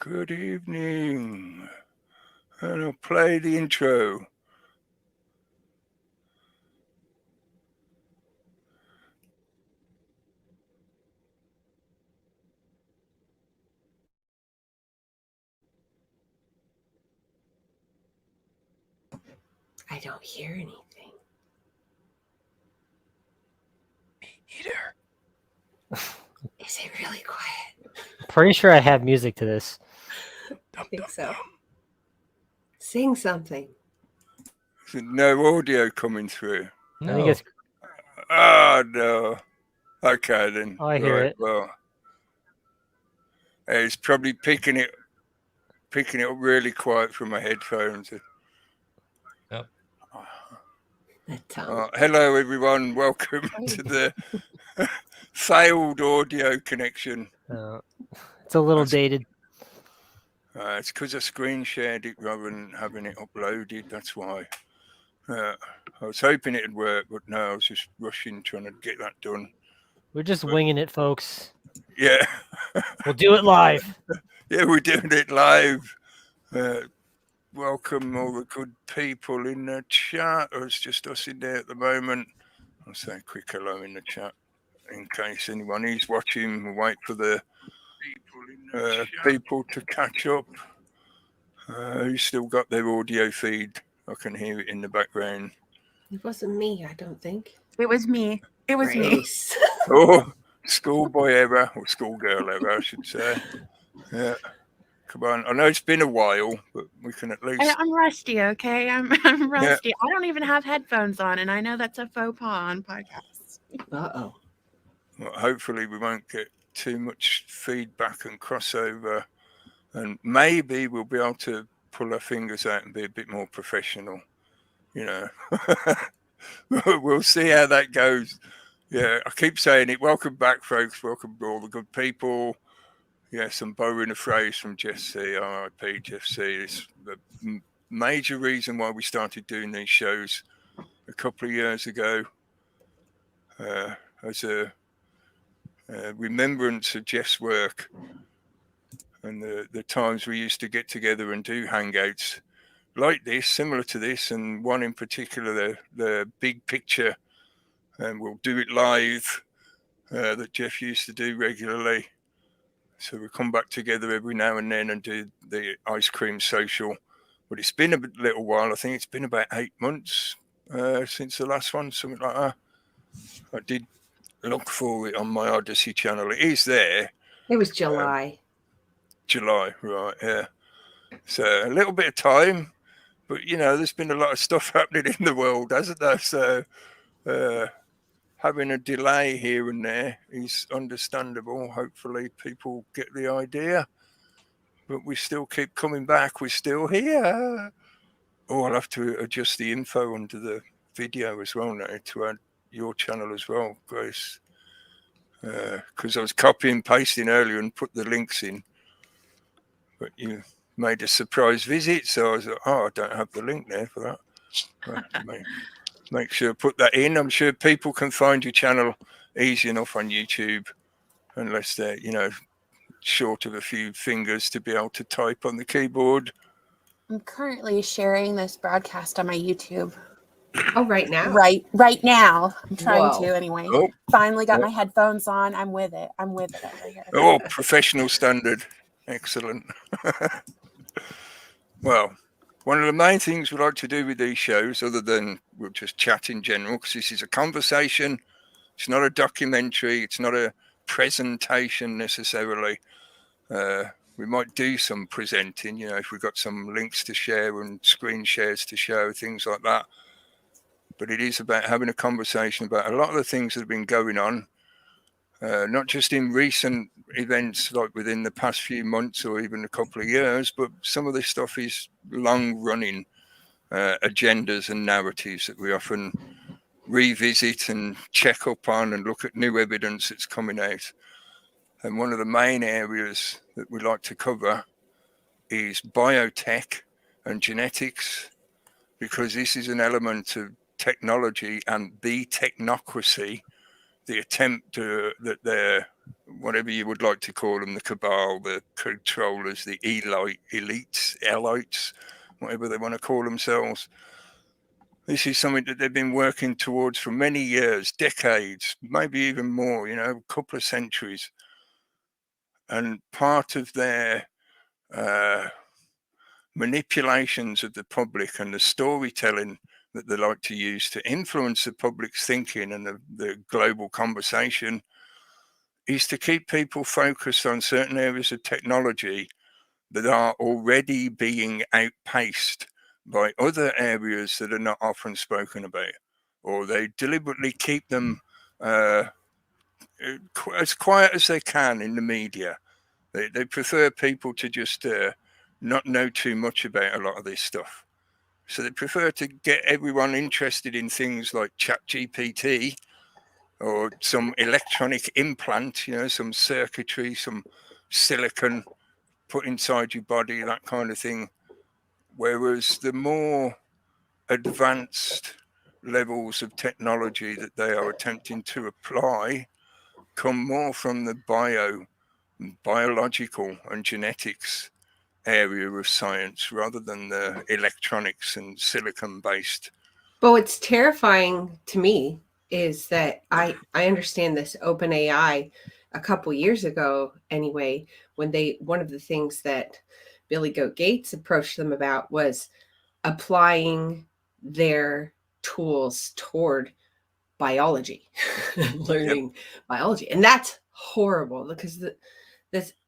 Good evening. And I'll play the intro. I don't hear anything. Me either. Is it really quiet? Pretty sure I have music to this. I think so. Sing something. There's no audio coming through. I think it's. Oh, no. Okay, then. Oh, I hear it. Well, it's probably picking it up really quiet from my headphones. Yep. Hello, everyone. Welcome to the failed audio connection. It's a little dated. It's because I screen shared it rather than having it uploaded. That's why. I was hoping it'd work, but no, I was just rushing trying to get that done. We're just winging it, folks. Yeah. We'll do it live. Yeah, we're doing it live. Welcome all the good people in the chat. Or it's just us in there at the moment. I'll say a quick hello in the chat in case anyone is watching. We'll wait for the people to catch up. Who's still got their audio feed? I can hear it in the background. It wasn't me, I don't think. It was me. It was Grace. me. Oh, schoolboy error, or schoolgirl error, I should say. Yeah. Come on. I know it's been a while, but we can at least... I'm rusty, okay? I'm rusty. Yeah. I don't even have headphones on, and I know that's a faux pas on podcasts. Uh-oh. Well, hopefully we won't get too much feedback and crossover, and maybe we'll be able to pull our fingers out and be a bit more professional, you know. We'll see how that goes. Yeah, I keep saying it. Welcome back, folks. Welcome to all the good people. Yes, I'm borrowing a phrase from Jeff C. R.I.P. Jeff C. It's the major reason why we started doing these shows a couple of years ago as a remembrance of Jeff's work and the times we used to get together and do hangouts like this, similar to this, and one in particular, the big picture, and we'll do it live, that Jeff used to do regularly. So we come back together every now and then and do the ice cream social. But it's been a little while. I think it's been about 8 months since the last one, something like that. I did look for it on my Odyssey channel. It is there. It was July. July, right, yeah. So a little bit of time. But, you know, there's been a lot of stuff happening in the world, hasn't there? So having a delay here and there is understandable. Hopefully people get the idea. But we still keep coming back. We're still here. Oh, I'll have to adjust the info under the video as well now to add your channel as well, Grace. Because I was copying and pasting earlier and put the links in. But you made a surprise visit, so I was like, oh, I don't have the link there for that. Right, make sure to put that in. I'm sure people can find your channel easy enough on YouTube, unless they're, you know, short of a few fingers to be able to type on the keyboard. I'm currently sharing this broadcast on my YouTube. Oh, right now? Right now. I'm trying to anyway. Oh. Finally got my headphones on. I'm with it over here. Oh, professional standard. Excellent. Well, one of the main things we like to do with these shows, other than we'll just chat in general, because this is a conversation. It's not a documentary. It's not a presentation necessarily. We might do some presenting, you know, if we've got some links to share and screen shares to show, things like that. But it is about having a conversation about a lot of the things that have been going on, not just in recent events like within the past few months or even a couple of years, but some of this stuff is long-running agendas and narratives that we often revisit and check up on and look at new evidence that's coming out. And one of the main areas that we like to cover is biotech and genetics, because this is an element of technology and the technocracy, the attempt that they're whatever you would like to call them, the cabal, the controllers, the elites, whatever they want to call themselves. This is something that they've been working towards for many years, decades, maybe even more, a couple of centuries. And part of their manipulations of the public and the storytelling that they like to use to influence the public's thinking and the global conversation is to keep people focused on certain areas of technology that are already being outpaced by other areas that are not often spoken about, or they deliberately keep them as quiet as they can in the media. They prefer people to just not know too much about a lot of this stuff. So they prefer to get everyone interested in things like ChatGPT or some electronic implant, some circuitry, some silicon put inside your body, that kind of thing. Whereas the more advanced levels of technology that they are attempting to apply come more from the biological and genetics area of science rather than the electronics and silicon based. But what's terrifying to me is that I understand this OpenAI a couple years ago anyway, when one of the things that Billy Goat Gates approached them about was applying their tools toward biology, learning biology. And that's horrible because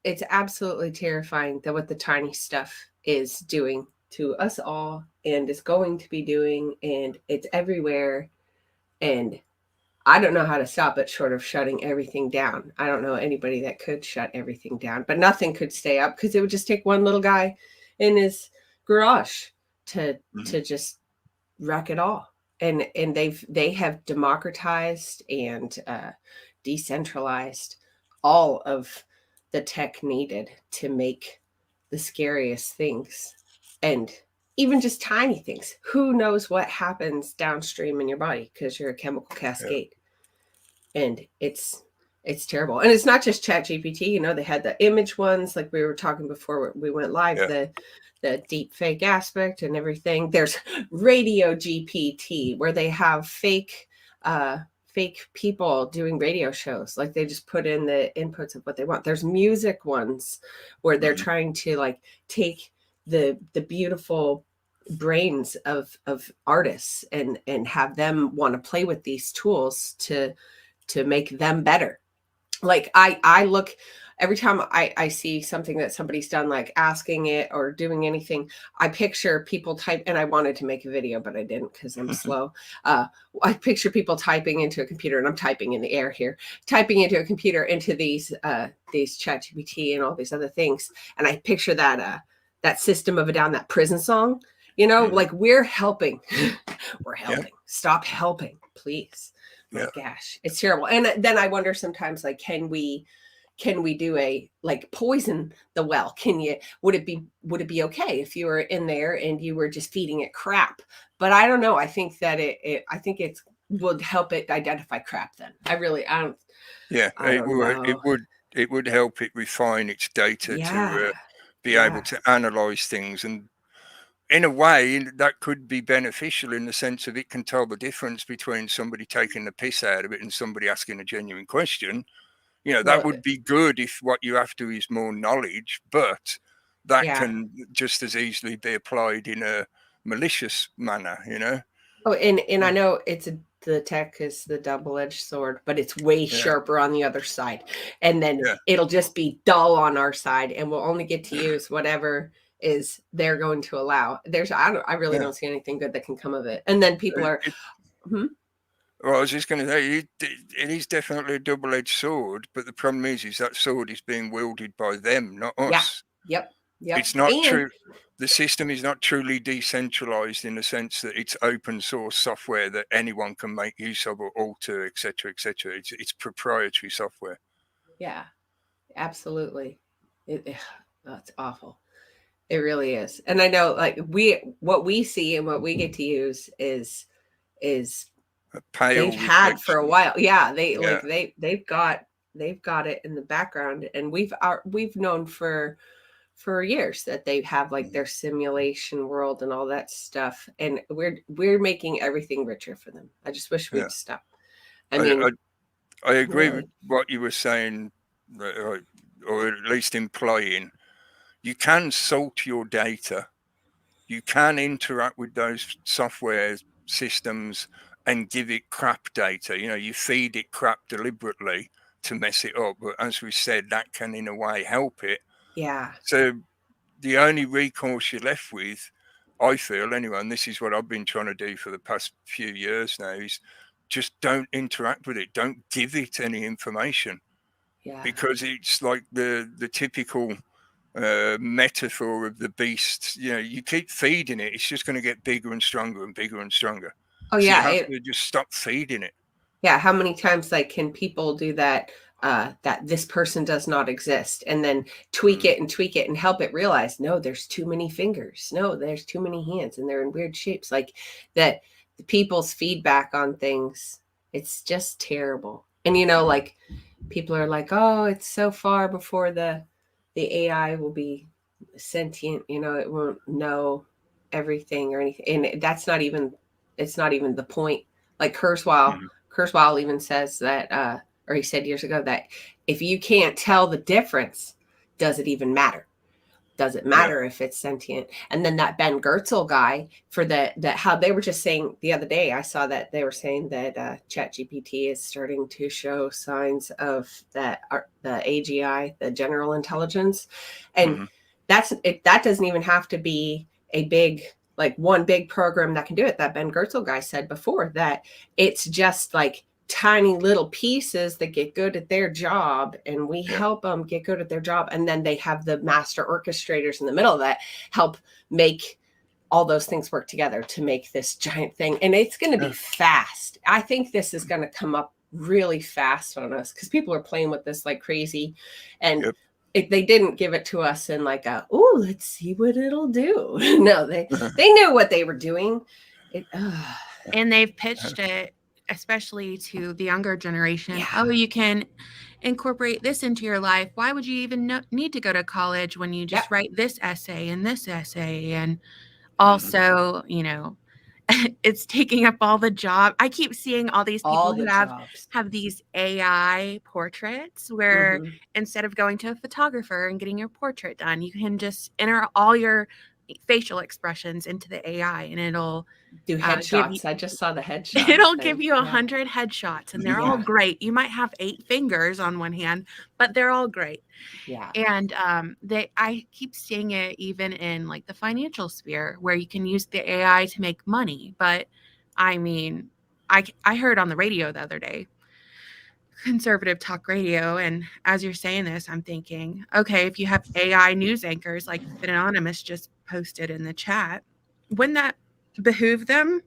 it's absolutely terrifying that what the tiny stuff is doing to us all and is going to be doing, and it's everywhere. And I don't know how to stop it short of shutting everything down. I don't know anybody that could shut everything down, but nothing could stay up because it would just take one little guy in his garage to just wreck it all. And they have democratized and decentralized all of the tech needed to make the scariest things, and even just tiny things. Who knows what happens downstream in your body because you're a chemical cascade. And it's terrible. And it's not just ChatGPT. They had the image ones like we were talking before we went live, the deep fake aspect and everything. There's radio GPT where they have fake people doing radio shows. Like they just put in the inputs of what they want. There's music ones where they're trying to like take the beautiful brains of artists and have them want to play with these tools to make them better. Like I look every time I see something that somebody's done, like asking it or doing anything, I picture people type, and I wanted to make a video, but I didn't because I'm slow. I picture people typing into a computer, and I'm typing in the air here, typing into a computer into these ChatGPT and all these other things. And I picture that System of a Down, that prison song, like we're helping. We're helping. Yep. Stop helping, please. Oh, gosh, it's terrible. And then I wonder sometimes, like, can we do poison the well? Would it be okay if you were in there and you were just feeding it crap? But I don't know. I think that I think it would help it identify crap then. I don't. Yeah, it would help it refine its data to be able to analyze things. And in a way, that could be beneficial in the sense of it can tell the difference between somebody taking the piss out of it and somebody asking a genuine question. That would be good if what you have to is more knowledge, but that can just as easily be applied in a malicious manner, Oh, and I know the tech is the double-edged sword, but it's way sharper on the other side. And then it'll just be dull on our side, and we'll only get to use whatever is they're going to allow. I really don't see anything good that can come of it. And then people are. Well, I was just going to say, it is definitely a double-edged sword, but the problem is that sword is being wielded by them, not us. Yep. It's not true. The system is not truly decentralized in the sense that it's open source software that anyone can make use of or alter, etc., etc. It's proprietary software. Yeah, absolutely. That's awful. It really is. And I know, like, what we see and what we get to use is they've had for a while. Yeah, they've got they've got it in the background, and we've known for years that they have like their simulation world and all that stuff, and we're making everything richer for them. I just wish we'd Yeah. stop. I mean, I agree with really. what you were saying, or at least implying. You can salt your data. You can interact with those software systems and give it crap data. You feed it crap deliberately to mess it up. But as we said, that can in a way help it. Yeah. So the only recourse you're left with, I feel anyway, and this is what I've been trying to do for the past few years now, is just don't interact with it. Don't give it any information, Yeah. because it's like the typical metaphor of the beast. You keep feeding it, it's just going to get bigger and stronger and bigger and stronger. Oh So you yeah. have to just stop feeding it. Yeah. How many times like can people do that? That this person does not exist, and then tweak it and help it realize, no, there's too many fingers, no, there's too many hands, and they're in weird shapes. Like that, the people's feedback on things, it's just terrible. And like people are like, oh, it's so far before the AI will be sentient, it won't know everything or anything, and it's not even the point. Like Kurzweil even says that, or he said years ago, that if you can't tell the difference, does it even matter? Does it matter if it's sentient? And then that Ben Goertzel guy, for that how they were just saying the other day, I saw that they were saying that ChatGPT is starting to show signs of that, the AGI, the general intelligence, and that doesn't even have to be a big, like one big program that can do it. That Ben Goertzel guy said before that it's just like tiny little pieces that get good at their job, and we help them get good at their job, and then they have the master orchestrators in the middle of that help make all those things work together to make this giant thing. And it's going to be fast. I think this is going to come up really fast on us, because people are playing with this like crazy, and they didn't give it to us in like let's see what it'll do. No, they knew what they were doing. And they've pitched it especially to the younger generation. Yeah. Oh, you can incorporate this into your life. Why would you even need to go to college when you just write this essay and this essay? And also, it's taking up all the job. I keep seeing all these people who have these AI portraits where instead of going to a photographer and getting your portrait done, you can just enter all your facial expressions into the AI, and it'll do headshots. I just saw the headshot. It'll give you 100 headshots, and they're all great. You might have 8 fingers on one hand, but they're all great. Yeah. And I keep seeing it even in like the financial sphere, where you can use the AI to make money. But I mean, I heard on the radio the other day, conservative talk radio, and as you're saying this, I'm thinking, okay, if you have AI news anchors like Anonymous just posted in the chat, wouldn't that behoove them?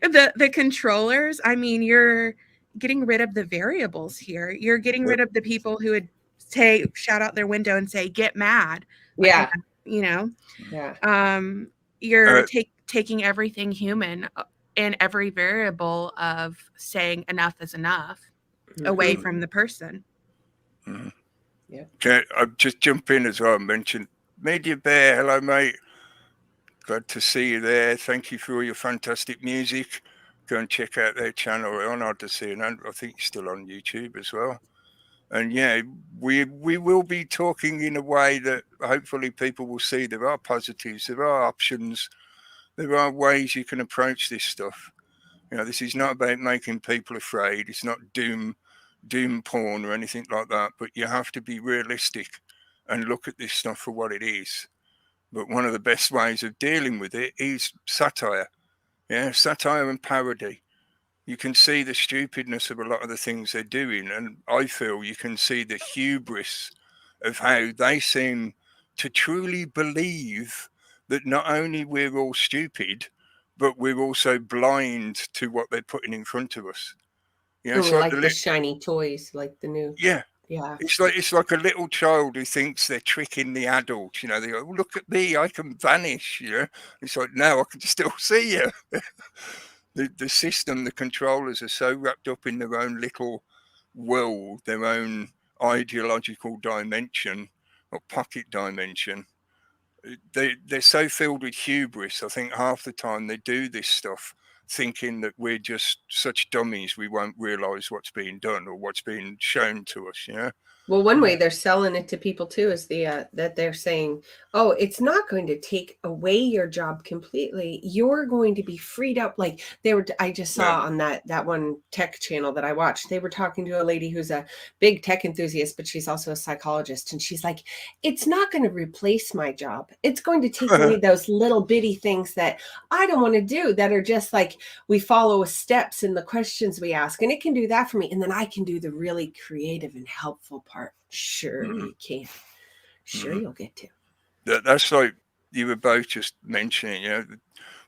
the controllers? I mean, you're getting rid of the variables here. You're getting rid of the people who would say, shout out their window and say, get mad. Like, you're taking everything human and every variable of saying enough is enough away from the person. Okay, I'll just jump in as well and mention Media Bear. Hello, mate. Glad to see you there. Thank you for all your fantastic music. Go and check out their channel on Odyssey, and I think you're still on YouTube as well. And we will be talking in a way that hopefully people will see there are positives, there are options, there are ways you can approach this stuff. This is not about making people afraid. It's not doom porn or anything like that, but you have to be realistic and look at this stuff for what it is. But one of the best ways of dealing with it is satire. Satire and parody. You can see the stupidness of a lot of the things they're doing, and I feel you can see the hubris of how they seem to truly believe that not only we're all stupid, but we're also blind to what they're putting in front of us. It's like the shiny toys, like the new. Yeah. It's like a little child who thinks they're tricking the adult. They go, oh, look at me, I can vanish. It's like, no, I can still see you. The system, the controllers are so wrapped up in their own little world, their own ideological dimension or pocket dimension. They're so filled with hubris. I think half the time they do this stuff thinking that we're just such dummies we won't realize what's being done or what's being shown to us, you know. Well, one way they're selling it to people too is the that they're saying, "Oh, it's not going to take away your job completely. You're going to be freed up." Like they were, I just saw on that one tech channel that I watched. They were talking to a lady who's a big tech enthusiast, but she's also a psychologist, and she's like, "It's not going to replace my job. It's going to take away those little bitty things that I don't want to do. That are just like we follow steps in the questions we ask, and it can do that for me, and then I can do the really creative and helpful part." Sure, you can. Sure, you'll get to. That's like you were both just mentioning, you know,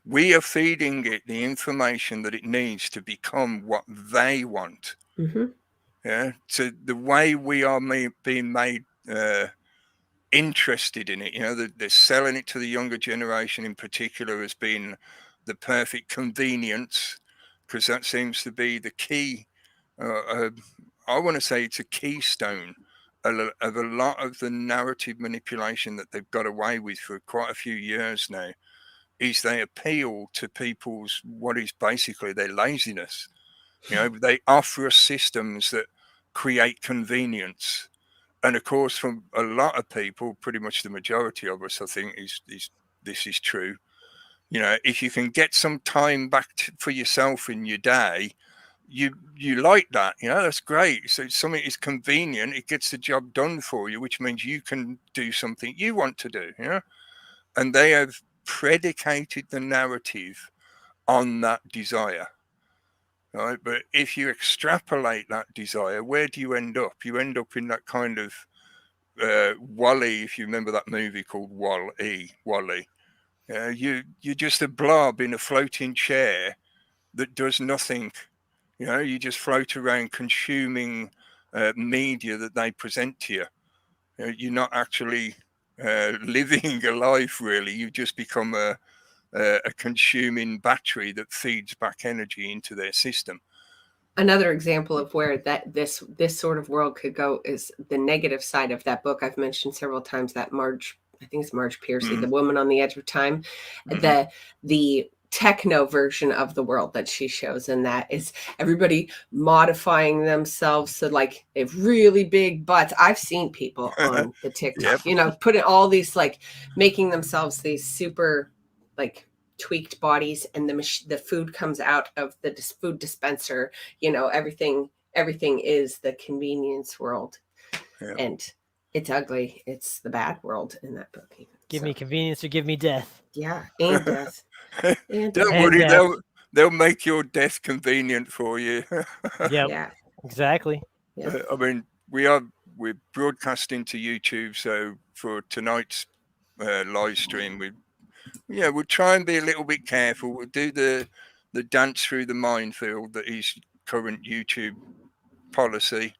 we are feeding it the information that it needs to become what they want. Yeah. So the way we are being made interested in it, you know, they're selling it to the younger generation in particular as being the perfect convenience, because that seems to be the key. I want to say it's a keystone of a lot of the narrative manipulation that they've got away with for quite a few years now, is they appeal to people's what is basically their laziness. You know, they offer us systems that create convenience. And of course, from a lot of people, pretty much the majority of us, I think, this is true. You know, if you can get some time back for yourself in your day, you like that, you know, that's great. So something is convenient, it gets the job done for you, which means you can do something you want to do, you know. And they have predicated the narrative on that desire, right? But if you extrapolate that desire, where do you end up? You end up in that kind of Wall-E, if you remember that movie called Wall-E. You're just a blob in a floating chair that does nothing. You know, you just float around consuming media that they present to you. You know, you're not actually living a life, really. You just become a consuming battery that feeds back energy into their system. Another example of where this sort of world could go is the negative side of that book I've mentioned several times, that I think it's Marge Piercy, The Woman on the Edge of Time. The techno version of the world that she shows in that is everybody modifying themselves to like a really big butts. I've seen people on the TikTok, you know, putting all these, like making themselves these super like tweaked bodies, and the food comes out of the food dispenser, you know, everything is the convenience world. And it's ugly. It's the bad world in that book. Give me convenience or give me death. Yeah, and death. Don't worry, they'll make your death convenient for you. Yeah, exactly. Yep. I mean, we're broadcasting to YouTube, so for tonight's live stream, we'll try and be a little bit careful. We'll do the dance through the minefield that is current YouTube policy.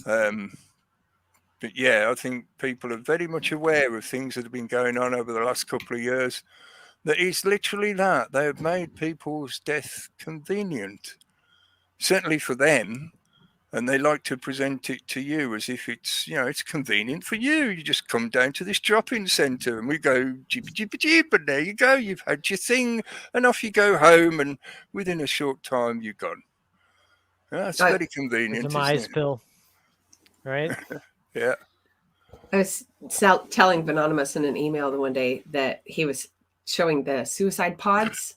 But yeah, I think people are very much aware of things that have been going on over the last couple of years. That is literally that. They have made people's death convenient, certainly for them. And they like to present it to you as if it's, you know, it's convenient for you. You just come down to this drop-in centre and we go, jeep, and there you go. You've had your thing and off you go home. And within a short time, you're gone. That's very convenient. It's a demise pill, right? Yeah. I was telling Venonymous in an email the one day that he was showing the suicide pods,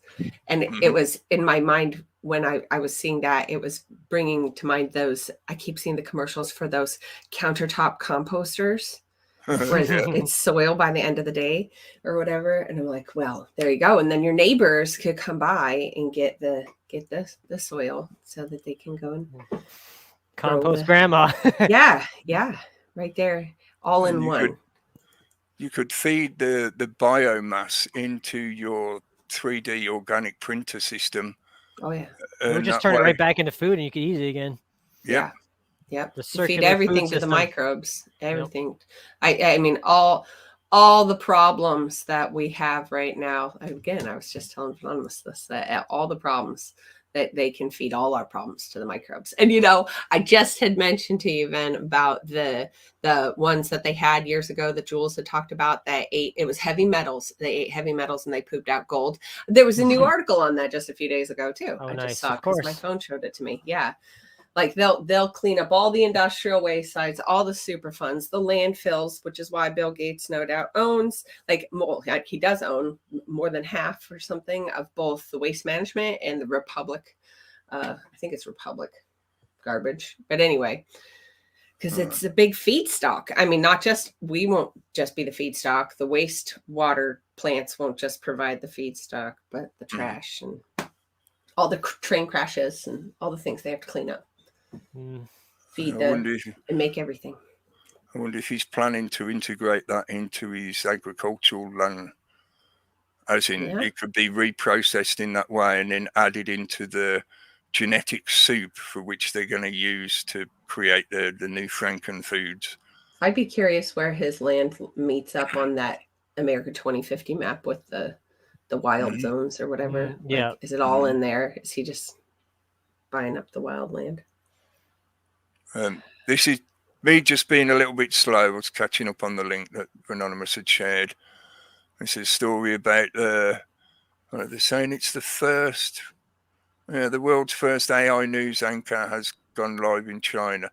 and it was in my mind when I was seeing that, it was bringing to mind those, I keep seeing the commercials for those countertop composters where it's soil by the end of the day or whatever, and I'm like, well, there you go, and then your neighbors could come by and get the soil so that they can go and compost grandma. yeah, right there, all in one. You could feed the biomass into your 3D organic printer system. Oh yeah. We'll just turn it right back into food and you can eat it again. Yeah. Yep. The feed everything to the microbes. Everything. Yep. I mean all the problems that we have right now. Again, I was just telling Anonymous this, that all the problems that they can feed all our problems to the microbes. And you know, I just had mentioned to you, Ven, about the ones that they had years ago that Jules had talked about that ate, it was heavy metals. They ate heavy metals and they pooped out gold. There was a new article on that just a few days ago too. Oh, I nice. just saw Of it because my course. phone showed it to me. Yeah. Like they'll clean up all the industrial waste sites, all the super funds, the landfills, which is why Bill Gates no doubt owns, like, well, he does own more than half or something of both the Waste Management and the Republic. I think it's Republic garbage, but anyway, because it's a big feedstock. I mean, we won't just be the feedstock. The wastewater plants won't just provide the feedstock, but the trash and all the train crashes and all the things they have to clean up. Feed and make everything. I wonder if he's planning to integrate that into his agricultural land, as in it could be reprocessed in that way and then added into the genetic soup for which they're going to use to create the new Franken foods. I'd be curious where his land meets up on that America 2050 map with the wild zones or whatever. Yeah. Like, is it all in there? Is he just buying up the wild land? This is me just being a little bit slow. I was catching up on the link that Anonymous had shared. This is a story about they're saying it's the first, the world's first AI news anchor has gone live in China.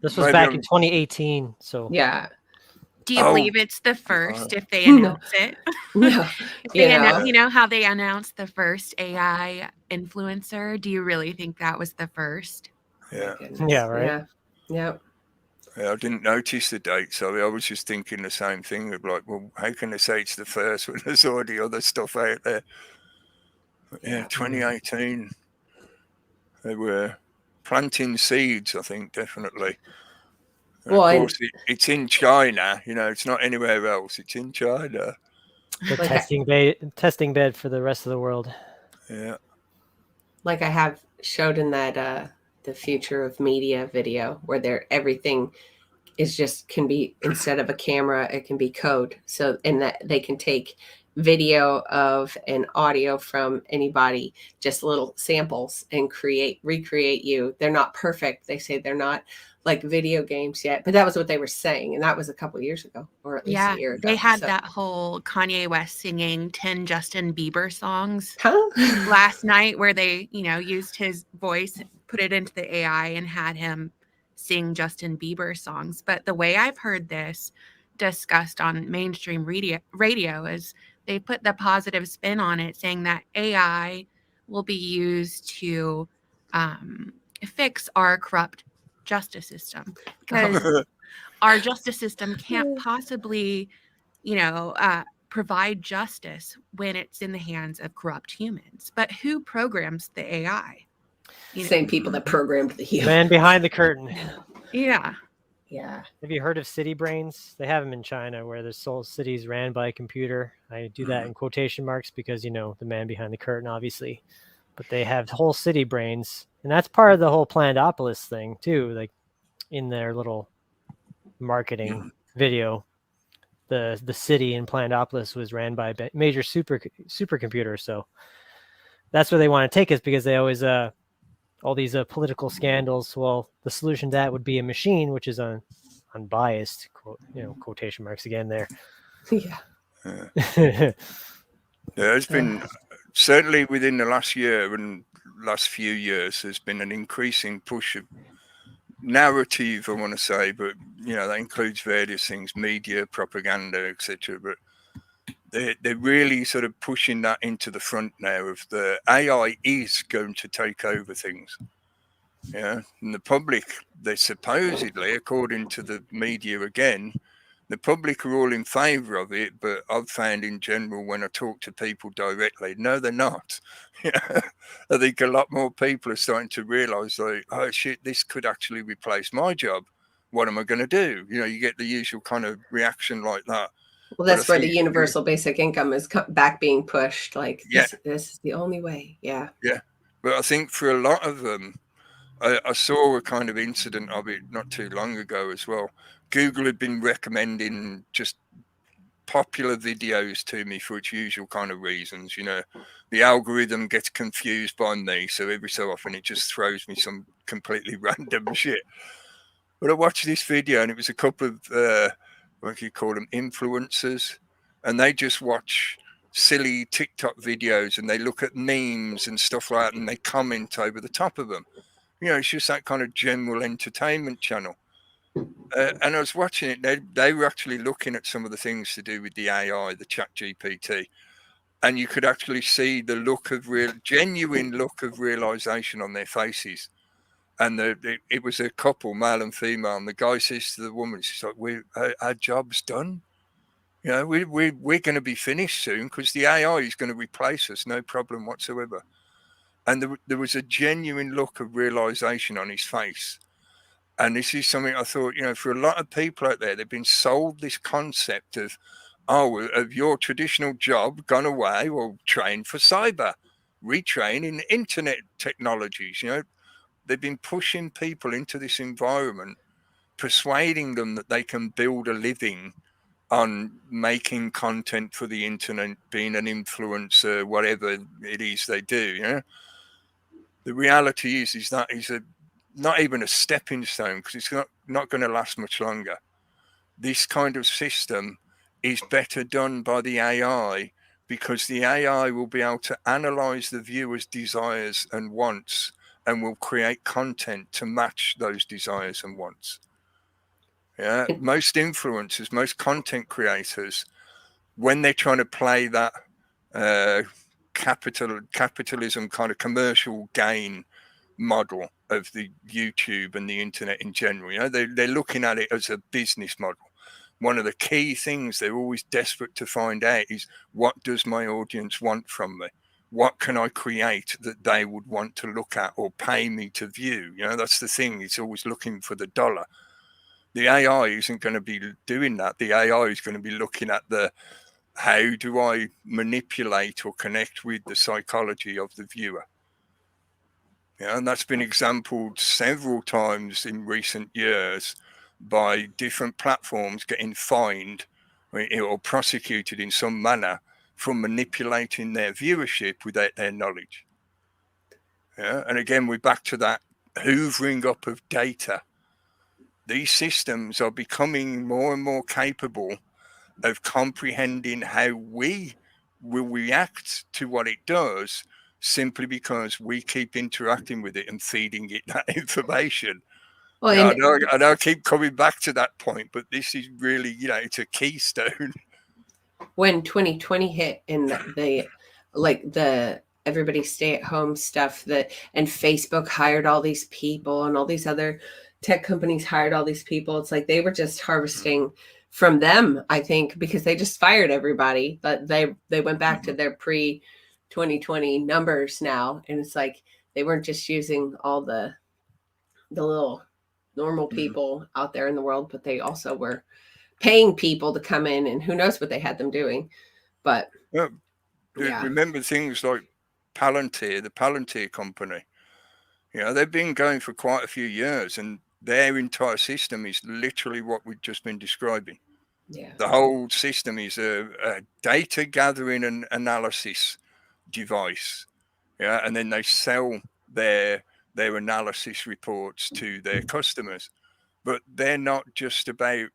This was back in 2018. So yeah. Do you believe it's the first if they announce it? No. You know how they announced the first AI influencer? Do you really think that was the first? Yeah. Yeah, right. Yeah. I didn't notice the date, so I was just thinking the same thing of like, well, how can they say it's the first when there's already other stuff out there? But 2018, they were planting seeds, I think, definitely. Well, of course, it's in China. It's not anywhere else. It's in China. The testing bed for the rest of the world. Yeah. Like I have showed in that the future of media video where everything is can be, instead of a camera, it can be code. So, and that they can take video of an audio from anybody, just little samples, and recreate you. They're not perfect. They say they're not like video games yet, but that was what they were saying. And that was a couple years ago, or at least a year ago. They had that whole Kanye West singing 10 Justin Bieber songs Huh? last night where they, used his voice, put it into the AI and had him sing Justin Bieber songs. But the way I've heard this discussed on mainstream radio is they put the positive spin on it, saying that AI will be used to fix our corrupt justice system, because our justice system can't possibly, provide justice when it's in the hands of corrupt humans. But who programs the AI? Same people that programmed the human. Man behind the curtain. Yeah. Yeah. Have you heard of city brains? They have them in China where the whole city's ran by a computer. I do that in quotation marks because, the man behind the curtain, obviously. But they have whole city brains. And that's part of the whole Plandopolis thing, too. Like in their little marketing video, the city in Plandopolis was ran by a major supercomputer. So that's where they want to take us, because they always all these political scandals. Well, the solution to that would be a machine, which is unbiased, quotation marks again there. Yeah. There's been, certainly within the last year and last few years, there's been an increasing push of narrative, I want to say, but that includes various things, media, propaganda, etc. But they're really sort of pushing that into the front now of the AI is going to take over things. And the public, they supposedly, according to the media again, the public are all in favor of it, but I've found in general when I talk to people directly, no, they're not. I think a lot more people are starting to realize, like, oh shit, this could actually replace my job. What am I going to do? You get the usual kind of reaction like that. Well, that's where the universal basic income is back being pushed. Like, this is the only way. Yeah. Yeah. But I think for a lot of them, I saw a kind of incident of it not too long ago as well. Google had been recommending just popular videos to me for its usual kind of reasons. You know, the algorithm gets confused by me, so every so often it just throws me some completely random shit. But I watched this video, and it was a couple of what do you call them, influencers, and they just watch silly TikTok videos and they look at memes and stuff like that, and they comment over the top of them. You know, it's just that kind of general entertainment channel. And I was watching it. They were actually looking at some of the things to do with the AI, the Chat GPT, and you could actually see the look of genuine look of realization on their faces. And it was a couple, male and female, and the guy says to the woman, she's like, our job's done. You know, we're going to be finished soon because the AI is going to replace us, no problem whatsoever. And there was a genuine look of realization on his face. And this is something I thought, you know, for a lot of people out there, they've been sold this concept of your traditional job gone away, or train for cyber, retrain in internet technologies. You know, they've been pushing people into this environment, persuading them that they can build a living on making content for the internet, being an influencer, whatever it is they do. You know, the reality is that is not even a stepping stone, because it's not going to last much longer. This kind of system is better done by the AI, because the AI will be able to analyze the viewer's desires and wants and will create content to match those desires and wants. Yeah, most influencers, most content creators, when they're trying to play that capitalism kind of commercial gain model of the YouTube and the internet in general, you know, they're looking at it as a business model. One of the key things they're always desperate to find out is, what does my audience want from me? What can I create that they would want to look at or pay me to view? You know, that's the thing. It's always looking for the dollar. The AI isn't going to be doing that. The AI is going to be looking at how do I manipulate or connect with the psychology of the viewer? Yeah, and that's been exampled several times in recent years by different platforms getting fined or prosecuted in some manner for manipulating their viewership without their knowledge. Yeah, and again, we're back to that hoovering up of data. These systems are becoming more and more capable of comprehending how we will react to what it does, simply because we keep interacting with it and feeding it that information. Well, Yeah, and I know I keep coming back to that point, but this is really, you know, it's a keystone. when 2020 hit and the everybody stay at home stuff, and Facebook hired all these people and all these other tech companies hired all these people, it's like they were just harvesting from them, I think, because they just fired everybody, but they went back to their pre 2020 numbers now, and it's like they weren't just using all the little normal people out there in the world, but they also were paying people to come in, and who knows what they had them doing. But Yeah. yeah, Remember things like Palantir, the Palantir company. You know, they've been going for quite a few years, and their entire system is literally what we've just been describing. yeah, The whole system is a data gathering and analysis device. Yeah, and then they sell their analysis reports to their customers. But they're not just about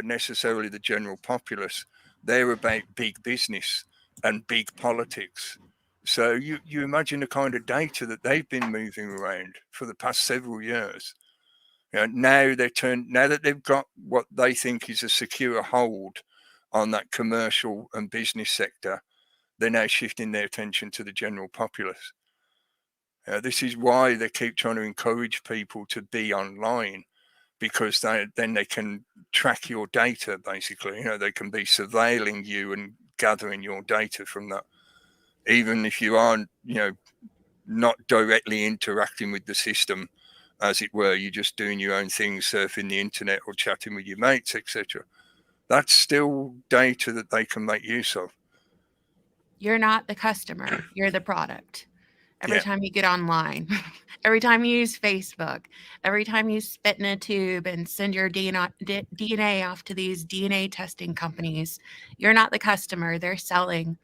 necessarily the general populace. They're about big business and big politics. So you imagine the kind of data that they've been moving around for the past several years. You know, now that they've got what they think is a secure hold on that commercial and business sector, they're now shifting their attention to the general populace. This is why they keep trying to encourage people to be online, because then they can track your data, basically. You know, they can be surveilling you and gathering your data from that. Even if you aren't, you know, not directly interacting with the system, as it were, you're just doing your own thing, surfing the internet or chatting with your mates, etc. That's still data that they can make use of. You're not the customer, you're the product. every Yeah. time you get online, every time you use Facebook, every time you spit in a tube and send your DNA off to these DNA testing companies. You're not the customer. They're selling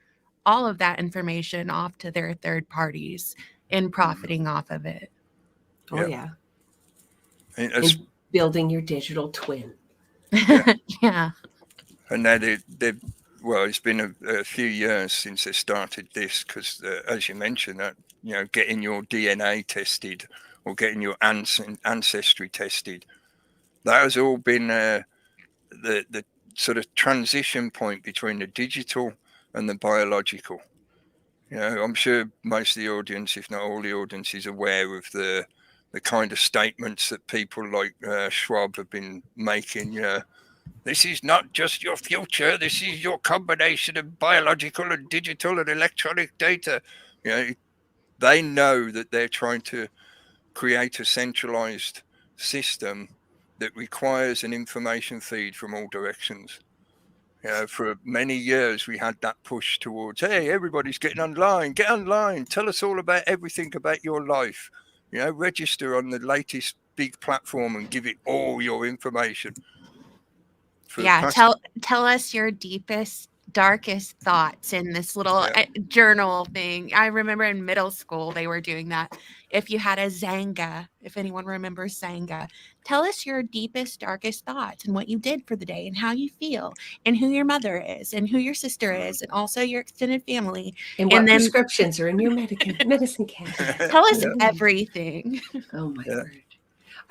all of that information off to their third parties and profiting off of it. Oh Yeah. yeah. And, as, And building your digital twin. Yeah. and now they well, it's been a few years since they started this because, as you mentioned, that getting your DNA tested or getting your ancestry tested, that has all been the sort of transition point between the digital and the biological. I'm sure most of the audience, if not all the audience, is aware of the kind of statements that people like Schwab have been making. This is not just your future. This is your combination of biological and digital and electronic data. They know that they're trying to create a centralized system that requires an information feed from all directions. For many years, we had that push towards, hey, everybody's getting online. Get online. Tell us all about everything about your life. Register on the latest big platform and give it all your information. Yeah, tell us your deepest, darkest thoughts in this little journal thing. I remember in middle school they were doing that. If you had a Xanga, if anyone remembers Xanga, tell us your deepest, darkest thoughts and what you did for the day and how you feel and who your mother is and who your sister is and also your extended family. And what prescriptions are in your medicine cabinet. Tell us everything. Oh my word.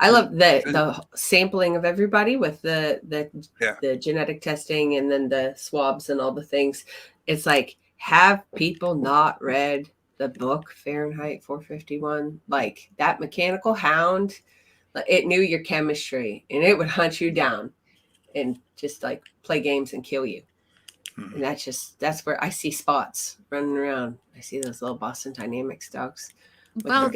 I love the sampling of everybody with the genetic testing and then the swabs and all the things. It's like, have people not read the book Fahrenheit 451? Like that mechanical hound, it knew your chemistry and it would hunt you down and just like play games and kill you. And that's where I see spots running around. I see those little Boston Dynamics dogs. Well,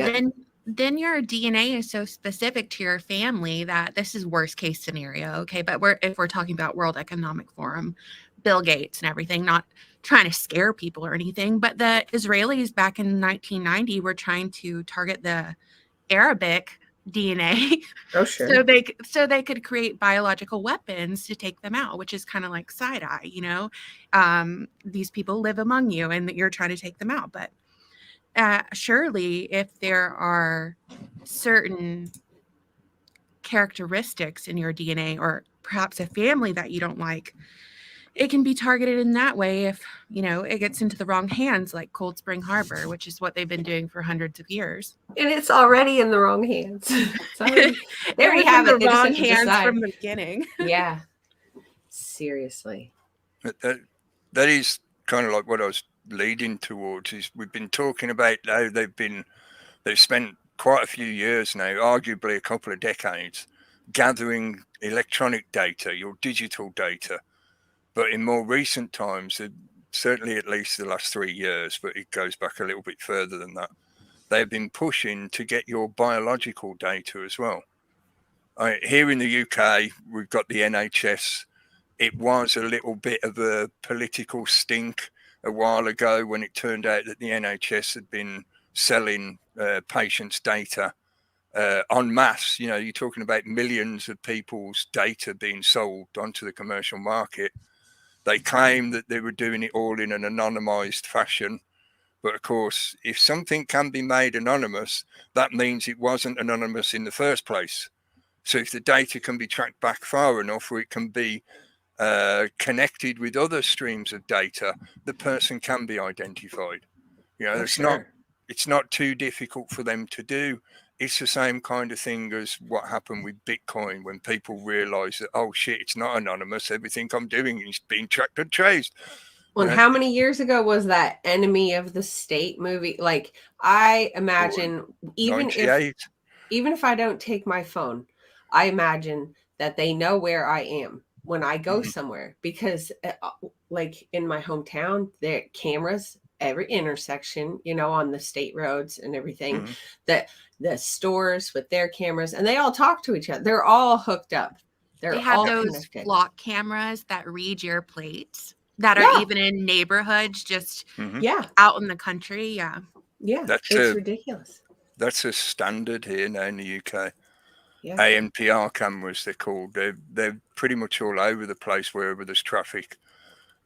then your DNA is so specific to your family that this is worst case scenario. Okay. But if we're talking about World Economic Forum, Bill Gates and everything, not trying to scare people or anything, but the Israelis back in 1990 were trying to target the Arabic DNA. Oh, sure. So they could create biological weapons to take them out, which is kind of like side eye, these people live among you and you're trying to take them out. But surely if there are certain characteristics in your DNA or perhaps a family that you don't like, it can be targeted in that way if, it gets into the wrong hands, like Cold Spring Harbor, which is what they've been doing for hundreds of years. And it's already in the wrong hands. They already have it. The wrong hands from the beginning. Yeah. Seriously. That is kind of like what I was leading towards. Is we've been talking about how they've spent quite a few years now, arguably a couple of decades, gathering electronic data, your digital data. But in more recent times, certainly at least the last 3 years, but it goes back a little bit further than that, they've been pushing to get your biological data as well. Here in the UK, we've got the NHS. It was a little bit of a political stink a while ago when it turned out that the NHS had been selling patients' data en masse. You're talking about millions of people's data being sold onto the commercial market. They claim that they were doing it all in an anonymized fashion. But of course, if something can be made anonymous, that means it wasn't anonymous in the first place. So if the data can be tracked back far enough where it can be connected with other streams of data, the person can be identified. It's not too difficult for them to do. It's the same kind of thing as what happened with Bitcoin when people realized that, oh shit, it's not anonymous. Everything I'm doing is being tracked and traced. Well, how many years ago was that Enemy of the State movie? Like, I imagine even if I don't take my phone, I imagine that they know where I am when I go somewhere, because like in my hometown, there are cameras every intersection, on the state roads and everything, that the stores with their cameras, and they all talk to each other. They're all hooked up. They have those connected. Flock cameras that read your plates that are even in neighborhoods, just out in the country. Yeah. Yeah, That's it's a ridiculous. that's a standard here now in the UK. Yeah. ANPR cameras, they're called. They're pretty much all over the place wherever there's traffic.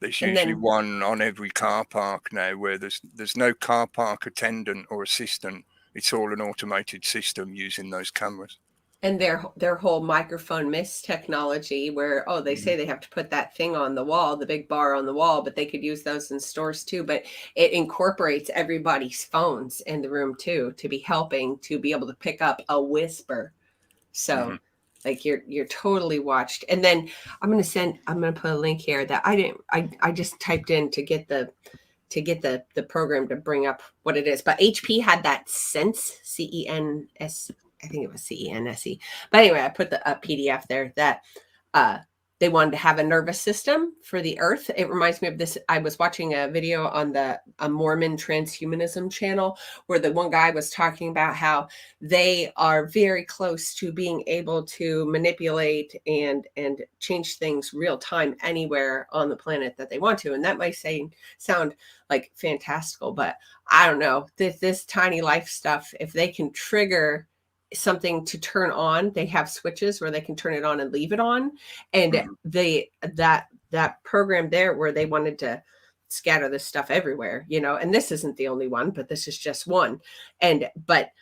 There's And usually then- one on every car park now, where there's no car park attendant or assistant. It's all an automated system using those cameras. And their whole microphone mist technology, where they say they have to put that thing on the wall, the big bar on the wall, but they could use those in stores too. But it incorporates everybody's phones in the room too, to be helping to be able to pick up a whisper. So like you're totally watched. And then I'm gonna put a link here that I just typed in to get the program to bring up what it is. But HP had that Sense, CENS, I think it was CENSE. But anyway, I put the PDF there that they wanted to have a nervous system for the earth. It reminds me of this. I was watching a video on a Mormon transhumanism channel where the one guy was talking about how they are very close to being able to manipulate and change things real time anywhere on the planet that they want to. And that might sound like fantastical, but I don't know. This tiny life stuff, if they can trigger something to turn on, they have switches where they can turn it on and leave it on. And that program there where they wanted to scatter this stuff everywhere, and this isn't the only one, but this is just one. But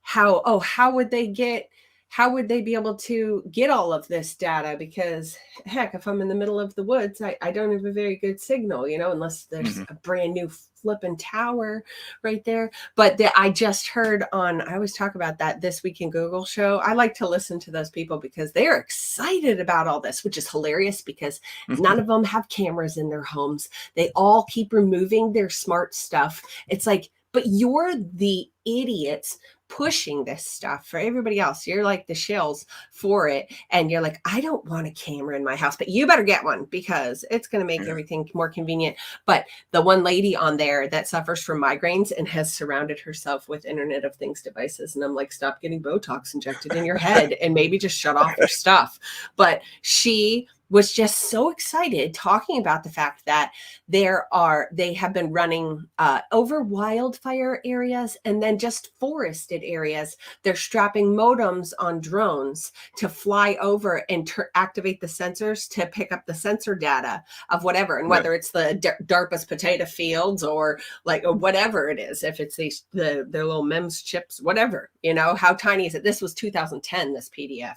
how would they be able to get all of this data? Because heck, if I'm in the middle of the woods, I don't have a very good signal, unless there's a brand new flipping tower right there. But I just heard I always talk about that This Week in Google show. I like to listen to those people because they're excited about all this, which is hilarious because none of them have cameras in their homes. They all keep removing their smart stuff. It's like, but you're the idiots pushing this stuff for everybody else. You're like the shills for it. And you're like, I don't want a camera in my house, but you better get one because it's going to make everything more convenient. But the one lady on there that suffers from migraines and has surrounded herself with Internet of Things devices. And I'm like, stop getting Botox injected in your head and maybe just shut off your stuff. But she was just so excited talking about the fact that they have been running over wildfire areas and then just forested areas. They're strapping modems on drones to fly over and activate the sensors to pick up the sensor data of whatever, and whether it's the DARPA's potato fields or like whatever it is, if it's their little MEMS chips, whatever, how tiny is it? This was 2010, this PDF,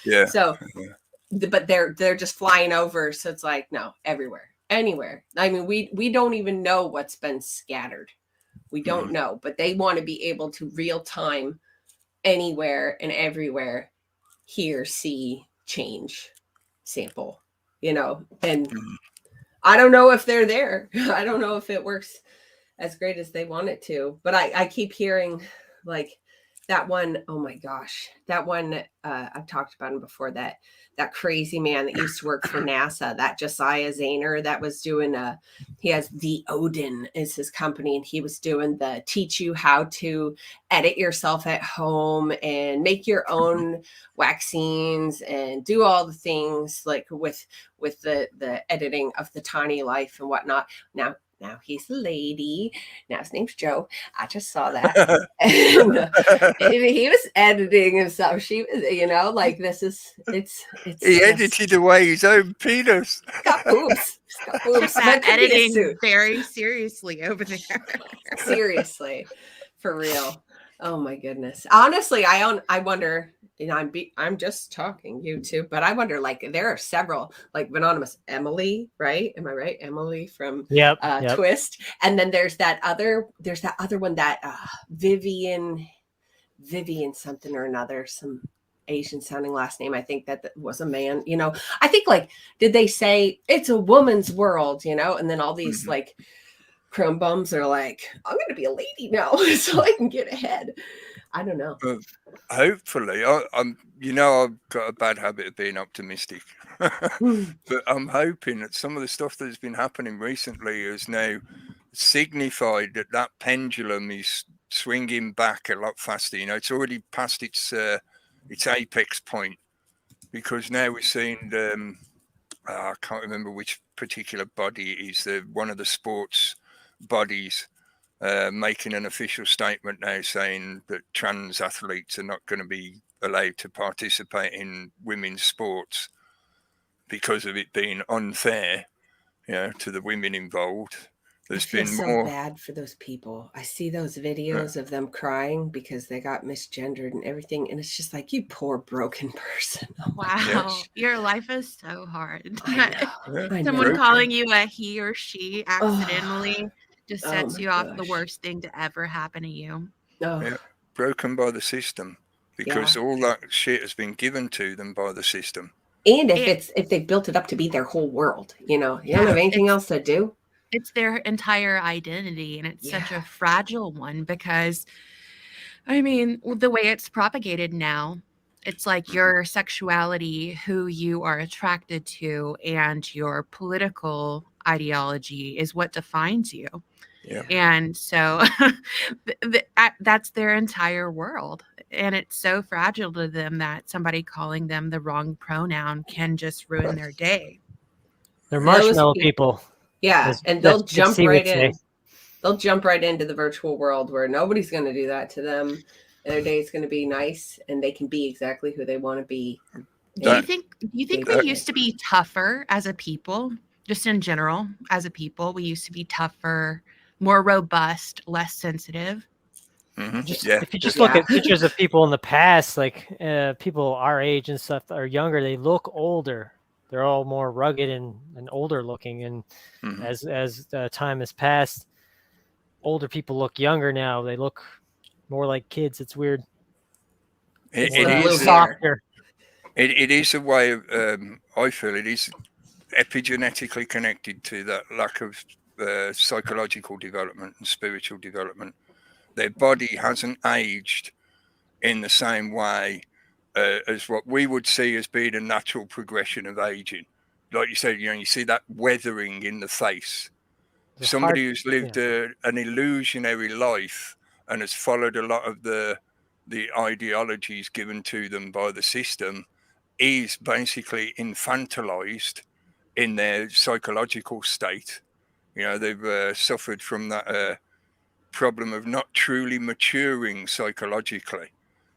Yeah. So but they're just flying over. So it's like, no, everywhere, anywhere. I mean, we don't even know what's been scattered. We don't know, but they want to be able to real time anywhere and everywhere hear, see, change, sample, and I don't know if they're there. I don't know if it works as great as they want it to, but I keep hearing like that one. Oh my gosh, that one, I've talked about him before, that crazy man that used to work for NASA, that Josiah Zahner, that was doing he has The Odin is his company, and he was doing teach you how to edit yourself at home and make your own vaccines and do all the things like with the editing of the tiny life and whatnot. Now he's a lady. Now his name's Joe. I just saw that. And he was editing himself. She was, like it's He edited away his own penis. got boobs. Took that editing very seriously over there. Seriously, for real. Oh my goodness. Honestly, I wonder, I'm just talking YouTube, but I wonder, like, there are several, like Anonymous Emily, right? Am I right? Emily from Yep. Twist. And then there's that other one, that Vivian something or another, some Asian sounding last name. I think that was a man, I think, like, did they say it's a woman's world, and then all these like chrome bums are like, I'm going to be a lady now so I can get ahead. I don't know. Hopefully, I've got a bad habit of being optimistic, but I'm hoping that some of the stuff that's been happening recently has now signified that pendulum is swinging back a lot faster. It's already past its apex point, because now we're seeing I can't remember which particular body it is, one of the sports bodies making an official statement now saying that trans athletes are not going to be allowed to participate in women's sports because of it being unfair, to the women involved. I There's feel been so more. bad for those people. I see those videos of them crying because they got misgendered and everything, and it's just like, you poor broken person. Oh my Wow, gosh. your life is so hard. I know. Yeah, I Someone know. calling you a he or she Oh, accidentally just oh sets my you off the gosh. worst thing to ever happen to you. Oh, Yeah, broken by the system, because yeah. all that shit has been given to them by the system. And It, if they built it up to be their whole world, you don't yeah, have anything else to do. it's their entire identity, and it's such a Yeah. fragile one because, I mean, the way it's propagated now, it's like your sexuality, who you are attracted to, and your political ideology is what defines you. Yeah. And so that's their entire world. And it's so fragile to them that somebody calling them the wrong pronoun can just ruin their day. They're Those marshmallow people. people. Yeah, as and they'll Big jump C would right say. in. They'll jump right into the virtual world where nobody's going to do that to them. And their day is going to be nice, and they can be exactly who they want to be. Do you That- think we that- used to be tougher as a people, just in general, as a people? We used to be tougher, more robust, less sensitive. Just Yeah. if you just Yeah. look at pictures of people in the past, like people our age and stuff or younger, they look older. They're all more rugged and older looking. And Mhm. as time has passed, older people look younger now. They look more like kids. It's weird. It, It's it the More blue is. hair. softer. It is a way of. I feel it is epigenetically connected to that lack of psychological development and spiritual development. Their body hasn't aged in the same way as what we would see as being a natural progression of aging. Like you said, you see that weathering in the face. The Somebody heart- who's lived an illusionary life and has followed a lot of the ideologies given to them by the system is basically infantilized in their psychological state. They've suffered from that problem of not truly maturing psychologically.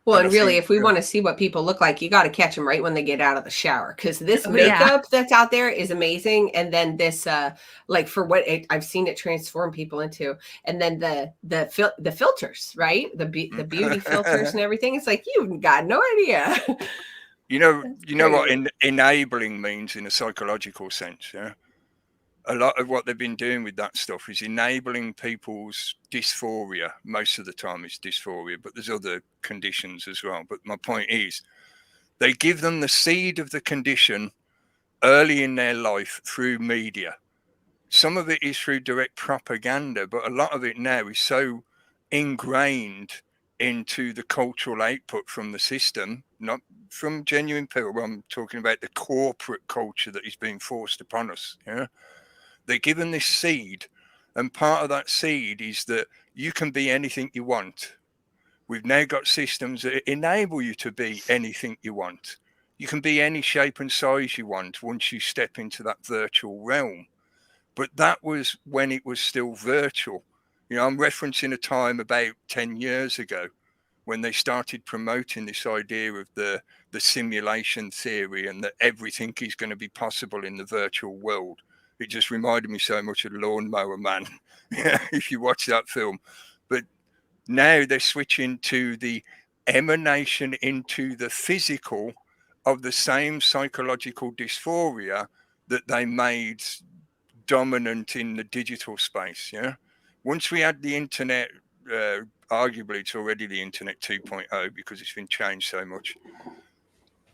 Well, And and I really, think, if we want to see what people look like, you got to catch them right when they get out of the shower, because this Oh, yeah. makeup that's out there is amazing. And then this, like for what I've seen it transform people into, and then the filters, right? The beauty filters and everything. It's like you've got no idea. You know what crazy. enabling means in a psychological sense. Yeah, a lot of what they've been doing with that stuff is enabling people's dysphoria. Most of the time it's dysphoria, but there's other conditions as well. But my point is, they give them the seed of the condition early in their life through media. Some of it is through direct propaganda, but a lot of it now is so ingrained into the cultural output from the system, not from genuine people. I'm talking about the corporate culture that is being forced upon us. Yeah, they're given this seed, and part of that seed is that you can be anything you want. We've now got systems that enable you to be anything you want. You can be any shape and size you want once you step into that virtual realm. But that was when it was still virtual. I'm referencing a time about 10 years ago when they started promoting this idea of the simulation theory and that everything is going to be possible in the virtual world. It just reminded me so much of Lawnmower Man, if you watch that film. But now they're switching to the emanation into the physical of the same psychological dysphoria that they made dominant in the digital space. Yeah. Once we had the internet, arguably it's already the internet 2.0 because it's been changed so much,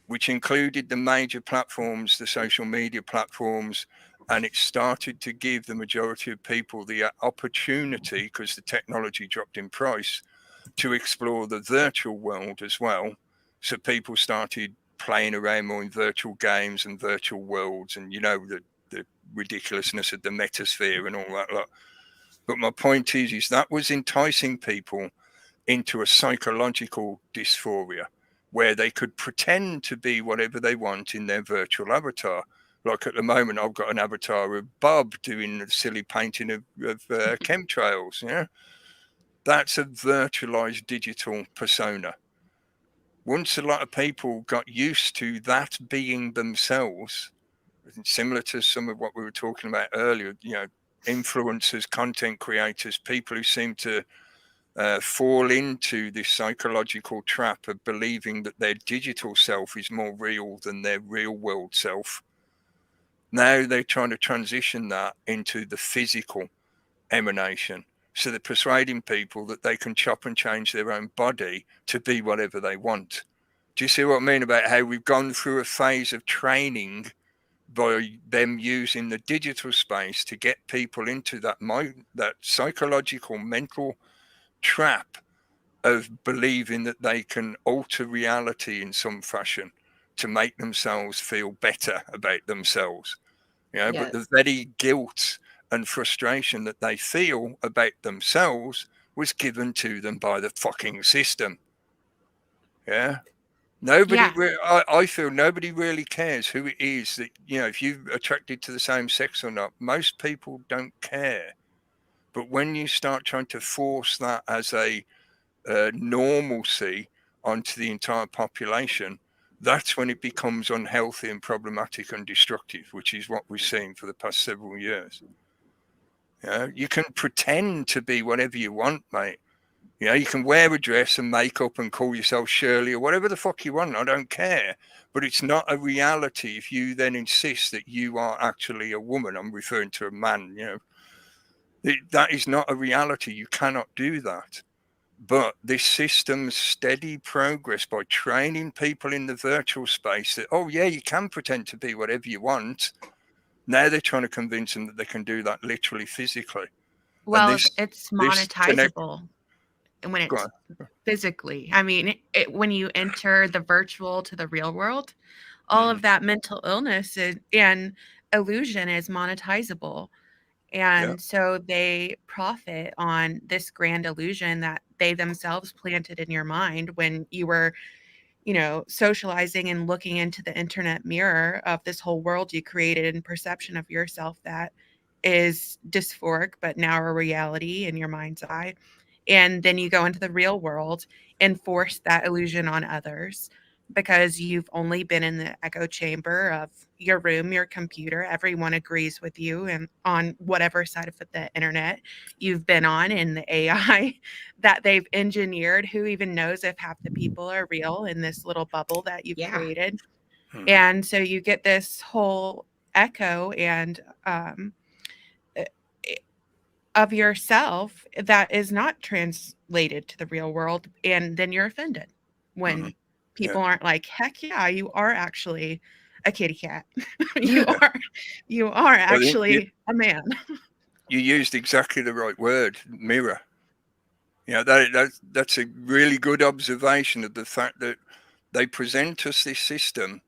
which included the major platforms, the social media platforms, and it started to give the majority of people the opportunity, because the technology dropped in price, to explore the virtual world as well. So people started playing around more in virtual games and virtual worlds, and the ridiculousness of the metasphere and all that lot. But my point is that was enticing people into a psychological dysphoria where they could pretend to be whatever they want in their virtual avatar, Like at the moment, I've got an avatar of Bob doing the silly painting of chemtrails. Yeah, that's a virtualized digital persona. Once a lot of people got used to that being themselves, similar to some of what we were talking about earlier, you know, influencers, content creators, people who seem to fall into this psychological trap of believing that their digital self is more real than their real world self. Now they're trying to transition that into the physical emanation. So they're persuading people that they can chop and change their own body to be whatever they want. Do you see what I mean about how we've gone through a phase of training by them using the digital space to get people into that psychological mental trap of believing that they can alter reality in some fashion to make themselves feel better about themselves. You know, Yes. but the very guilt and frustration that they feel about themselves was given to them by the fucking system. Yeah. Nobody, I feel nobody really cares who it is that, you know, if you're attracted to the same sex or not. Most people don't care. But when you start trying to force that as a normalcy onto the entire population, that's when it becomes unhealthy and problematic and destructive, which is what we've seen for the past several years. You know, you can pretend to be whatever you want, mate. You know, you can wear a dress and makeup and call yourself Shirley or whatever the fuck you want. I don't care. But it's not a reality if you then insist that you are actually a woman. I'm referring to a man, you know. That is not a reality. You cannot do that. But this system's steady progress by training people in the virtual space that, oh, yeah, you can pretend to be whatever you want. Now they're trying to convince them that they can do that literally physically. Well, it's monetizable when Go it's on. physically. I mean, when you enter the virtual to the real world, all of that mental illness and illusion is monetizable. And so they profit on this grand illusion that they themselves planted in your mind when you were, you know, socializing and looking into the internet mirror of this whole world you created and perception of yourself that is dysphoric, but now a reality in your mind's eye. And then you go into the real world and force that illusion on others because you've only been in the echo chamber of your room, your computer. Everyone agrees with you and on whatever side of the internet you've been on, in the AI that they've engineered. Who even knows if half the people are real in this little bubble that you've created? And so you get this whole echo and of yourself that is not translated to the real world, and then you're offended when people aren't like, heck yeah, you are actually a kitty cat. you are actually a man. You used exactly the right word, mirror. You know, that's a really good observation of the fact that they present us this system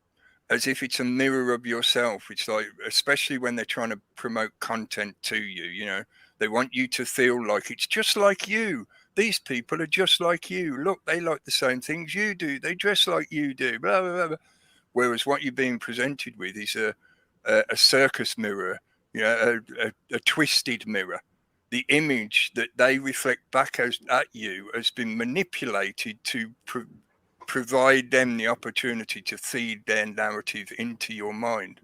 as if it's a mirror of yourself. It's like, especially when they're trying to promote content to you, you know, they want you to feel like it's just like you. These people are just like you. Look, they like the same things you do. They dress like you do, blah, blah, blah, blah. Whereas what you're being presented with is a circus mirror, you know, a twisted mirror. The image that they reflect back at you has been manipulated to provide them the opportunity to feed their narrative into your mind.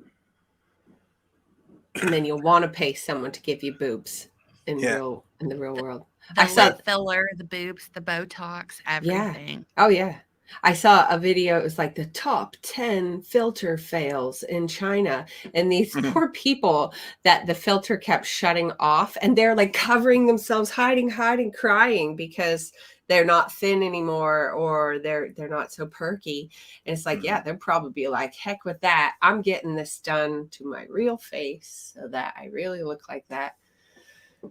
And then you'll want to pay someone to give you boobs in the real world. I saw the filler, the boobs, the Botox, everything. Yeah. Oh yeah. I saw a video. It was like the top 10 filter fails in China. And these poor people that the filter kept shutting off, and they're like covering themselves, hiding, crying because they're not thin anymore, or they're not so perky. And it's like, yeah, they'll probably be like, heck with that. I'm getting this done to my real face so that I really look like that.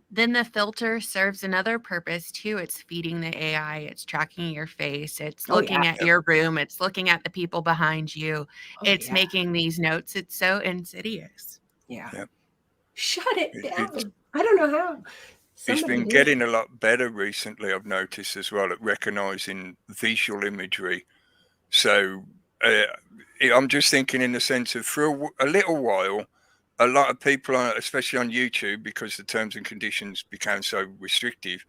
Then the filter serves another purpose too. It's feeding the AI. It's tracking your face. It's looking at your room. It's looking at the people behind you. It's making these notes. It's so insidious. Yeah. Shut it down. I don't know how. It's been getting a lot better recently, I've noticed as well, at recognizing visual imagery. So I'm just thinking in the sense of for a little while, a lot of people, especially on YouTube, because the terms and conditions became so restrictive,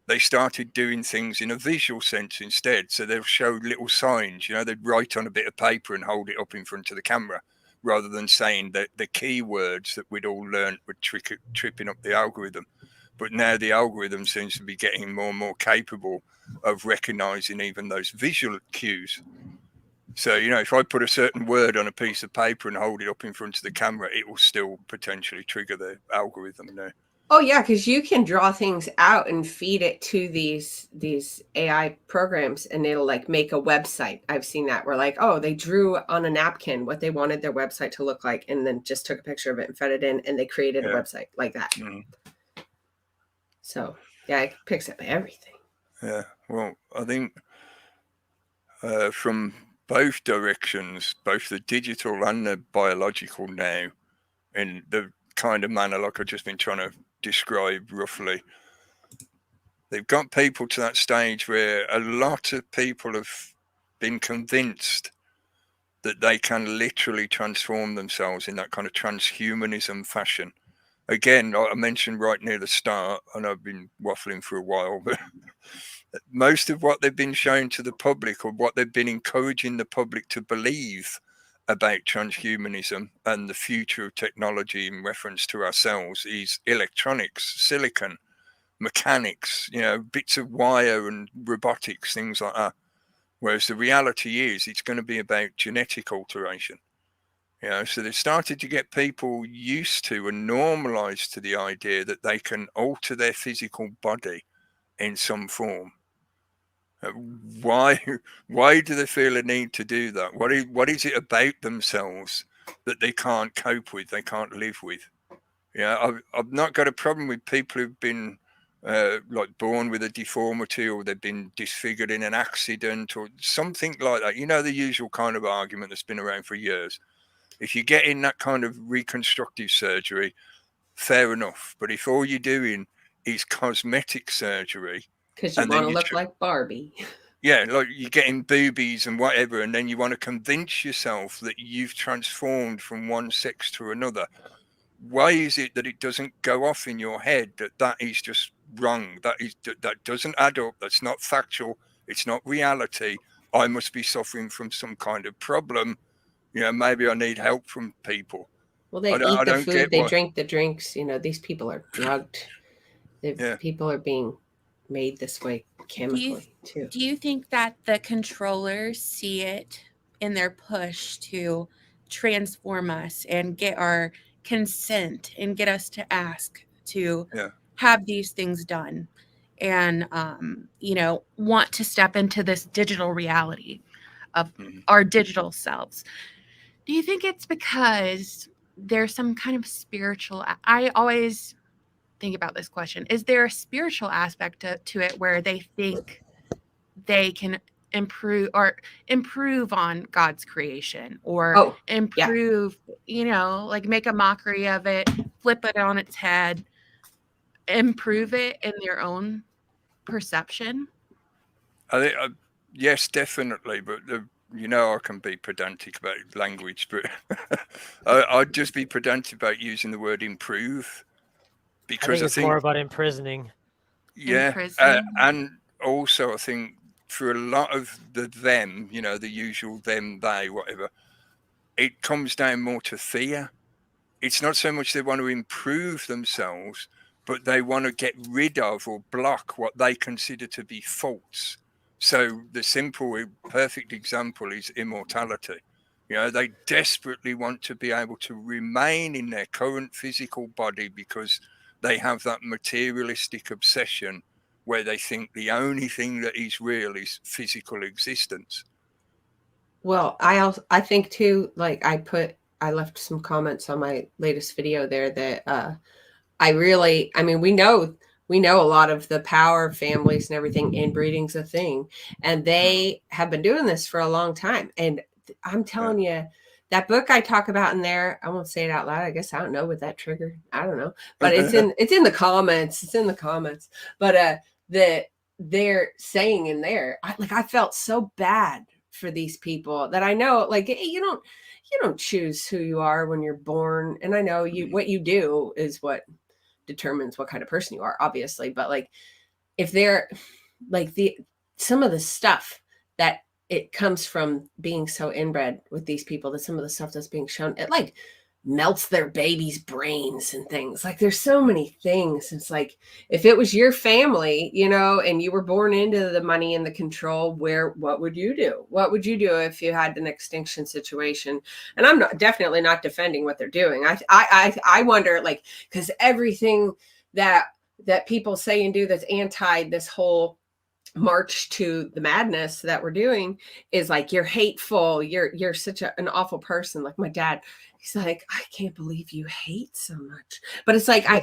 they started doing things in a visual sense instead. So they'll show little signs, they'd write on a bit of paper and hold it up in front of the camera, rather than saying that the keywords that we'd all learned were tripping up the algorithm. But now the algorithm seems to be getting more and more capable of recognizing even those visual cues. So, if I put a certain word on a piece of paper and hold it up in front of the camera, it will still potentially trigger the algorithm now. Oh yeah, because you can draw things out and feed it to these AI programs, and it'll like make a website. I've seen that where like, oh, they drew on a napkin what they wanted their website to look like, and then just took a picture of it and fed it in, and they created a website like that. So yeah, it picks up everything. Yeah, well, I think from both directions, both the digital and the biological now, in the kind of manner like I've just been trying to describe roughly, they've got people to that stage where a lot of people have been convinced that they can literally transform themselves in that kind of transhumanism fashion. Again, I mentioned right near the start, and I've been waffling for a while, but most of what they've been showing to the public, or what they've been encouraging the public to believe about transhumanism and the future of technology in reference to ourselves, is electronics, silicon, mechanics, bits of wire and robotics, things like that. Whereas the reality is it's going to be about genetic alteration. So they started to get people used to and normalized to the idea that they can alter their physical body in some form. Why do they feel a need to do that? What is it about themselves that they can't cope with, they can't live with? I've not got a problem with people who've been like born with a deformity, or they've been disfigured in an accident or something like that. The usual kind of argument that's been around for years. If you get in that kind of reconstructive surgery, fair enough. But if all you're doing is cosmetic surgery, because you want to look like Barbie. Yeah, like you're getting boobies and whatever, and then you want to convince yourself that you've transformed from one sex to another. Why is it that it doesn't go off in your head that is just wrong? That doesn't add up. That's not factual. It's not reality. I must be suffering from some kind of problem. Maybe I need help from people. Well, they eat the food, they drink the drinks. These people are drugged. People are being made this way chemically too. Do you think that the controllers see it in their push to transform us and get our consent and get us to ask to have these things done, and want to step into this digital reality of our digital selves? Do you think it's because there's some kind of spiritual? I always think about this question. Is there a spiritual aspect to it where they think they can improve on God's creation, or improve, like make a mockery of it, flip it on its head, improve it in their own perception? I think, yes, definitely. But I can be pedantic about language, but I'd just be pedantic about using the word improve. Because I think it's more about imprisoning. Yeah. And also I think for a lot of them, the usual them, they, whatever, it comes down more to fear. It's not so much they want to improve themselves, but they want to get rid of or block what they consider to be faults. So the simple, perfect example is immortality. They desperately want to be able to remain in their current physical body because they have that materialistic obsession where they think the only thing that is real is physical existence. Well, I think too, like I left some comments on my latest video there that we know a lot of the power families and everything, inbreeding's a thing, and they have been doing this for a long time. And I'm telling you, that book I talk about in there, I won't say it out loud. I guess I don't know what that triggered. I don't know, but it's in the comments. It's in the comments. But that they're saying in there, I felt so bad for these people that I know, like, you don't choose who you are when you're born. And I know what you do is what determines what kind of person you are, obviously. But like, if they're like some of the stuff that it comes from being so inbred with these people, that some of the stuff that's being shown, it like melts their babies' brains and things. Like, there's so many things. It's like, if it was your family, and you were born into the money and the control, what would you do? What would you do if you had an extinction situation? And I'm definitely not defending what they're doing. I wonder, like, because everything that people say and do that's anti this whole march to the madness that we're doing is like, you're hateful, you're such an awful person. Like my dad, he's like, I can't believe you hate so much. But it's like, I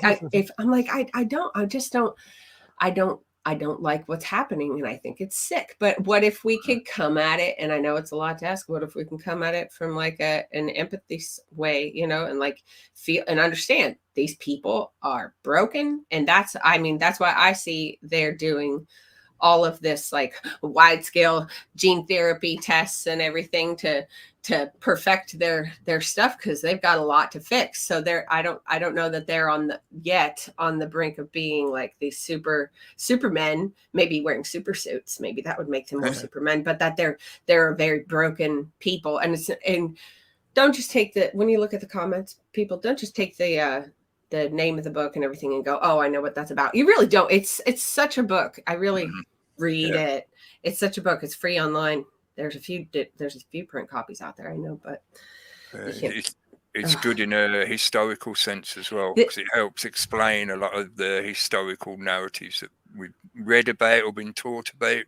don't like what's happening, and I think it's sick. But what if we could come at it, and I know it's a lot to ask, what if we can come at it from like an empathy way, and like feel and understand these people are broken. And that's why I see they're doing all of this like wide scale gene therapy tests and everything to perfect their stuff, because they've got a lot to fix. So I don't know that they're on the brink of being like these supermen, maybe wearing super suits. Maybe that would make them more supermen, but that they're a very broken people. And don't just take when you look at the comments, people don't just take the name of the book and everything and go, oh, I know what that's about. You really don't. It's such a book. I really read it. It's such a book. It's free online. There's a few print copies out there, I know, but it's good in a historical sense as well, because it helps explain a lot of the historical narratives that we've read about or been taught about.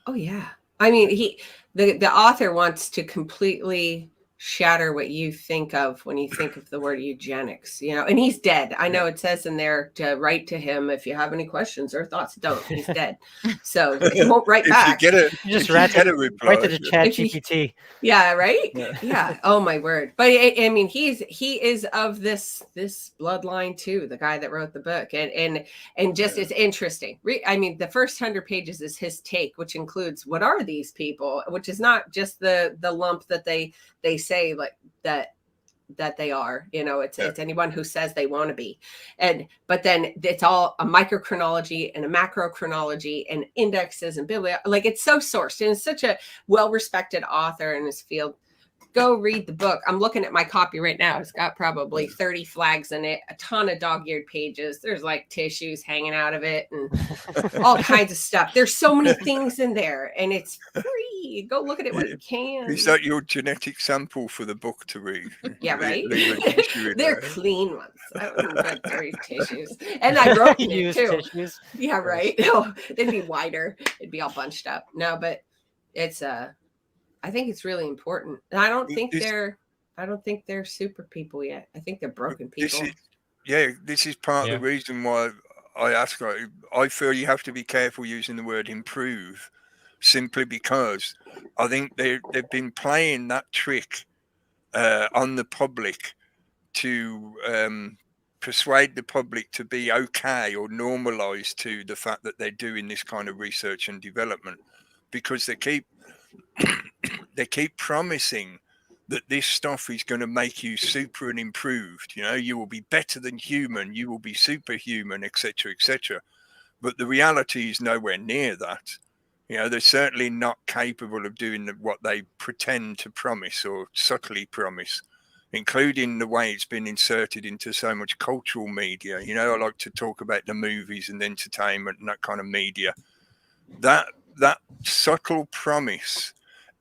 Oh yeah. I mean, the author wants to completely shatter what you think of when you think of the word eugenics, and he's dead. I know it says in there to write to him if you have any questions or thoughts. Don't. He's dead, so he won't write back. Just write to the chat GPT. Yeah, right. Yeah. Oh my word. But I mean, he is of this bloodline too. The guy that wrote the book, and just it's interesting. I mean, the first 100 pages is his take, which includes what are these people, which is not just the lump that they say like that they are, it's anyone who says they want to be. But then it's all a microchronology and a macrochronology and indexes and like it's so sourced, and it's such a well-respected author in his field. Go read the book. I'm looking at my copy right now. It's got probably 30 flags in it, a ton of dog-eared pages. There's like tissues hanging out of it and all kinds of stuff. There's so many things in there, and it's free. Go look at it when you can. Is that your genetic sample for the book to read? Yeah, right? They're clean ones. I don't like dirty tissues. And I wrote it too. Tissues. Yeah, right. No, they'd be wider. It'd be all bunched up. No, but it's I think it's really important. And I don't think they're super people yet. I think they're broken people. This is part of the reason why I ask. I feel you have to be careful using the word improve, simply because I think they've been playing that trick on the public to persuade the public to be okay or normalized to the fact that they're doing this kind of research and development, because they keep promising that this stuff is going to make you super and improved. You will be better than human, you will be superhuman, etc., etc. But the reality is nowhere near that. They're certainly not capable of doing what they pretend to promise or subtly promise, including the way it's been inserted into so much cultural media. I like to talk about the movies and entertainment and that kind of media. That subtle promise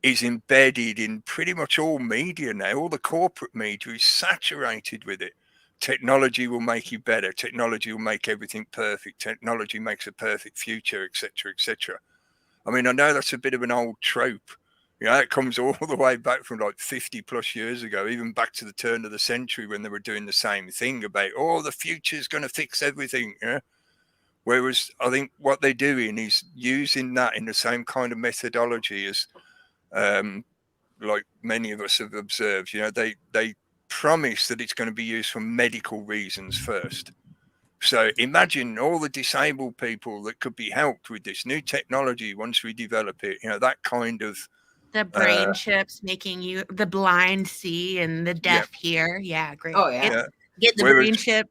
is embedded in pretty much all media now. All the corporate media is saturated with it. Technology will make you better. Technology will make everything perfect. Technology makes a perfect future, etc., etc. I mean, I know that's a bit of an old trope. It comes all the way back from like 50 plus years ago, even back to the turn of the century when they were doing the same thing about, the future's going to fix everything. Whereas I think what they're doing is using that in the same kind of methodology as like many of us have observed. They promise that it's going to be used for medical reasons first. So imagine all the disabled people that could be helped with this new technology once we develop it. That kind of The brain chips making you the blind see and the deaf hear. Yeah, great. Oh yeah. Get the Whereas- brain chip.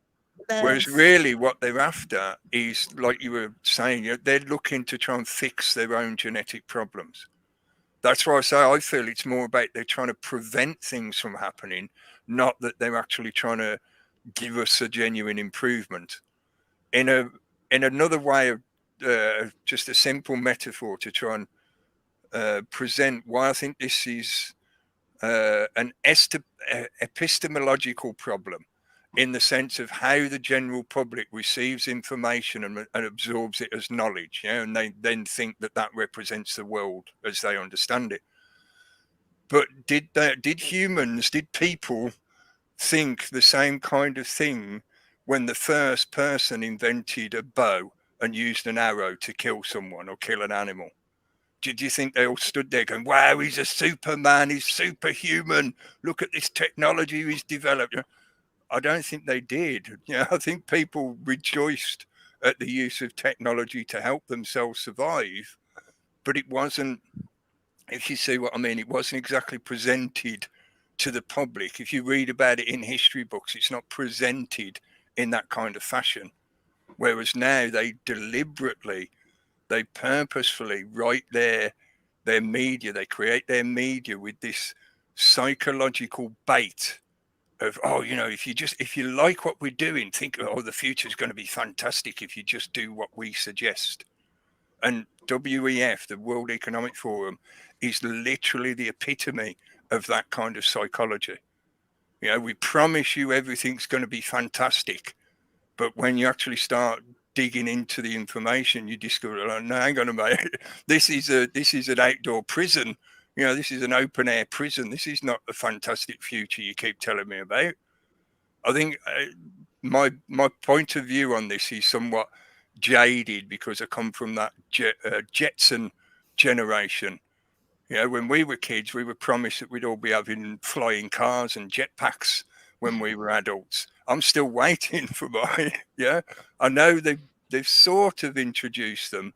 Whereas really what they're after is, like you were saying, they're looking to try and fix their own genetic problems. That's why I say I feel it's more about they're trying to prevent things from happening, not that they're actually trying to give us a genuine improvement. In another way of just a simple metaphor to try and present why I think this is an epistemological problem, in the sense of how the general public receives information and absorbs it as knowledge, and they then think that represents the world as they understand it. But did people think the same kind of thing when the first person invented a bow and used an arrow to kill someone or kill an animal? Did you think they all stood there going, wow, he's a Superman, he's superhuman, look at this technology he's developed? I don't think they did. I think people rejoiced at the use of technology to help themselves survive, but it wasn't, if you see what I mean, it wasn't exactly presented to the public. If you read about it in history books, it's not presented in that kind of fashion. Whereas now they purposefully write their media, they create their media with this psychological bait of, if you like what we're doing, think, the future is going to be fantastic if you just do what we suggest. And WEF, the World Economic Forum, is literally the epitome of that kind of psychology. We promise you everything's going to be fantastic, but when you actually start digging into the information, you discover, no, hang on a minute, this is an outdoor prison. This is an open air prison. This is not the fantastic future you keep telling me about. I think my point of view on this is somewhat jaded because I come from that Jetson generation. When we were kids, we were promised that we'd all be having flying cars and jetpacks when we were adults. I'm still waiting for mine. I know they've sort of introduced them,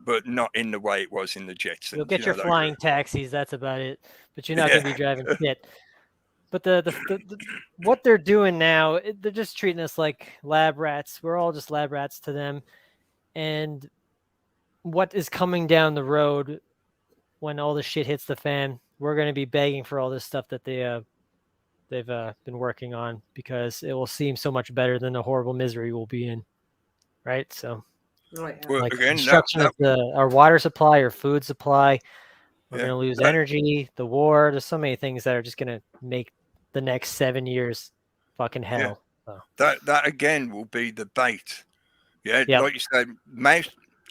but not in the way it was in the Jetsons. You'll get your flying taxis. That's about it. But you're not going to be driving shit. But the what they're doing now, they're just treating us like lab rats. We're all just lab rats to them. And what is coming down the road when all this shit hits the fan, we're going to be begging for all this stuff that they've been working on, because it will seem so much better than the horrible misery we'll be in. Right? So. Well, like again, destruction of our water supply, our food supply. We're going to lose energy, the war. There's so many things that are just going to make the next 7 years fucking hell. So. That again will be the bait. Like you said,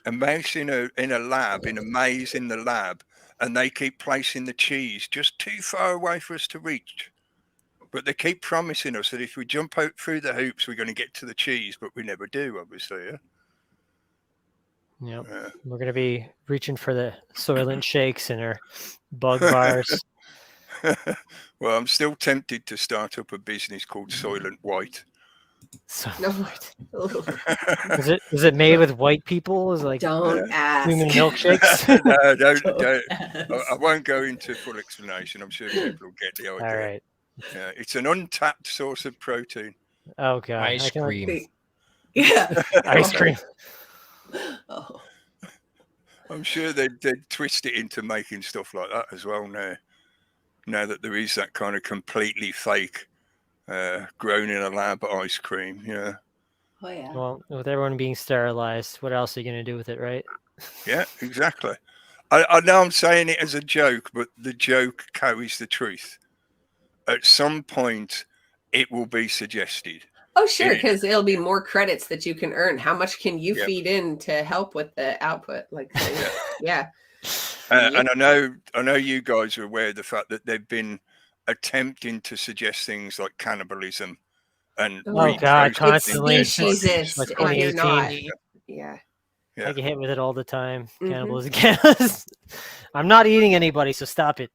a mouse in a lab, in a maze in the lab, and they keep placing the cheese just too far away for us to reach. But they keep promising us that if we jump out through the hoops, we're going to get to the cheese, but we never do, obviously. We're going to be reaching for the Soylent shakes and our bug bars. Well, I'm still tempted to start up a business called Soylent White. Is it made with white people? Is like don't ask. Human milkshakes? No, don't. I won't go into full explanation. I'm sure people will get the idea. All right. It's an untapped source of protein. Oh god, ice cream. Yeah, ice cream. Oh. I'm sure they'd twist it into making stuff like that as well now that there is that kind of completely fake grown in a lab ice cream. Oh yeah. Well, with everyone being sterilized, what else are you going to do with it, right? Yeah, exactly. I know I'm saying it as a joke, but the joke carries the truth. At some point, it will be suggested. Oh, sure, because it'll be more credits that you can earn. How much can you feed in to help with the output? Like, yeah. And I know you guys are aware of the fact that they've been attempting to suggest things like cannibalism and constantly. It's speciesist, like and you're not. 2018. Yeah. I get hit with it all the time. Cannibalism. I'm not eating anybody, so stop it.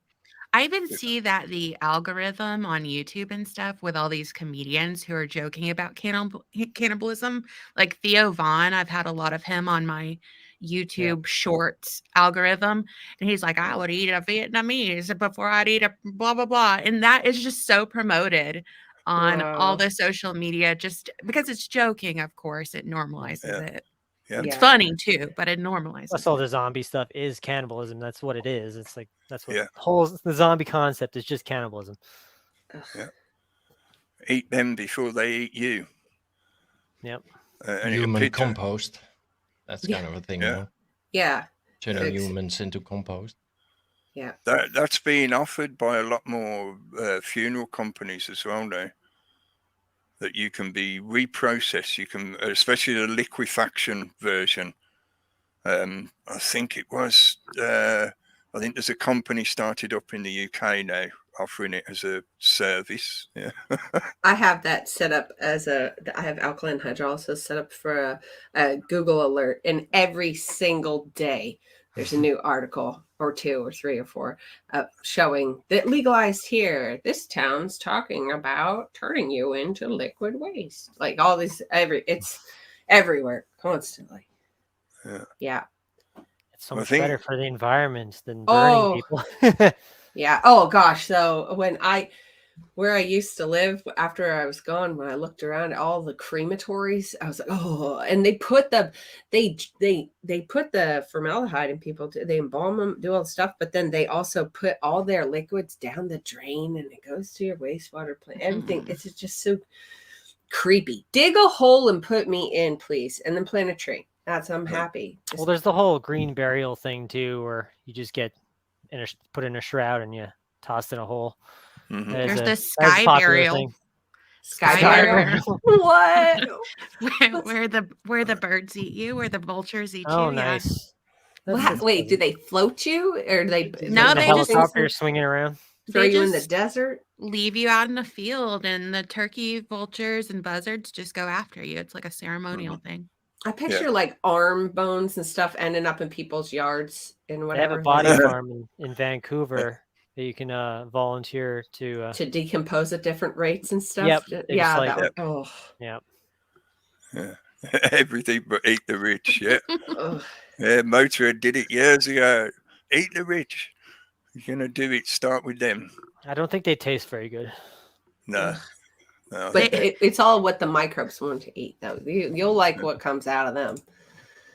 I even see that the algorithm on YouTube and stuff with all these comedians who are joking about cannibalism, like Theo Vaughn. I've had a lot of him on my YouTube Shorts algorithm, and he's like, I would eat a Vietnamese before I'd eat a blah blah blah, and that is just so promoted on all Wow. the social media, just because it's joking. Of course, it normalizes Yeah. it. Yeah. It's Yeah. funny too, but it normalizes Plus, all it. the zombie stuff is cannibalism. That's what it is. It's like that's what Yeah. the zombie concept is, just cannibalism. Ugh. Yeah. Eat them before they eat you. Yep. And it Human appeared to- compost. That's Yeah. kind of a thing, Yeah. Yeah. Turning Ex- humans into compost. that's being offered by a lot more funeral companies as well now. That you can be reprocessed. You can, especially the liquefaction version. I think it was. I think there's a company started up in the UK now offering it as a service. Yeah. I have that set up as I have alkaline hydrolysis set up for a Google alert, and every single day there's a new article or 2 or 3 or 4 showing that legalized here. This town's talking about turning you into liquid waste. Like all these, it's everywhere constantly. Yeah. It's so I much think- better for the environment than burning Oh. people. Yeah. Oh gosh. So where I used to live after I was gone, when I looked around at all the crematories, I was like, oh, and they put they put the formaldehyde in people. They embalm them, do all the stuff, but then they also put all their liquids down the drain, and it goes to your wastewater plant. Everything. It's just so creepy. Dig a hole and put me in, please, and then plant a tree. I'm happy. Well, there's the whole green burial thing too, where you just get put in a shroud and you tossed in a hole. Mhm. That is There's a- the that is a sky popular burial. thing. Sky Sky burial. What? where the birds eat you, where the vultures eat Oh, you. Yeah. nice. Wait, do they float you, or they? No, the they just- helicopter swinging around. throw They you in the just desert. leave you out in the field, and the turkey, vultures, and buzzards just go after you. It's like a ceremonial thing. I picture like arm bones and stuff ending up in people's yards and They have whatever. a body like, farm in Vancouver that you can volunteer to. to decompose at different rates and stuff. Yep, they Yeah, just, like- that would, oh, Yeah. Everything but eat the rich. Yeah. ugh. Yeah. Motorhead did it years ago. Eat the rich. You're gonna do it. Start with them. I don't think they taste very good. No. No. I But think it's all what the microbes want to eat, though. You'll like what comes out of them.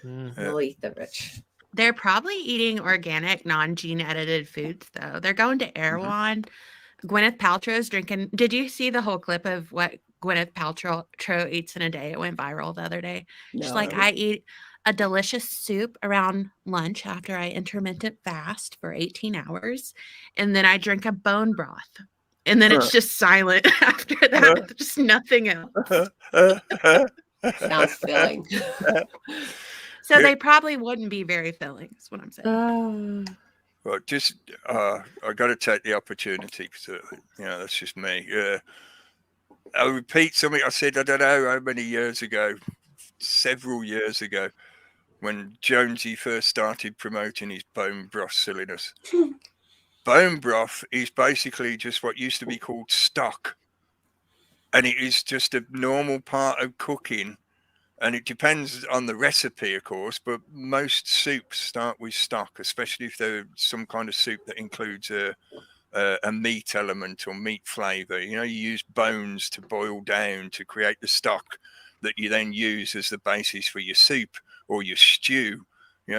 Mm. You'll eat the rich. They're probably eating organic, non-gene edited foods, though. They're going to Erewhon. Gwyneth Paltrow's drinking. Did you see the whole clip of what Gwyneth Paltrow eats in a day? It went viral the other day. She's like, No. I eat a delicious soup around lunch after I intermittent fast for 18 hours, and then I drink a bone broth. And then it's just silent after that. Just nothing else. Sounds filling. So Yeah. they probably wouldn't be very filling, is what I'm saying. Well, just I got to take the opportunity because that's just me. I'll repeat something I said. I don't know how many years ago, several years ago, when Jonesy first started promoting his bone broth silliness. Bone broth is basically just what used to be called stock, and it is just a normal part of cooking. And it depends on the recipe, of course, but most soups start with stock, especially if they're some kind of soup that includes a meat element or meat flavor. You use bones to boil down to create the stock that you then use as the basis for your soup or your stew,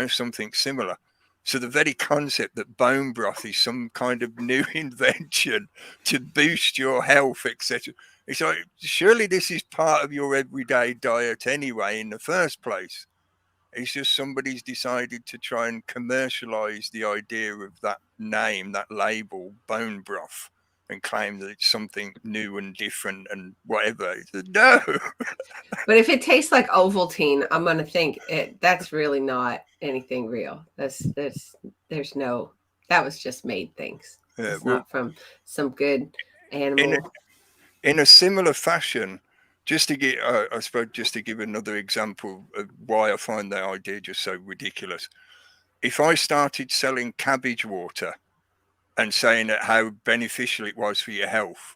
something similar. So the very concept that bone broth is some kind of new invention to boost your health, etc. It's like, surely this is part of your everyday diet anyway in the first place. It's just somebody's decided to try and commercialize the idea of that name, that label, bone broth, and claim that it's something new and different and whatever. No. But if it tastes like Ovaltine, I'm gonna think that's really not anything real. There's no. That was just made things. It's not from some good animal. In a similar fashion, just to get, I suppose, just to give another example of why I find that idea just so ridiculous. If I started selling cabbage water and saying that how beneficial it was for your health,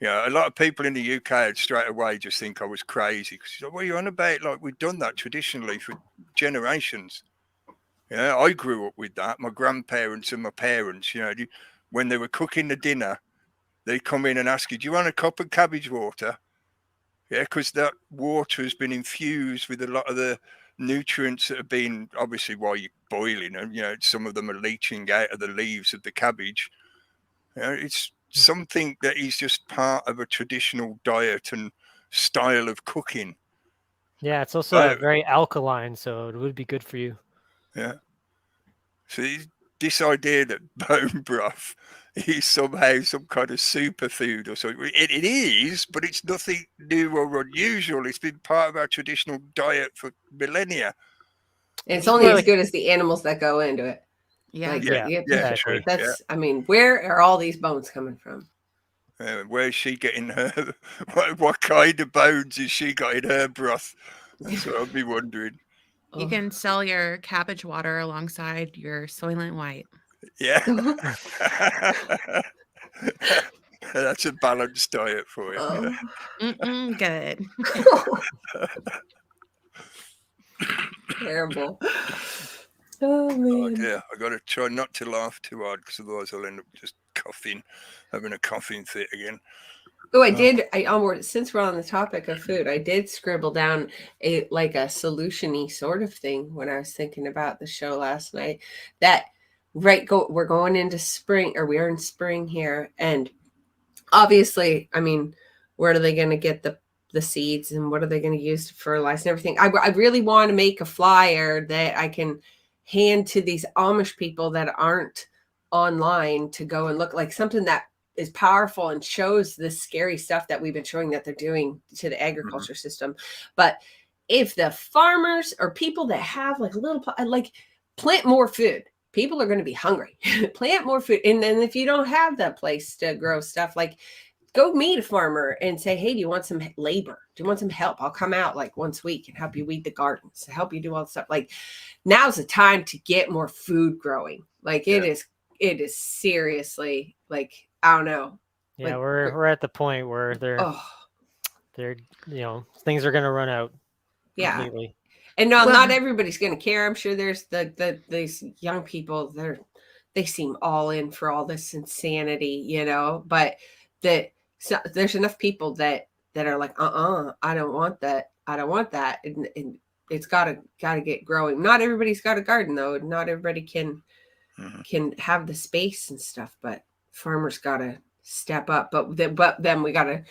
a lot of people in the UK would straight away just think I was crazy. Because what are you on about? Like, we've done that traditionally for generations. Yeah, I grew up with that. My grandparents and my parents, when they were cooking the dinner, they'd come in and ask you, "Do you want a cup of cabbage water?" Yeah, because that water has been infused with a lot of the nutrients that have been, obviously, while you're boiling them, some of them are leaching out of the leaves of the cabbage. It's something that is just part of a traditional diet and style of cooking. Yeah, it's also very alkaline, so it would be good for you. Yeah. So this idea that bone broth is somehow some kind of superfood or something, it is, but it's nothing new or unusual. It's been part of our traditional diet for millennia. And it's only as good as the animals that go into it. Yeah. Like, Yeah, exactly. true. That's, I mean, where are all these bones coming from? Where's she getting her? What kind of bones is she got in her broth? That's what I'd be wondering. You can sell your cabbage water alongside your Soylent White. Yeah. That's a balanced diet for you. Good. Terrible. Oh man. Yeah, I got to try not to laugh too hard because otherwise I'll end up just coughing, having a coughing fit again. Oh, since we're on the topic of food, I did scribble down a solution-y sort of thing when I was thinking about the show last night. That we're going into spring, or we are in spring here, and obviously, I mean, where are they going to get the seeds, and what are they going to use to fertilize and everything? I really want to make a flyer that I can hand to these Amish people that aren't online to go and look, like something that is powerful and shows the scary stuff that we've been showing that they're doing to the agriculture system. But if the farmers or people that have plant more food, people are going to be hungry. Plant more food. And then if you don't have that place to grow stuff, like go meet a farmer and say, hey, do you want some labor? Do you want some help? I'll come out like once a week and help you weed the gardens, to help you do all the stuff. Like, now's the time to get more food growing. Like it is seriously, like, I don't know. Yeah, like, we're at the point where they're things are gonna run out. Yeah. Completely. And not everybody's gonna care. I'm sure there's these young people they seem all in for all this insanity, but there's enough people that are like, I don't want that. I don't want that. And it's gotta get growing. Not everybody's got a garden though. Not everybody can have the space and stuff, but farmers gotta step up. But then we gotta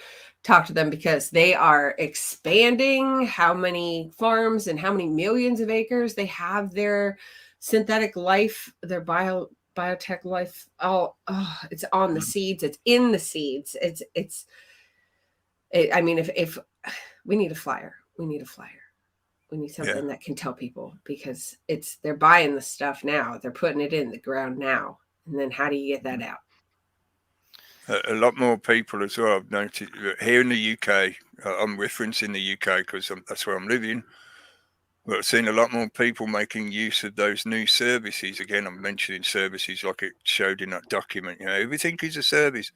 talk to them because they are expanding how many farms and how many millions of acres they have their synthetic life, their biotech life. It's on the seeds. It's in the seeds. I mean, if we need a flyer, we need something that can tell people, because they're buying the stuff now. They're putting it in the ground now. And then how do you get that out? A lot more people as well. I've noticed here in the UK. I'm referencing the UK because that's where I'm living. But I've seen a lot more people making use of those new services. Again, I'm mentioning services like it showed in that document. Everything is a service.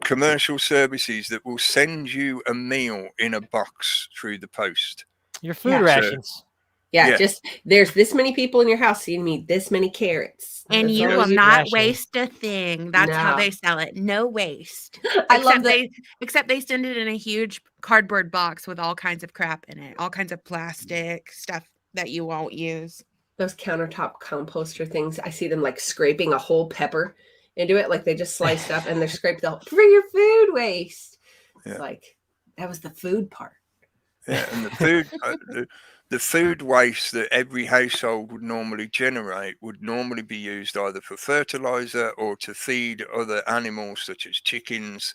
Commercial services that will send you a meal in a box through the post. Your food rations. Just there's this many people in your house, so you need this many carrots. And you will not waste a thing. That's how they sell it. No waste. I love that. Except they send it in a huge cardboard box with all kinds of crap in it. All kinds of plastic stuff that you won't use. Those countertop composter things, I see them like scraping a whole pepper into it. Like they just sliced up and they're scraped for your food waste. Yeah. Like that was the food part. Yeah, and the food... the food waste that every household would normally generate would normally be used either for fertilizer or to feed other animals such as chickens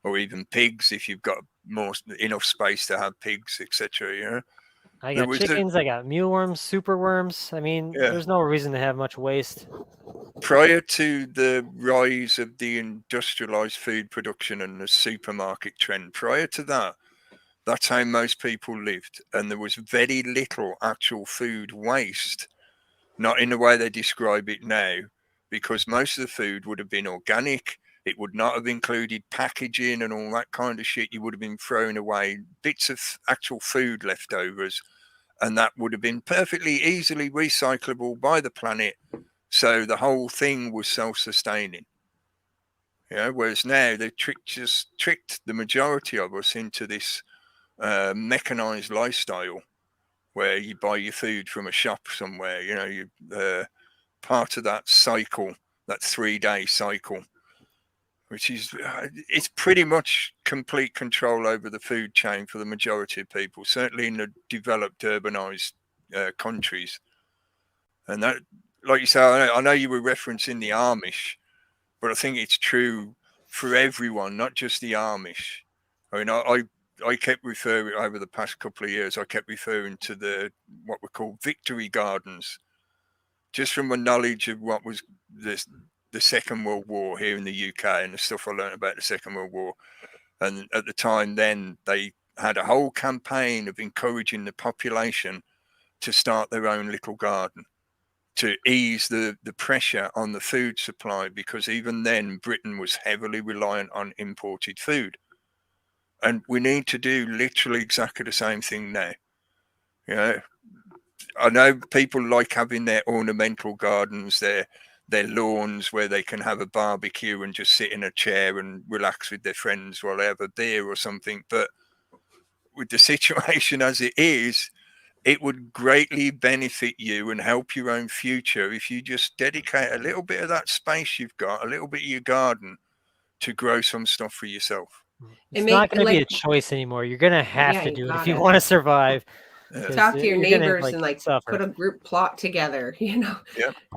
or even pigs if you've got enough space to have pigs, etc. I got chickens, I got mealworms, superworms. I mean, there's no reason to have much waste. Prior to the rise of the industrialized food production and the supermarket trend, prior to that, that's how most people lived. And there was very little actual food waste, not in the way they describe it now, because most of the food would have been organic. It would not have included packaging and all that kind of shit. You would have been throwing away bits of actual food leftovers and that would have been perfectly easily recyclable by the planet. So the whole thing was self-sustaining. Whereas now they tricked the majority of us into this mechanized lifestyle where you buy your food from a shop somewhere. You part of that cycle, that 3-day cycle, which is it's pretty much complete control over the food chain for the majority of people, certainly in the developed urbanized countries. And that, like you say, I know you were referencing the Amish, but I think it's true for everyone, not just the Amish. I mean, I kept referring over the past couple of years, I kept referring to what were called victory gardens, just from my knowledge of what was the Second World War here in the UK and the stuff I learned about the Second World War. And at the time then, they had a whole campaign of encouraging the population to start their own little garden to ease the pressure on the food supply, because even then Britain was heavily reliant on imported food. And we need to do literally exactly the same thing now. I know people like having their ornamental gardens, their lawns where they can have a barbecue and just sit in a chair and relax with their friends while they have a beer or something. But with the situation as it is, it would greatly benefit you and help your own future if you just dedicate a little bit of that space you've got, a little bit of your garden, to grow some stuff for yourself. It's not going to be a choice anymore. You're going to have to do it if you want to survive. Talk to your neighbors and suffer. Put a group plot together,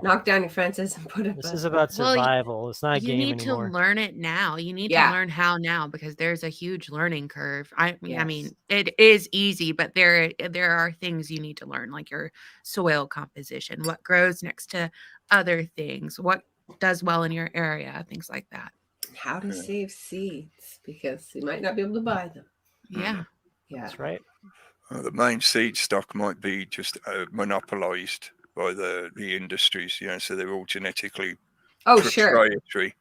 knock down your fences and put it. This is about survival. It's not a game anymore. You need to learn it now. You need to learn how now, because there's a huge learning curve. I mean, it is easy, but there are things you need to learn, like your soil composition, what grows next to other things, what does well in your area, things like that. How to save seeds, because you might not be able to buy them. Yeah. That's right. The main seed stock might be just monopolized by the industries, so they're all genetically proprietary.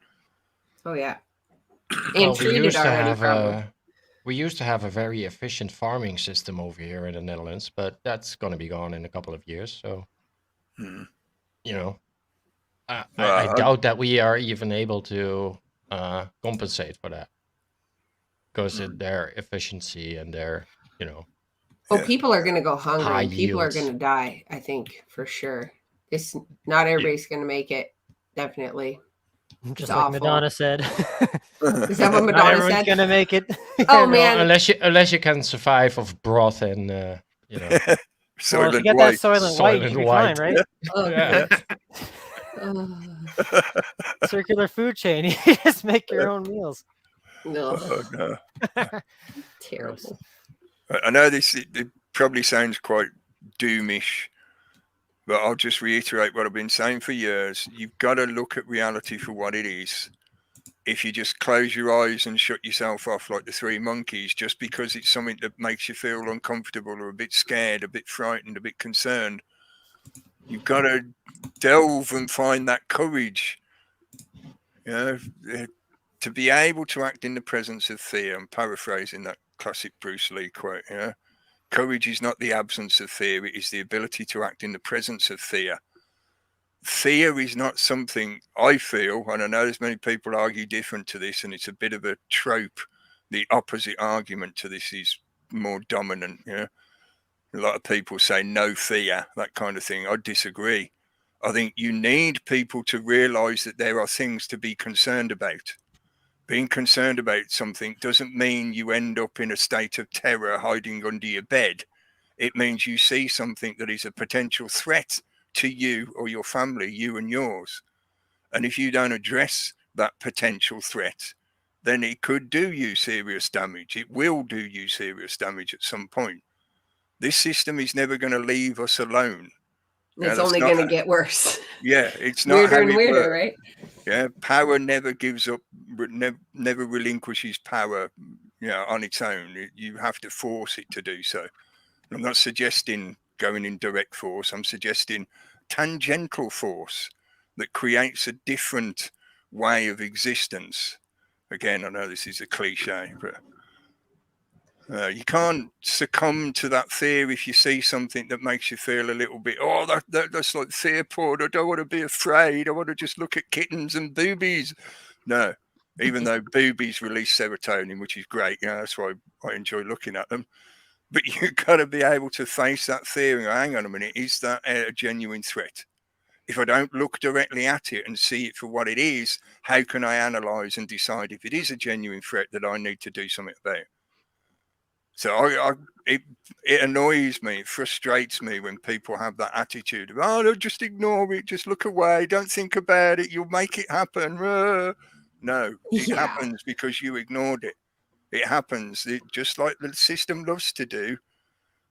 Oh yeah. And we used to have a very efficient farming system over here in the Netherlands, but that's going to be gone in a couple of years. So, I doubt that we are even able to compensate for that, because of their efficiency and their, people are going to go hungry. People are yields. going to die, I think, for sure. Not everybody's going to make it. Definitely. Just it's like awful. Madonna said. Is that what Not Madonna everyone's said? going to make it. Oh, man. Unless you can survive off broth and, Well, if you get that Soylent White, you should be fine, right? Yeah. Circular food chain. You just make your own meals. No. Oh, no. Terrible. I know it probably sounds quite doomish, but I'll just reiterate what I've been saying for years. You've got to look at reality for what it is. If you just close your eyes and shut yourself off like the Three Monkeys, just because it's something that makes you feel uncomfortable or a bit scared, a bit frightened, a bit concerned, you've got to delve and find that courage, to be able to act in the presence of fear. I'm paraphrasing that classic Bruce Lee quote. Courage is not the absence of fear, it is the ability to act in the presence of fear. Fear is not something, I feel, and I know there's many people argue different to this, and it's a bit of a trope. The opposite argument to this is more dominant. A lot of people say no fear, that kind of thing. I disagree. I think you need people to realize that there are things to be concerned about. Being concerned about something doesn't mean you end up in a state of terror hiding under your bed. It means you see something that is a potential threat to you or your family, you and yours. And if you don't address that potential threat, then it could do you serious damage. It will do you serious damage at some point. This system is never going to leave us alone. It's only going to get worse. Yeah, it's not weirder and weirder, right? Yeah, power never gives up, never relinquishes power, on its own. You have to force it to do so. I'm not suggesting going in direct force. I'm suggesting tangential force that creates a different way of existence. Again, I know this is a cliche, but You can't succumb to that fear if you see something that makes you feel a little bit, that's like fear porn. I don't want to be afraid. I want to just look at kittens and boobies. No, even though boobies release serotonin, which is great. That's why I enjoy looking at them. But you've got to be able to face that fear and go, hang on a minute, is that a genuine threat? If I don't look directly at it and see it for what it is, how can I analyze and decide if it is a genuine threat that I need to do something about? So it annoys me, it frustrates me when people have that attitude of, no, just ignore it, just look away, don't think about it, you'll make it happen. No, it happens because you ignored it. It happens just like the system loves to do.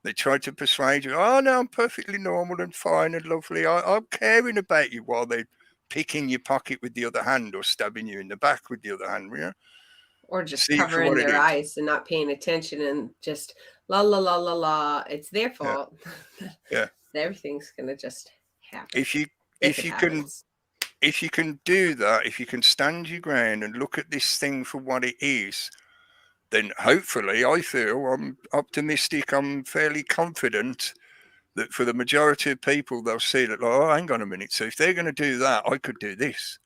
They try to persuade you, oh, no, I'm perfectly normal and fine and lovely. I'm caring about you while they're picking your pocket with the other hand or stabbing you in the back with the other hand. You know? Or just covering their eyes and not paying attention and just la, la, la, la, la. It's their fault. Yeah. Everything's going to just happen. If you can do that, if you can stand your ground and look at this thing for what it is, then hopefully I feel I'm optimistic, I'm fairly confident that for the majority of people, they'll see that, oh, hang on a minute. So if they're going to do that, I could do this.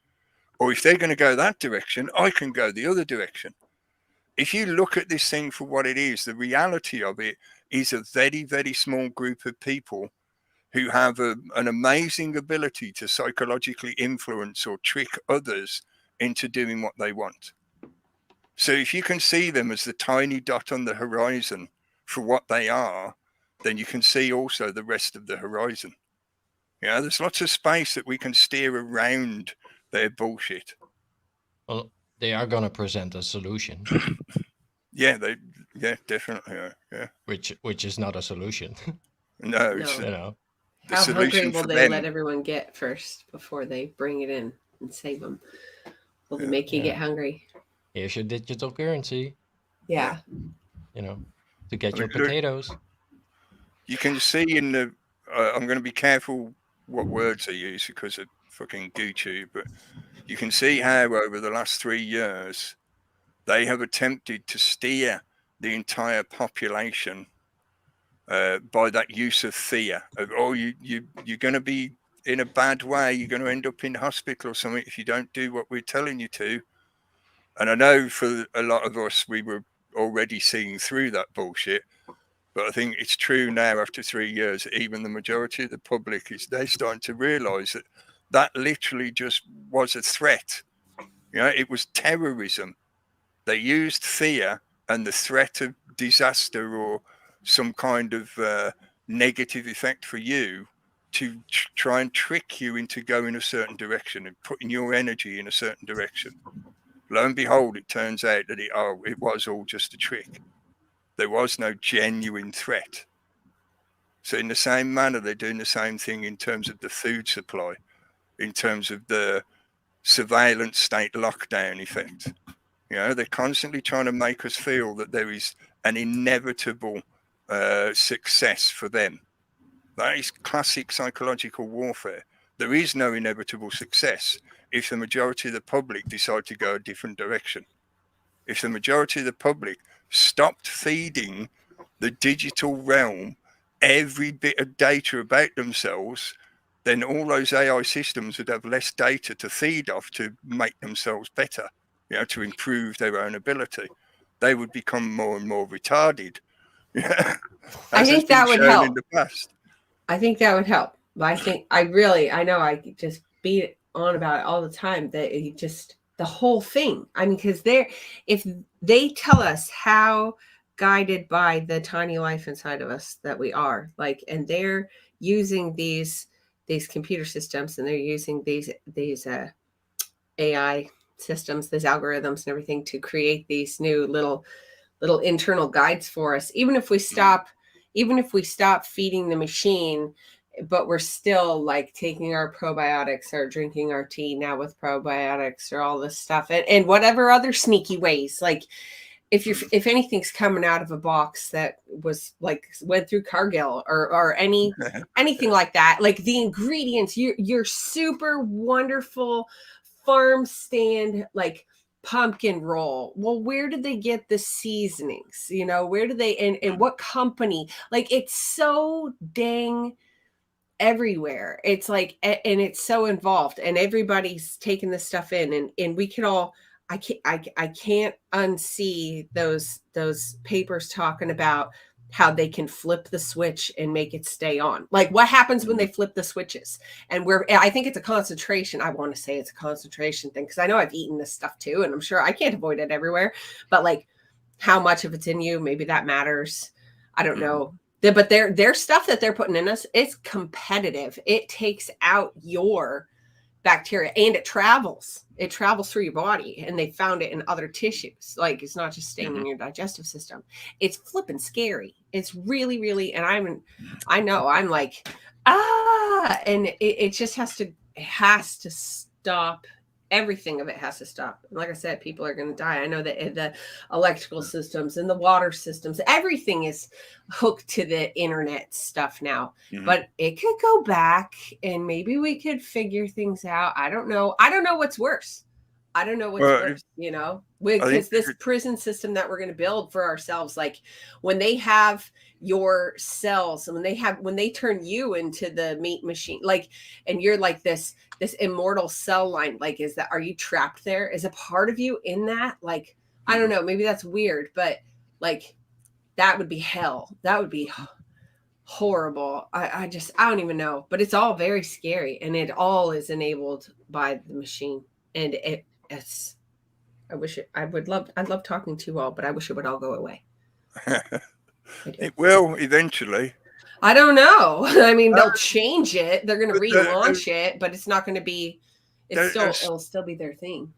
Or if they're going to go that direction, I can go the other direction. If you look at this thing for what it is, the reality of it is a very, very small group of people who have an amazing ability to psychologically influence or trick others into doing what they want. So if you can see them as the tiny dot on the horizon for what they are, then you can see also the rest of the horizon. Yeah, there's lots of space that we can steer around their bullshit. Well, they are going to present a solution. Yeah, definitely are. Yeah. Which is not a solution. No. You know. How hungry will they let everyone get first before they bring it in and save them? Will they make you get hungry? Here's your digital currency. Yeah. You know, to get your potatoes. You can see in the, I'm going to be careful what words I use because of fucking YouTube, but you can see how over the last 3 years, they have attempted to steer the entire population by that use of fear of, oh, you're going to be in a bad way, you're going to end up in hospital or something if you don't do what we're telling you to. And I know for a lot of us, we were already seeing through that bullshit, but I think it's true now after 3 years, even the majority of the public they're starting to realize that literally just was a threat. You know, it was terrorism. They used fear and the threat of disaster or some kind of negative effect for you to try and trick you into going a certain direction and putting your energy in a certain direction. Lo and behold, it turns out that it was all just a trick. There was no genuine threat. So in the same manner, they're doing the same thing in terms of the food supply, in terms of the surveillance state lockdown effect. You know, they're constantly trying to make us feel that there is an inevitable success for them. That is classic psychological warfare. There is no inevitable success if the majority of the public decide to go a different direction. If the majority of the public stopped feeding the digital realm every bit of data about themselves, then all those AI systems would have less data to feed off to make themselves better, you know, to improve their own ability. They would become more and more retarded. I think that would help. In the past. I think that would help. But I know I just beat on about it all the time, that it just, the whole thing. I mean, because if they tell us how guided by the tiny life inside of us that we are, like, and they're using these computer systems and they're using these AI systems, these algorithms and everything to create these new little internal guides for us. Even if we stop feeding the machine, but we're still like taking our probiotics or drinking our tea now with probiotics or all this stuff and whatever other sneaky ways, like if anything's coming out of a box that was like went through Cargill or anything like that, like the ingredients, your super wonderful farm stand, like pumpkin roll. Well, where did they get the seasonings? You know, where do they, and what company? Like, it's so dang everywhere. It's like, and it's so involved, and everybody's taking this stuff in, and we can all, I can't unsee those papers talking about how they can flip the switch and make it stay on. Like, what happens when they flip the switches? And I think it's a concentration. I want to say it's a concentration thing, because I know I've eaten this stuff too, and I'm sure I can't avoid it everywhere. But like, how much of it's in you, maybe that matters. I don't know. But their stuff that they're putting in us, it's competitive. It takes out your bacteria, and it travels through your body, and they found it in other tissues. Like, it's not just staying in your digestive system. It's flipping scary. It's really, really, and I know I'm like, and it just has to stop. Everything of it has to stop. And like I said, people are going to die. I know that the electrical systems and the water systems, everything is hooked to the internet stuff now. But it could go back, and maybe we could figure things out. I don't know. I don't know what's worse. I don't know what's worse, you know, because this prison system that we're going to build for ourselves, like when they have your cells, and when they turn you into the meat machine, like, and you're like this immortal cell line, like, are you trapped there? Is a part of you in that? Like, I don't know, maybe that's weird, but like, that would be hell. That would be horrible. I don't even know, but it's all very scary, and it all is enabled by the machine. And it's, I'd love talking to you all, but I wish it would all go away. It will eventually. I don't know. I mean, they'll change it. They're going to relaunch it, but it's not going to be. It'll still be their thing.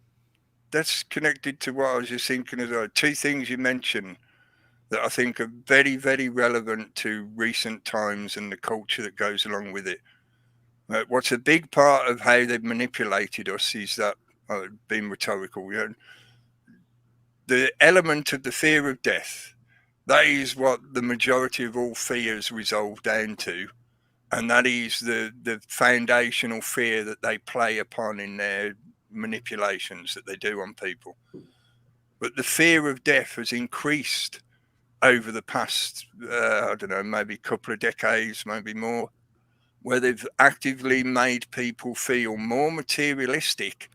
That's connected to what I was just thinking as well. Two things you mentioned that I think are very, very relevant to recent times and the culture that goes along with it. What's a big part of how they've manipulated us is that, being rhetorical, you know, the element of the fear of death. That is what the majority of all fears resolve down to, and that is the foundational fear that they play upon in their manipulations that they do on people. But the fear of death has increased over the past, I don't know, maybe a couple of decades, maybe more, where they've actively made people feel more materialistic.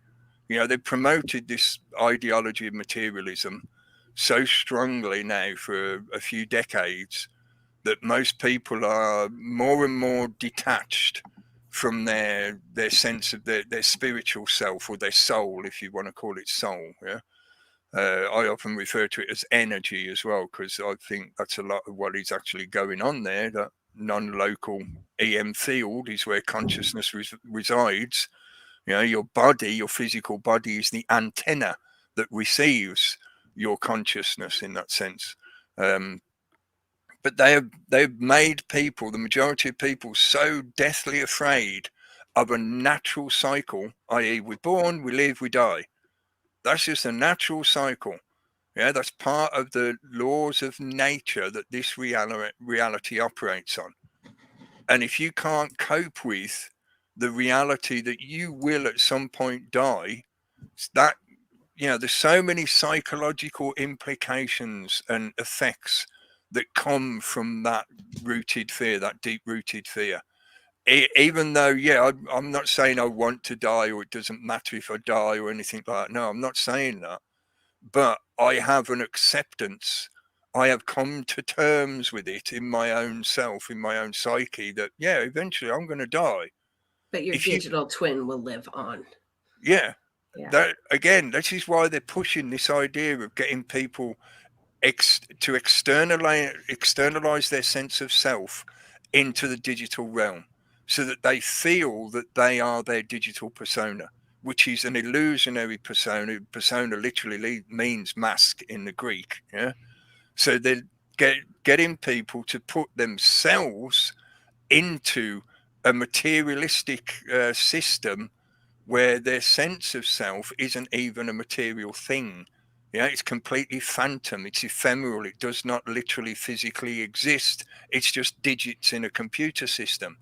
You know, they've promoted this ideology of materialism so strongly now for a few decades that most people are more and more detached from their sense of their spiritual self, or their soul, if you want to call it soul. Yeah. I often refer to it as energy as well, because I think that's a lot of what is actually going on there. That non-local EM field is where consciousness resides. You know, your body, your physical body, is the antenna that receives your consciousness in that sense. But they've made people, the majority of people, so deathly afraid of a natural cycle, i.e. we're born, we live, we die. That's just a natural cycle. Yeah, that's part of the laws of nature that this reality operates on. And if you can't cope with the reality that you will at some point die, that, you know, there's so many psychological implications and effects that come from that rooted fear, that deep-rooted fear. Even though, yeah, I'm not saying I want to die, or it doesn't matter if I die or anything like that. No, I'm not saying that. But I have an acceptance. I have come to terms with it in my own self, in my own psyche, that, yeah, eventually I'm going to die. But your digital twin will live on. Yeah. That, again, this is why they're pushing this idea of getting people to externalize their sense of self into the digital realm, so that they feel that they are their digital persona, which is an illusionary persona. Persona literally means mask in the Greek. Yeah. So they're getting people to put themselves into a materialistic system where their sense of self isn't even a material thing. Yeah, it's completely phantom. It's ephemeral. It does not literally physically exist. It's just digits in a computer system.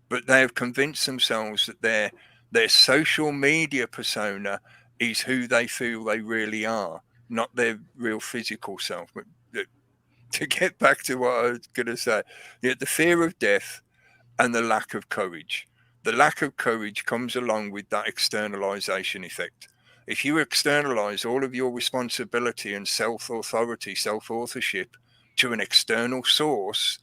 But they have convinced themselves that their social media persona is who they feel they really are, not their real physical self. But to get back to what I was going to say, the fear of death and the lack of courage. The lack of courage comes along with that externalization effect. If you externalize all of your responsibility and self-authority, self-authorship to an external source,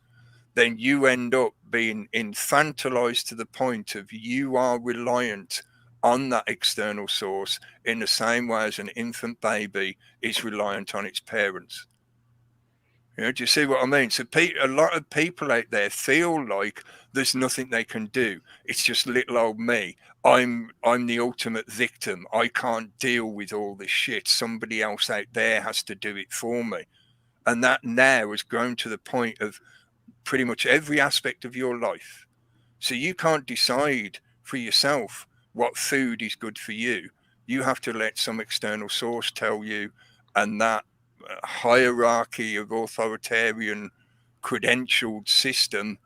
then you end up being infantilized to the point of you are reliant on that external source in the same way as an infant baby is reliant on its parents. You know, do you see what I mean? So a lot of people out there feel like there's nothing they can do. It's just little old me. I'm the ultimate victim. I can't deal with all this shit. Somebody else out there has to do it for me. And that now has grown to the point of pretty much every aspect of your life. So you can't decide for yourself what food is good for you. You have to let some external source tell you, and that hierarchy of authoritarian credentialed system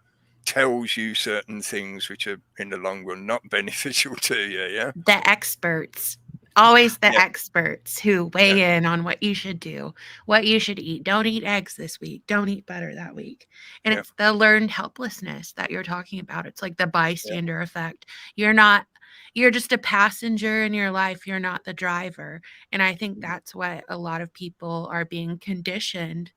tells you certain things which are in the long run not beneficial to you. Yeah, the experts, always the experts who weigh in on what you should do, what you should eat. Don't eat eggs this week, don't eat butter that week. And it's the learned helplessness that you're talking about. It's like the bystander effect. You're just a passenger in your life. You're not the driver. And I think that's what a lot of people are being conditioned.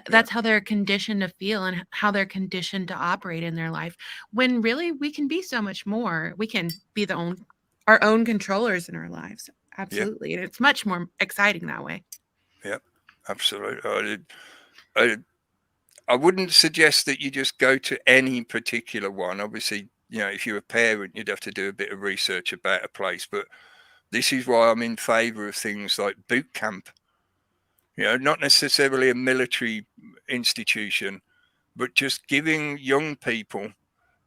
That's how they're conditioned to feel and how they're conditioned to operate in their life. When really we can be so much more. We can be our own controllers in our lives. Absolutely. And it's much more exciting that way. Yeah, absolutely. I wouldn't suggest that you just go to any particular one. Obviously, you know, if you're a parent, you'd have to do a bit of research about a place. But this is why I'm in favor of things like boot camp. You know, not necessarily a military institution, but just giving young people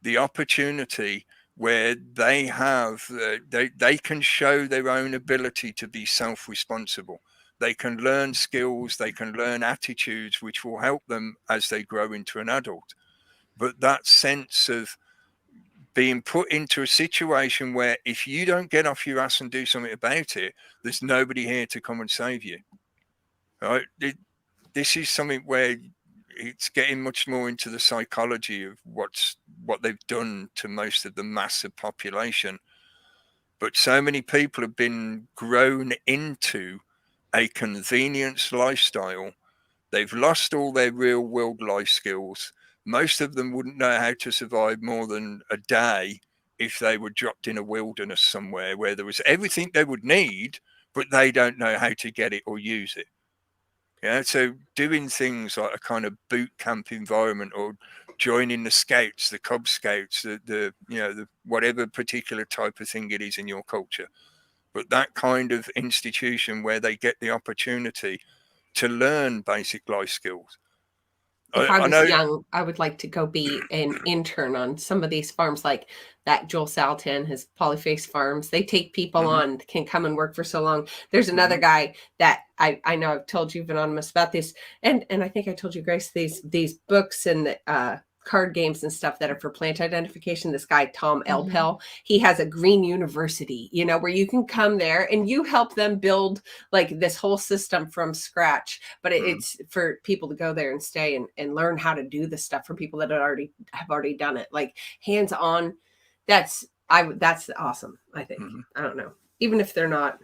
the opportunity where they have, they can show their own ability to be self-responsible. They can learn skills, they can learn attitudes, which will help them as they grow into an adult. But that sense of being put into a situation where if you don't get off your ass and do something about it, there's nobody here to come and save you. Right? This is something where it's getting much more into the psychology of what they've done to most of the massive population. But so many people have been grown into a convenience lifestyle. They've lost all their real world life skills. Most of them wouldn't know how to survive more than a day if they were dropped in a wilderness somewhere where there was everything they would need, but they don't know how to get it or use it. Yeah, so doing things like a kind of boot camp environment, or joining the Scouts, the Cub Scouts, the whatever particular type of thing it is in your culture, but that kind of institution where they get the opportunity to learn basic life skills. If I was young, I would like to go be an intern on some of these farms, like that Joel Salatin, his Polyface Farms. They take people on, can come and work for so long. There's another guy that I know I've told you, Anonymous, about this, and I think I told you, Grace, these books and card games and stuff that are for plant identification. This guy, Tom Elpel, he has a green university, you know, where you can come there and you help them build like this whole system from scratch. But it's for people to go there and stay and learn how to do the stuff from people that have already done it, like hands on. That's awesome. I think. I don't know, even if they're not.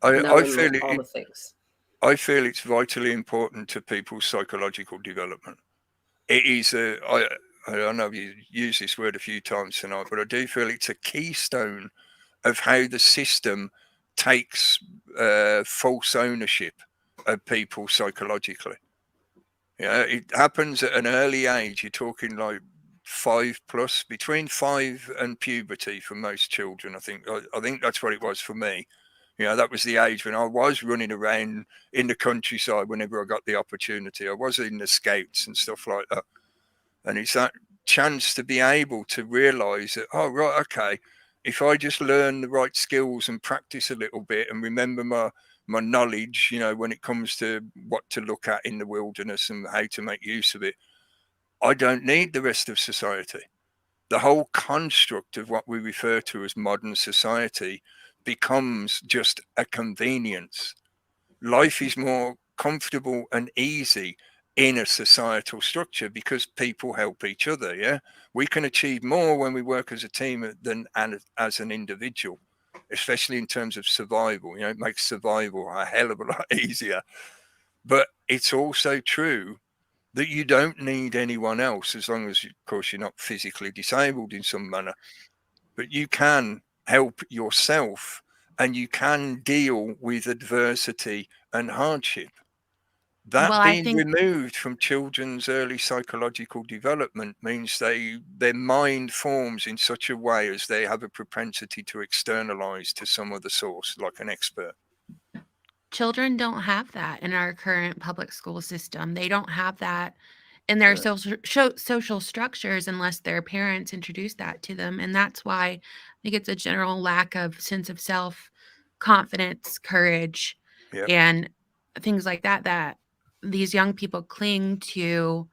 I feel all the things. I feel it's vitally important to people's psychological development. It is I know you've used this word a few times tonight, but I do feel it's a keystone of how the system takes false ownership of people psychologically. Yeah, it happens at an early age. You're talking like 5+, between 5 and puberty for most children. I think that's what it was for me. You know, that was the age when I was running around in the countryside whenever I got the opportunity. I was in the Scouts and stuff like that. And it's that chance to be able to realize that, oh, right, okay, if I just learn the right skills and practice a little bit and remember my knowledge, you know, when it comes to what to look at in the wilderness and how to make use of it, I don't need the rest of society. The whole construct of what we refer to as modern society becomes just a convenience. Life is more comfortable and easy in a societal structure because people help each other. Yeah, we can achieve more when we work as a team than as an individual, especially in terms of survival. You know, it makes survival a hell of a lot easier. But it's also true that you don't need anyone else, as long as, of course, you're not physically disabled in some manner. But you can help yourself, and you can deal with adversity and hardship. That Well, I being think removed from children's early psychological development means their mind forms in such a way as they have a propensity to externalize to some other source, like an expert. children don't have that in our current public school system. They don't have that in their social structures unless their parents introduce that to them. And that's why I think it's a general lack of sense of self, confidence, courage, Yep. and things like that, that these young people cling to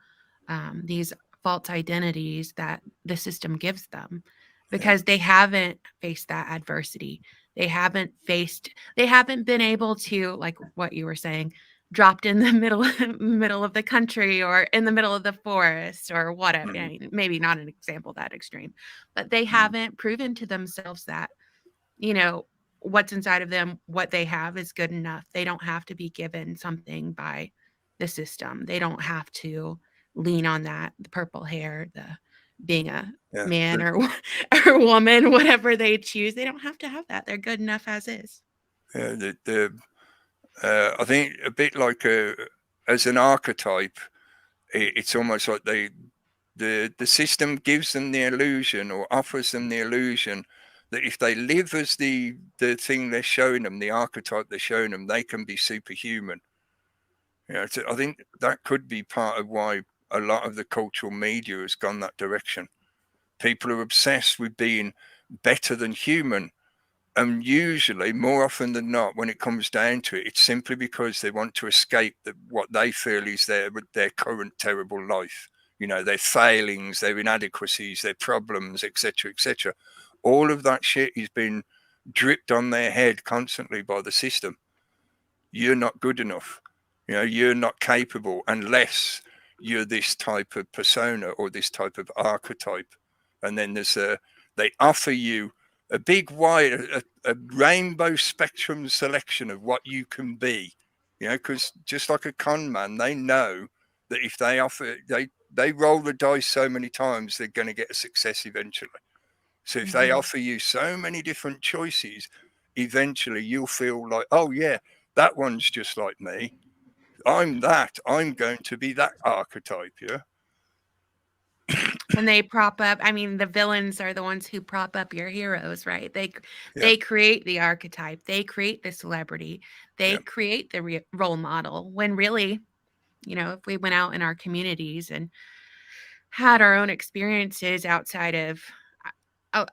these false identities that the system gives them because they haven't faced that adversity. They haven't been able to, like what you were saying, dropped in the middle of the country or in the middle of the forest or whatever. I mean, maybe not an example that extreme, but they haven't proven to themselves that, you know, what's inside of them, what they have is good enough. They don't have to be given something by the system. They don't have to lean on that, the purple hair, the being a man or woman, whatever they choose. They don't have to have that. They're good enough as is. I think a bit like as an archetype, it's almost like the system gives them the illusion, or offers them the illusion, that if they live as the thing they're showing them, the archetype they're showing them, they can be superhuman. You know, I think that could be part of why a lot of the cultural media has gone that direction. People are obsessed with being better than human. And usually, more often than not, when it comes down to it, it's simply because they want to escape what they feel is their current terrible life. You know, their failings, their inadequacies, their problems, etc., etc. All of that shit is being dripped on their head constantly by the system. You're not good enough. You know, you're not capable unless you're this type of persona or this type of archetype. And then they offer you a big wide, a rainbow spectrum selection of what you can be. You know, because just like a con man, they know that if they they roll the dice so many times, they're going to get a success eventually. So if they offer you so many different choices, eventually you'll feel like, oh yeah, that one's just like me. I'm going to be that archetype. Yeah. And they prop up, I mean, the villains are the ones who prop up your heroes, right? They create the archetype, they create the celebrity, they create the role model, when really, you know, if we went out in our communities and had our own experiences outside of,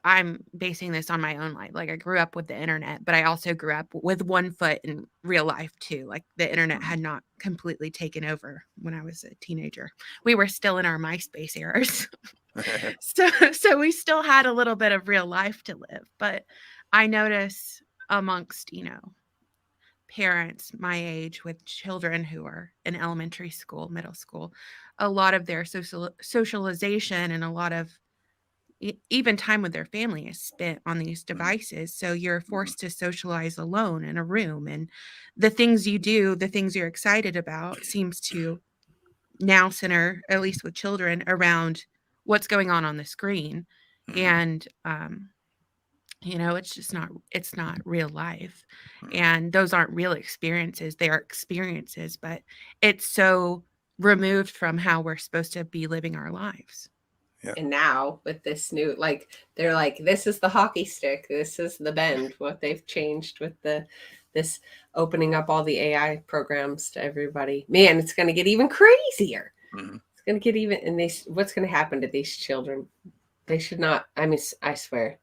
I'm basing this on my own life. Like, I grew up with the internet, but I also grew up with one foot in real life too. Like, the internet had not completely taken over when I was a teenager. We were still in our MySpace eras. So we still had a little bit of real life to live. But I notice amongst, you know, parents my age with children who are in elementary school, middle school, a lot of their socialization and a lot of even time with their family is spent on these devices. So you're forced to socialize alone in a room, and the things you do, the things you're excited about, seems to now center, at least with children, around what's going on the screen. And you know, it's not real life, and those aren't real experiences. They are experiences, but it's so removed from how we're supposed to be living our lives. And now with this new, like, they're like, this is the hockey stick, this is the bend, what they've changed with this opening up all the AI programs to everybody. Man, it's going to get even crazier. It's going to get even, and what's going to happen to these children? They should not, I mean, I swear,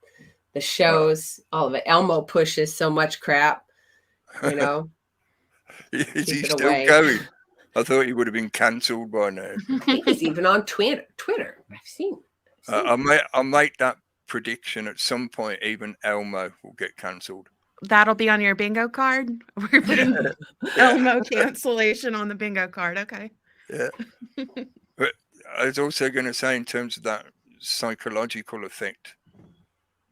the shows, all of it. Elmo pushes so much crap, you know. Is he still going? I thought he would have been cancelled by now. I think he's even on Twitter. I've seen. I'll make that prediction at some point. Even Elmo will get cancelled. that'll be on your bingo card. We're putting Elmo cancellation on the bingo card. Okay. Yeah. But I was also going to say, in terms of that psychological effect,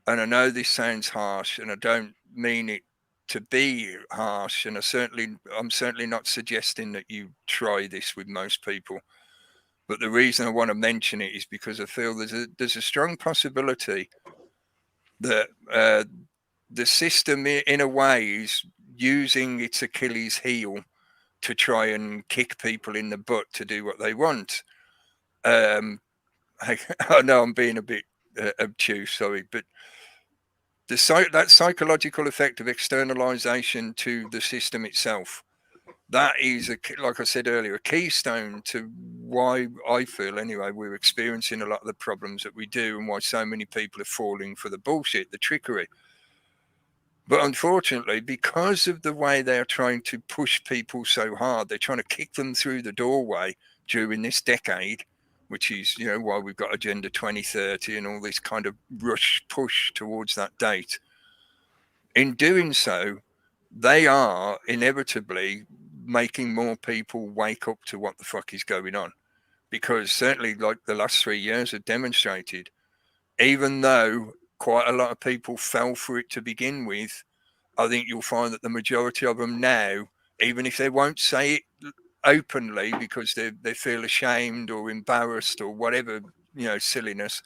and I know this sounds harsh, and I don't mean it to be harsh, and I'm certainly not suggesting that you try this with most people. But the reason I want to mention it is because I feel there's a strong possibility that the system, in a way, is using its Achilles heel to try and kick people in the butt to do what they want. I know I'm being a bit obtuse, sorry, but that psychological effect of externalization to the system itself, that is, like I said earlier, a keystone to why I feel, anyway, we're experiencing a lot of the problems that we do, and why so many people are falling for the bullshit, the trickery. But unfortunately, because of the way they're trying to push people so hard, they're trying to kick them through the doorway during this decade, which is, why we've got Agenda 2030 and all this kind of rush push towards that date. In doing so, they are inevitably making more people wake up to what the fuck is going on. Because certainly, like the last 3 years have demonstrated, even though quite a lot of people fell for it to begin with, I think you'll find that the majority of them now, even if they won't say it openly because they feel ashamed or embarrassed or whatever, silliness,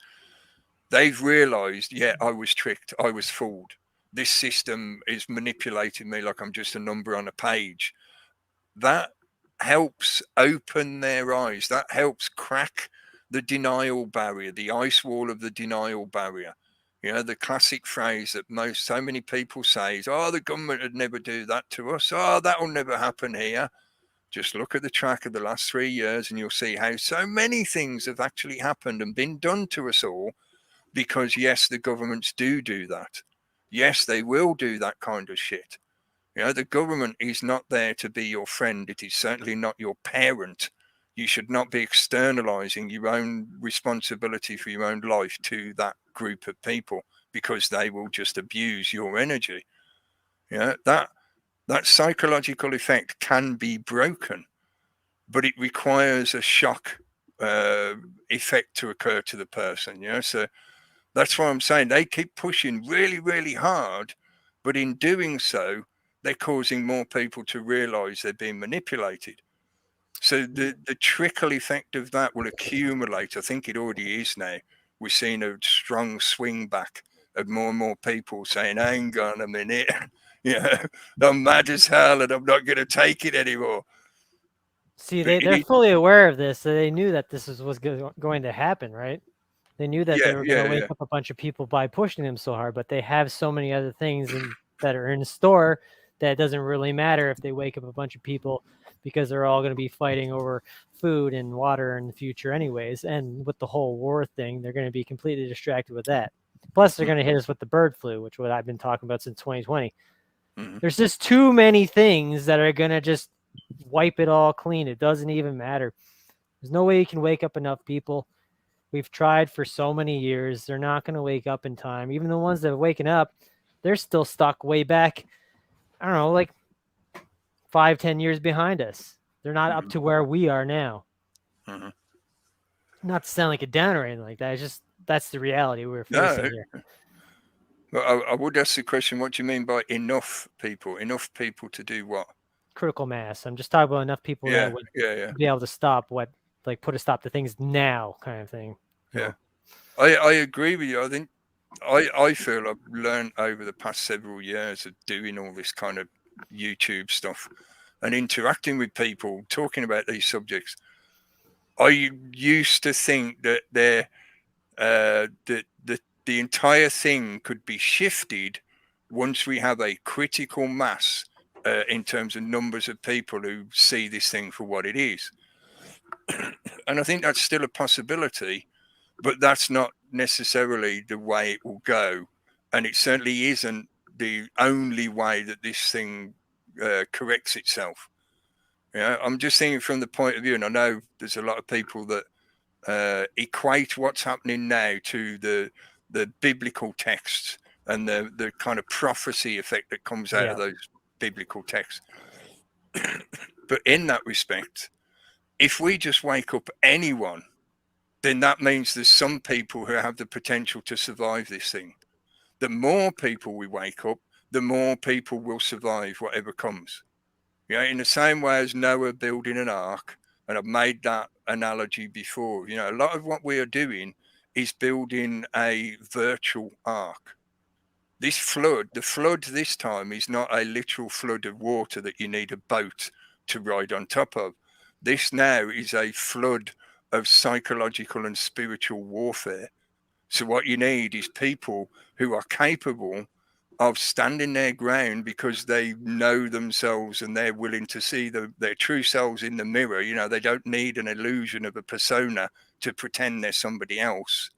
they've realized, yeah, I was tricked, I was fooled. This system is manipulating me like I'm just a number on a page. That helps open their eyes. That helps crack the denial barrier, the ice wall of the denial barrier. The classic phrase that so many people say is, the government would never do that to us. That will never happen here. Just look at the track of the last 3 years and you'll see how so many things have actually happened and been done to us all because, yes, the governments do that. Yes, they will do that kind of shit. The government is not there to be your friend. It is certainly not your parent. You should not be externalizing your own responsibility for your own life to that group of people, because they will just abuse your energy. That psychological effect can be broken, but it requires a shock effect to occur to the person. So that's why I'm saying they keep pushing really, really hard, but in doing so, they're causing more people to realize they're being manipulated. So the trickle effect of that will accumulate. I think it already is now. We're seeing a strong swing back of more and more people saying, hang on a minute, I'm mad as hell and I'm not going to take it anymore. See, they're fully aware of this. So they knew that this was going to happen, right? They knew that they were going to wake up a bunch of people by pushing them so hard, but they have so many other things that are in store that it doesn't really matter if they wake up a bunch of people, because they're all going to be fighting over food and water in the future anyways. And with the whole war thing, they're going to be completely distracted with that. Plus, they're going to hit us with the bird flu, which is what I've been talking about since 2020. Mm-hmm. There's just too many things that are going to just wipe it all clean. It doesn't even matter. There's no way you can wake up enough people. We've tried for so many years. They're not going to wake up in time. Even the ones that are waking up, they're still stuck way back, I don't know, like 5-10 years behind us. They're not up to where we are now. Mm-hmm. Not to sound like a downer or anything like that. It's just, that's the reality we're facing here. Well, I would ask the question, what do you mean by enough people? Enough people to do what? Critical mass. I'm just talking about enough people that would be able to stop put a stop to things now kind of thing. Yeah. I agree with you. I think I feel I've learned over the past several years of doing all this kind of YouTube stuff and interacting with people, talking about these subjects. I used to think that the entire thing could be shifted once we have a critical mass in terms of numbers of people who see this thing for what it is. And I think that's still a possibility, but that's not necessarily the way it will go. And it certainly isn't the only way that this thing corrects itself. I'm just thinking from the point of view, and I know there's a lot of people that equate what's happening now to the biblical texts and the kind of prophecy effect that comes out of those biblical texts. But in that respect, if we just wake up anyone, then that means there's some people who have the potential to survive this thing. The more people we wake up, the more people will survive whatever comes. You know, in the same way as Noah building an ark, and I've made that analogy before, you know, a lot of what we are doing is building a virtual ark. This flood, the flood this time is not a literal flood of water that you need a boat to ride on top of. This now is a flood of psychological and spiritual warfare. So what you need is people who are capable of standing their ground because they know themselves and they're willing to see their true selves in the mirror. You know, they don't need an illusion of a persona to pretend they're somebody else.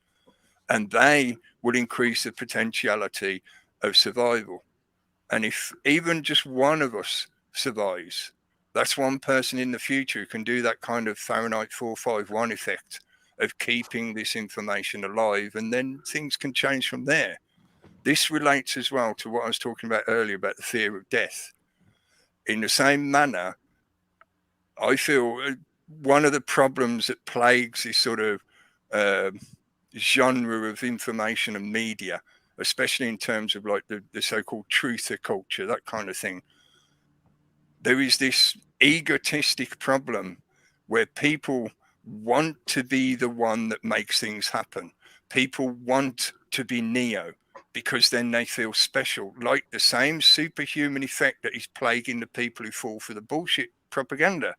And they will increase the potentiality of survival. And if even just one of us survives, that's one person in the future who can do that kind of Fahrenheit 451 effect of keeping this information alive, and then things can change from there. This relates as well to what I was talking about earlier about the fear of death. In the same manner, I feel one of the problems that plagues this sort of genre of information and media, especially in terms of like the so-called truther culture, that kind of thing, there is this egotistic problem where people want to be the one that makes things happen. People want to be Neo because then they feel special, like the same superhuman effect that is plaguing the people who fall for the bullshit propaganda.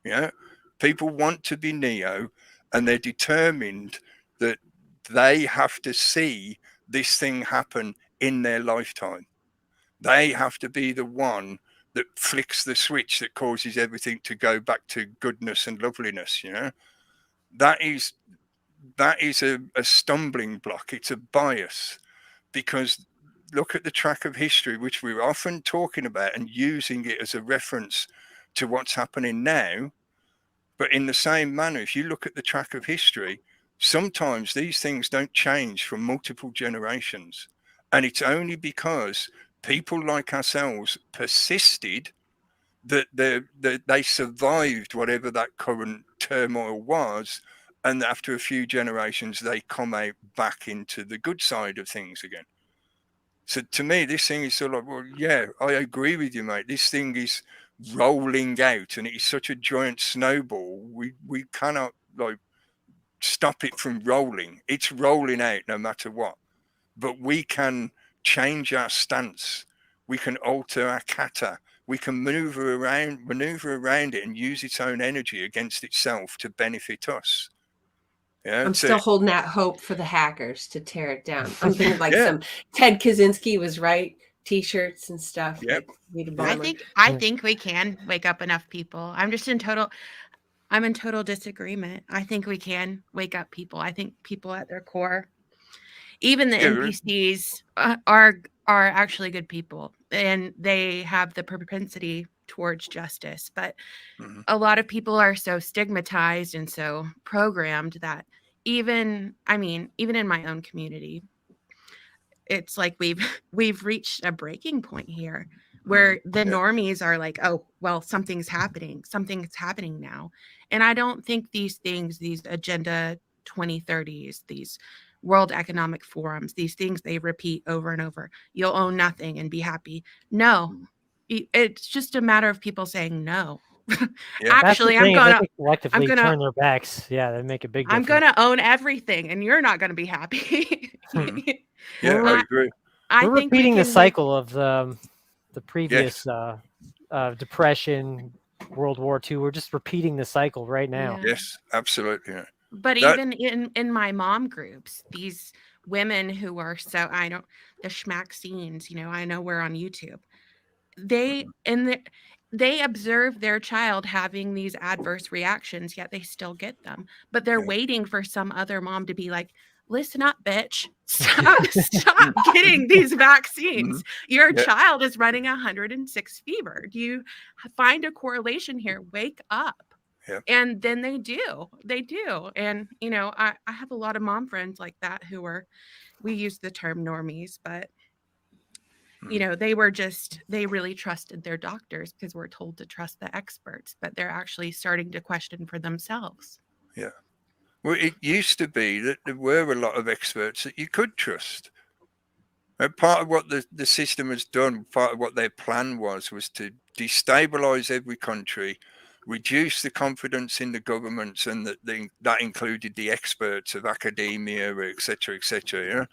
You know, people want to be Neo, and they're determined that they have to see this thing happen in their lifetime. They have to be the one that flicks the switch that causes everything to go back to goodness and loveliness. You know, that is a stumbling block. It's a bias, because look at the track of history, which we're often talking about and using it as a reference to what's happening now. But in the same manner, if you look at the track of history, sometimes these things don't change for multiple generations. And it's only because people like ourselves persisted that they survived whatever that current turmoil was. And after a few generations, they come out back into the good side of things again. So to me, this thing is sort of like, well, yeah, I agree with you, mate. This thing is rolling out, and it is such a giant snowball. We cannot like stop it from rolling. It's rolling out no matter what. But we can change our stance. We can alter our kata. We can maneuver around it and use its own energy against itself to benefit us. Yeah, I'm still holding that hope for the hackers to tear it down. I'm thinking like some Ted Kaczynski was right T-shirts and stuff. Yep. Like, I think we can wake up enough people. I'm in total disagreement. I think we can wake up people. I think people at their core, even the NPCs are actually good people, and they have the propensity towards justice. But a lot of people are so stigmatized and so programmed that even in my own community, it's like we've reached a breaking point here where the normies are like, oh, well, something's happening now. And I don't think these things, these Agenda 2030s, these World Economic Forums, these things they repeat over and over, you'll own nothing and be happy. No, it's just a matter of people saying no. Actually, I'm gonna collectively turn their backs. Yeah, they make a big difference. I'm gonna own everything, and you're not gonna be happy. Yeah, I agree. We're repeating the cycle of the previous Depression, World War II. We're just repeating the cycle right now. Yeah. Yes, absolutely. Yeah. But even in my mom groups, these women who are the schmack scenes, I know we're on YouTube. They observe their child having these adverse reactions, yet they still get them. But they're waiting for some other mom to be like, listen up, bitch. Stop getting these vaccines. Your child is running 106 fever. Do you find a correlation here? Wake up. And then they do. And, I have a lot of mom friends like that we use the term normies, but, they really trusted their doctors because we're told to trust the experts, but they're actually starting to question for themselves. Yeah. Well, it used to be that there were a lot of experts that you could trust. And part of what the system has done, part of what their plan was to destabilize every country, reduce the confidence in the governments, and that included the experts of academia, etc., etc.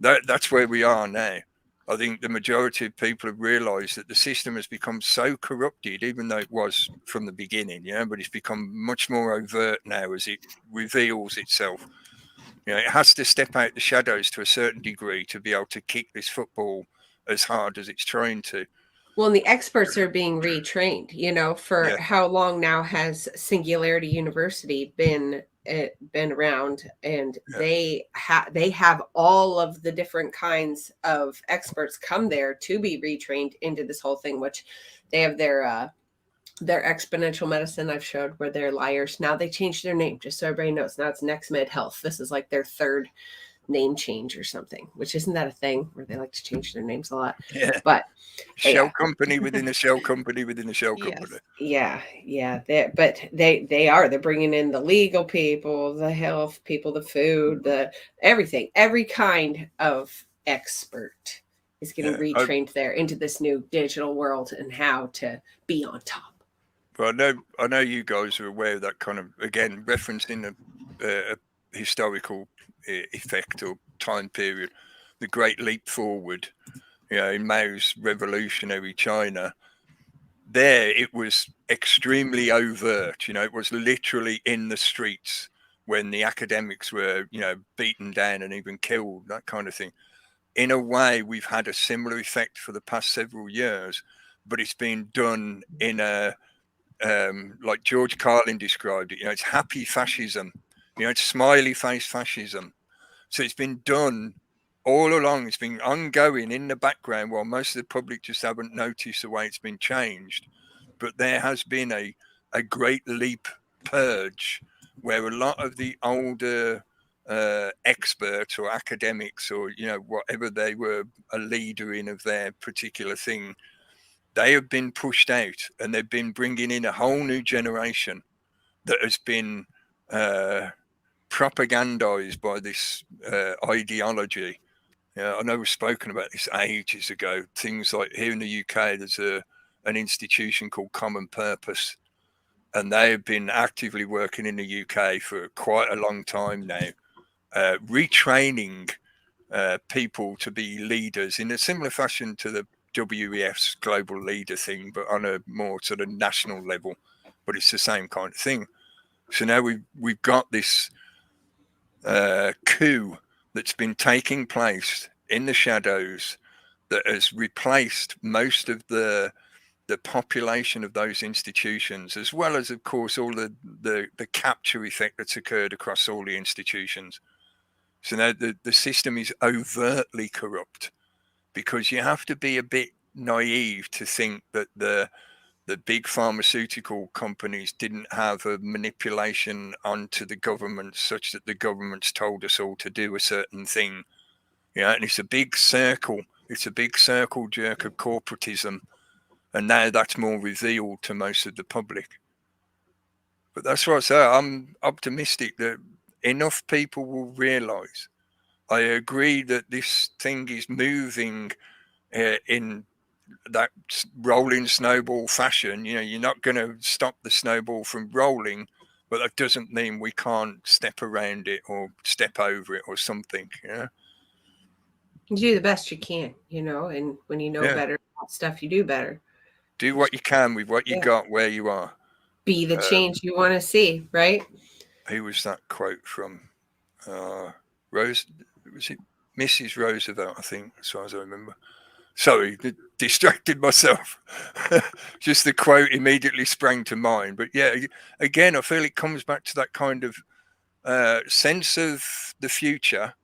That's where we are now. I think the majority of people have realized that the system has become so corrupted, even though it was from the beginning, but it's become much more overt now as it reveals itself. It has to step out the shadows to a certain degree to be able to kick this football as hard as it's trying to. Well, and the experts are being retrained. For how long now has Singularity University been around, and they have all of the different kinds of experts come there to be retrained into this whole thing, which they have their exponential medicine I've showed where they're liars. Now they changed their name, just so everybody knows. Now it's NextMed Health. This is like their third name change or something, which isn't that a thing where they like to change their names a lot? Yeah. But shell company within a shell company within a shell company. Yeah. They're bringing in the legal people, the health people, the food, the everything, every kind of expert is getting retrained there into this new digital world and how to be on top. Well, I know you guys are aware of that kind of, again, referencing a historical effect or time period, the Great Leap Forward, in Mao's revolutionary China. There, it was extremely overt. It was literally in the streets when the academics were, beaten down and even killed, that kind of thing. In a way, we've had a similar effect for the past several years, but it's been done in a like George Carlin described it, it's happy fascism, it's smiley face fascism. So it's been done all along. It's been ongoing in the background while most of the public just haven't noticed the way it's been changed. But there has been a great leap purge where a lot of the older experts or academics or, whatever they were a leader in of their particular thing, they have been pushed out, and they've been bringing in a whole new generation that has been propagandized by this ideology. I know we've spoken about this ages ago. Things like here in the UK, there's an institution called Common Purpose, and they have been actively working in the UK for quite a long time now, retraining people to be leaders in a similar fashion to the WEF's global leader thing, but on a more sort of national level. But it's the same kind of thing. So now we've got this coup that's been taking place in the shadows that has replaced most of the population of those institutions, as well as, of course, all the capture effect that's occurred across all the institutions. So now the system is overtly corrupt, because you have to be a bit naive to think that the big pharmaceutical companies didn't have a manipulation onto the government such that the governments told us all to do a certain thing. And it's a big circle. It's a big circle jerk of corporatism. And now that's more revealed to most of the public. But that's what I say. I'm optimistic that enough people will realize. I agree that this thing is moving in that rolling snowball fashion. You're not going to stop the snowball from rolling, but that doesn't mean we can't step around it or step over it or something. You do the best you can, and when you know better about stuff, you do better. Do what you can with what you got where you are. Be the change you want to see, right? Who was that quote from? Rose, was it Mrs. Roosevelt, I think, as far as I remember. Sorry, distracted myself. Just the quote immediately sprang to mind. But yeah, again, I feel it comes back to that kind of sense of the future,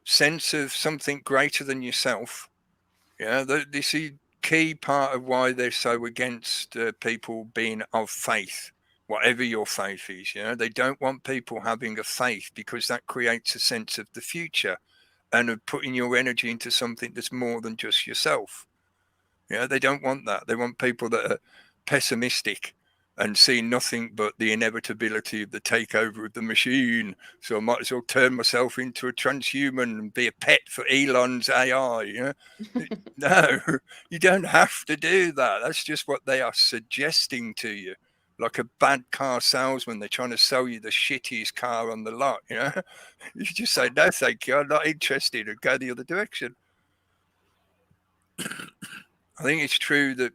sense of something greater than yourself. This is key part of why they're so against people being of faith. whatever your faith is. They don't want people having a faith, because that creates a sense of the future and of putting your energy into something that's more than just yourself. They don't want that. They want people that are pessimistic and see nothing but the inevitability of the takeover of the machine. So I might as well turn myself into a transhuman and be a pet for Elon's AI. No, you don't have to do that. That's just what they are suggesting to you. Like a bad car salesman, they're trying to sell you the shittiest car on the lot. You just say, no, thank you, I'm not interested, and go the other direction. I think it's true that,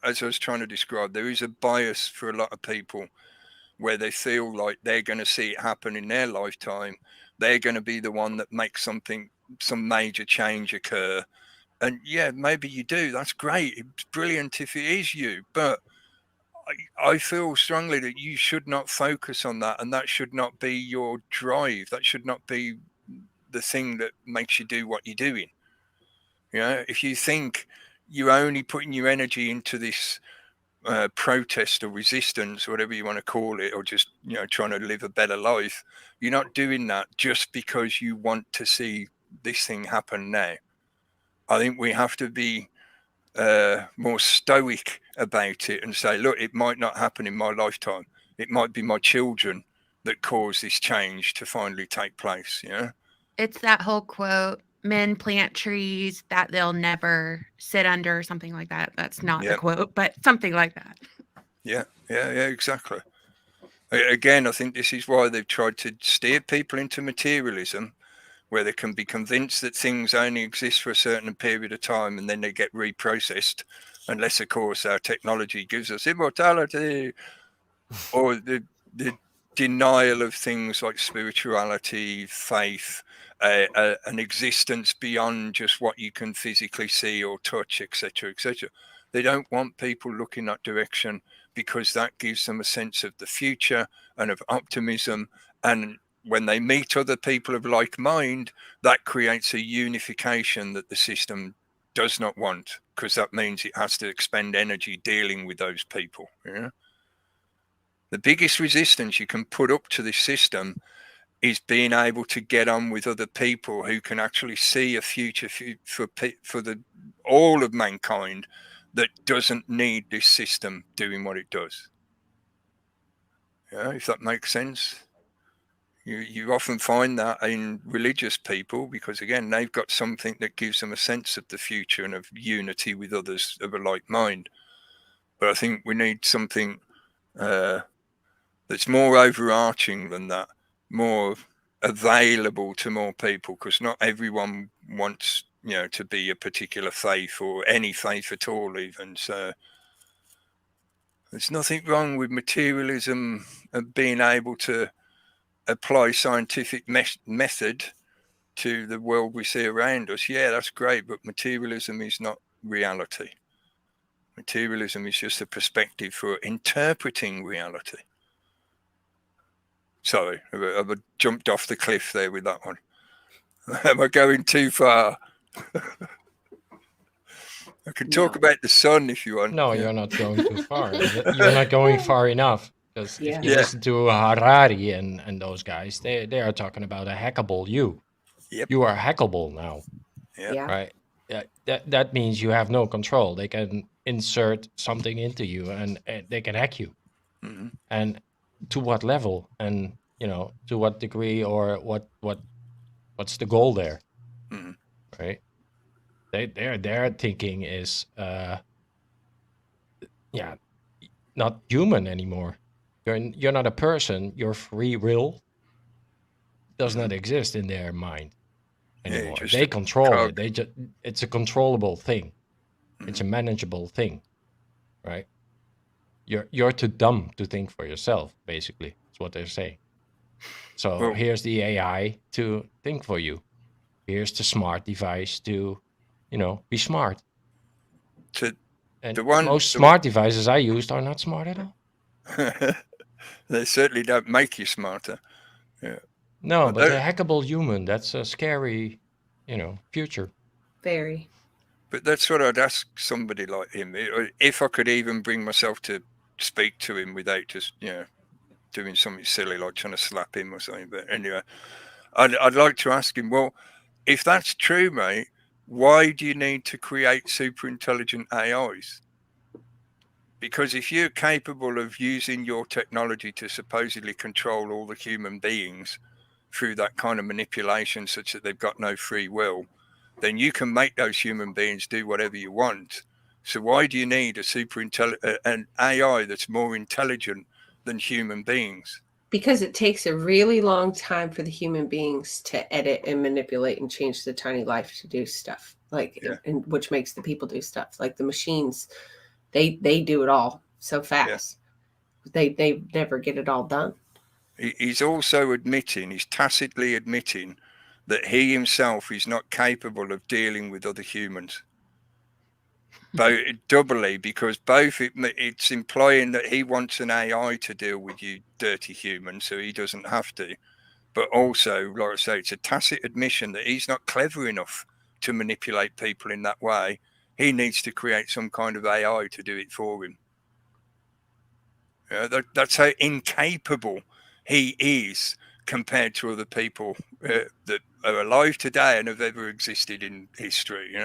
as I was trying to describe, there is a bias for a lot of people where they feel like they're going to see it happen in their lifetime. They're going to be the one that makes some major change occur. And yeah, maybe you do. That's great. It's brilliant if it is you. But I feel strongly that you should not focus on that, and that should not be your drive. That should not be the thing that makes you do what you're doing. If you think you're only putting your energy into this protest or resistance, or whatever you want to call it, or just trying to live a better life, you're not doing that just because you want to see this thing happen now. I think we have to be more stoic about it and say, look, it might not happen in my lifetime. It might be my children that cause this change to finally take place. It's that whole quote, men plant trees that they'll never sit under, or something like that. That's not the quote, but something like that. Yeah, exactly. Again, I think this is why they've tried to steer people into materialism, where they can be convinced that things only exist for a certain period of time and then they get reprocessed, unless, of course, our technology gives us immortality, or the denial of things like spirituality, faith, an existence beyond just what you can physically see or touch, etc., etc. They don't want people looking that direction, because that gives them a sense of the future and of optimism. And when they meet other people of like mind, that creates a unification that the system does not want, because that means it has to expend energy dealing with those people. The biggest resistance you can put up to this system is being able to get on with other people who can actually see a future for all of mankind that doesn't need this system doing what it does. If that makes sense. You often find that in religious people, because again, they've got something that gives them a sense of the future and of unity with others of a like mind. But I think we need something that's more overarching than that, more available to more people, because not everyone wants to be a particular faith, or any faith at all even. So there's nothing wrong with materialism and being able to apply scientific method to the world we see around us. Yeah, that's great, but materialism is not reality. Materialism is just a perspective for interpreting reality. Sorry, I've jumped off the cliff there with that one. Am I going too far? I can talk about the sun if you want. No, you're not going too far. You're not going far enough. Because if you Yeah. listen to Harari and those guys, they are talking about a hackable you. Yep. You are hackable now, Yeah. right? That means you have no control. They can insert something into you and they can hack you. Mhm. And to what level, and to what degree, or what's the goal there, Mhm. right? Their thinking is not human anymore. You're not a person. Your free will does not exist in their mind anymore. just They a control cog. it. It's a controllable thing. It's a manageable thing, right? You're too dumb to think for yourself, basically. That's what they're saying. So Well- here's the AI to think for you. Here's the smart device to, be smart. And most smart devices I used are not smart at all. They certainly don't make you smarter. No, but the they're- hackable human, that's a scary, future. Very. But that's what I'd ask somebody like him. If I could even bring myself to speak to him without just, doing something silly like trying to slap him or something. But anyway, I'd like to ask him, well, if that's true, mate, why do you need to create super intelligent AIs? Because if you're capable of using your technology to supposedly control all the human beings through that kind of manipulation such that they've got no free will, then you can make those human beings do whatever you want. So why do you need an AI that's more intelligent than human beings? Because it takes a really long time for the human beings to edit and manipulate and change the tiny life to do stuff, like, Yeah. and which makes the people do stuff. Like the machines, they do it all so fast. They never get it all done. He's also admitting, he's tacitly admitting that he himself is not capable of dealing with other humans. Both doubly, because both it's implying that he wants an AI to deal with you dirty humans so he doesn't have to, but also, like I say, it's a tacit admission that he's not clever enough to manipulate people in that way. He needs to create some kind of AI to do it for him. That's how incapable he is compared to other people that are alive today and have ever existed in history.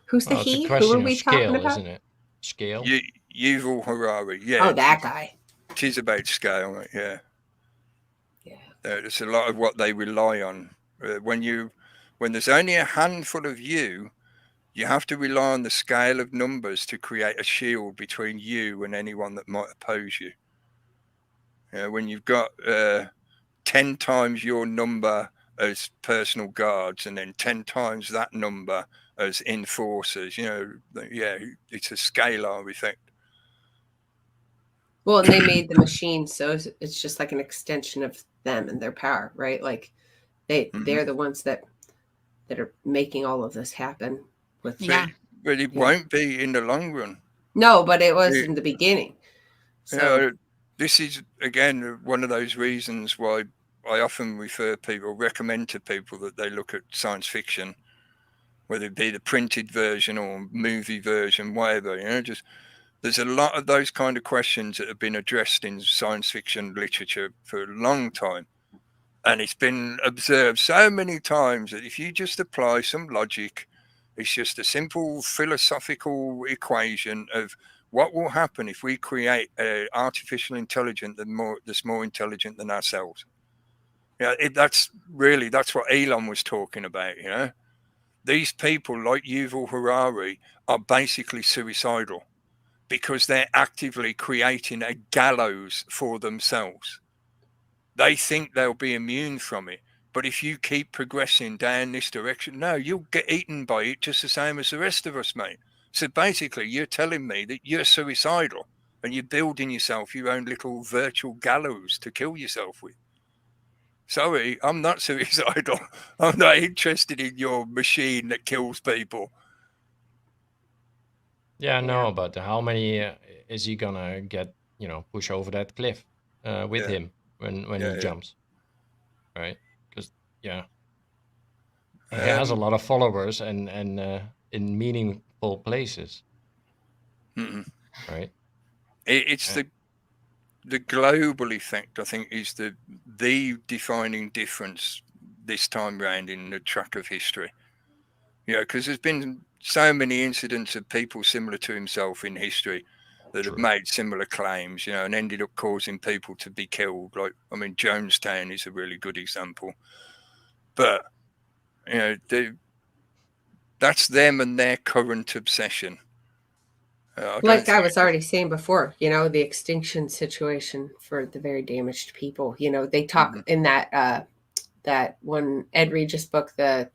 Who's the Well, it's he? a Who are question we of scale, talking about? isn't it? Scale. Yuval Harari, yeah. Oh, that guy. It is about scale, right? Yeah. Yeah. It's a lot of what they rely on. When there's only a handful of you have to rely on the scale of numbers to create a shield between you and anyone that might oppose you. When you've got 10 times your number as personal guards and then 10 times that number as enforcers, it's a scalar effect. Well, and they made the machine, so it's just like an extension of them and their power, right? Like they're the ones that are making all of this happen. But it won't be in the long run. No, but it was in the beginning. So this is again one of those reasons why I often recommend to people that they look at science fiction, whether it be the printed version or movie version, whatever. There's a lot of those kind of questions that have been addressed in science fiction literature for a long time. And it's been observed so many times that if you just apply some logic, it's just a simple philosophical equation of what will happen if we create an artificial intelligence that's more intelligent than ourselves. That's what Elon was talking about. These people like Yuval Harari are basically suicidal because they're actively creating a gallows for themselves. They think they'll be immune from it. But if you keep progressing down this direction, no, you'll get eaten by it just the same as the rest of us, mate. So basically, you're telling me that you're suicidal and you're building yourself your own little virtual gallows to kill yourself with. Sorry, I'm not suicidal. I'm not interested in your machine that kills people. Yeah, no, but how many is he gonna get? Push over that cliff with him when he jumps, right? Because he has a lot of followers and in meaningful places, right? It's the global effect, I think, is the defining difference this time round in the track of history. Because there's been so many incidents of people similar to himself in history that have made similar claims, and ended up causing people to be killed. Like, Jonestown is a really good example. But, that's them and their current obsession. like I was already saying before, the extinction situation for the very damaged people. They talk in that one Ed Regis book, the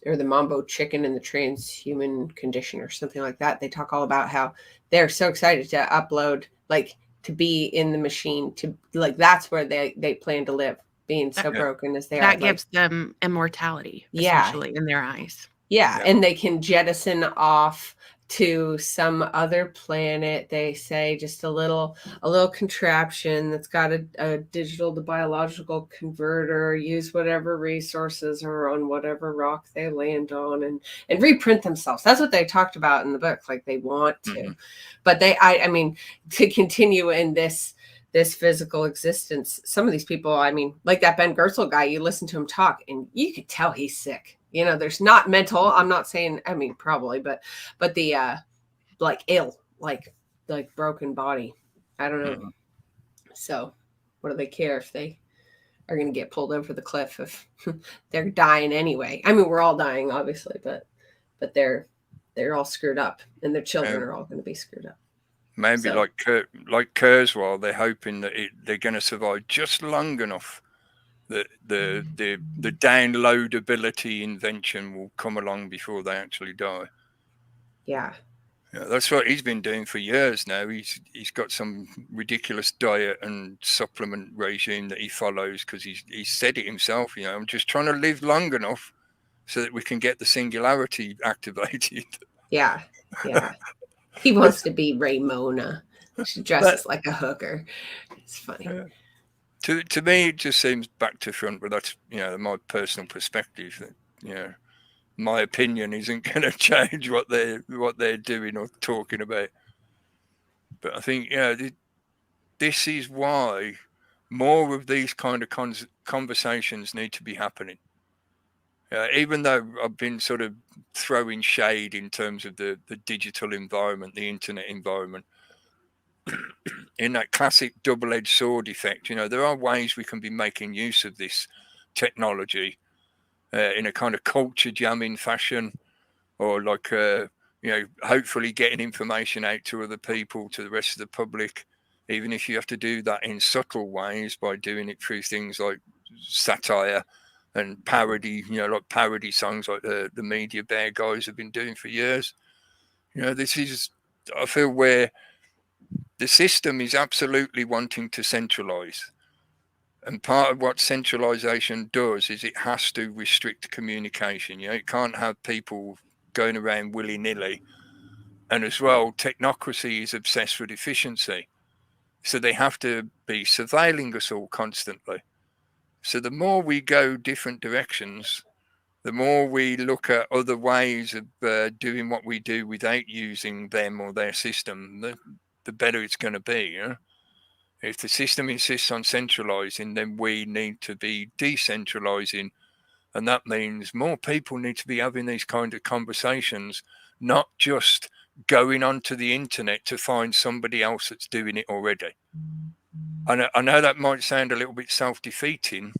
Mambo Chicken and the Transhuman Condition or something like that. They talk all about how they're so excited to upload, like to be in the machine, to like that's where they plan to live, being so broken as they are. That gives them immortality, essentially, in their eyes. Yeah, and they can jettison off to some other planet. They say just a little contraption that's got a digital to biological converter, use whatever resources are on whatever rock they land on, and reprint themselves. That's what they talked about in the book. Like they want to, but I mean, to continue in this physical existence. Some of these people, I mean, like that Ben Goertzel guy, you listen to him talk and you could tell he's sick. You know, there's not mental. I'm not saying, I mean, probably, but the like ill, like broken body. I don't know. So what do they care if they are going to get pulled over the cliff if they're dying anyway? I mean, we're all dying, obviously, but they're all screwed up, and their children are all going to be screwed up. Maybe So, like Kurzweil, they're hoping that they're going to survive just long enough that the downloadability invention will come along before they actually die. yeah. Yeah, that's what he's been doing for years now. He's got some ridiculous diet and supplement regime that he follows because he said it himself. You know, I'm just trying to live long enough so that we can get the singularity activated. Yeah. He wants to be Raymona. She dresses like a hooker. It's funny. To me, it just seems back to front, but that's, you know, my personal perspective. That, you know, my opinion isn't going to change what they're doing or talking about. But I think, you know, this is why more of these kind of conversations need to be happening. Even though I've been sort of throwing shade in terms of the digital environment, the internet environment, in that classic double-edged sword effect, you know, there are ways we can be making use of this technology in a kind of culture jamming fashion, or like, you know, hopefully getting information out to other people, to the rest of the public, even if you have to do that in subtle ways by doing it through things like satire and parody, you know, like parody songs like the Media Bear guys have been doing for years. You know, this is, I feel, where the system is absolutely wanting to centralize. And part of what centralization does is it has to restrict communication. You know, it can't have people going around willy-nilly. And as well, technocracy is obsessed with efficiency. So they have to be surveilling us all constantly. So the more we go different directions, the more we look at other ways of doing what we do without using them or their system, the better it's going to be. You know? If the system insists on centralizing, then we need to be decentralizing. And that means more people need to be having these kind of conversations, not just going onto the internet to find somebody else that's doing it already. I know that might sound a little bit self-defeating,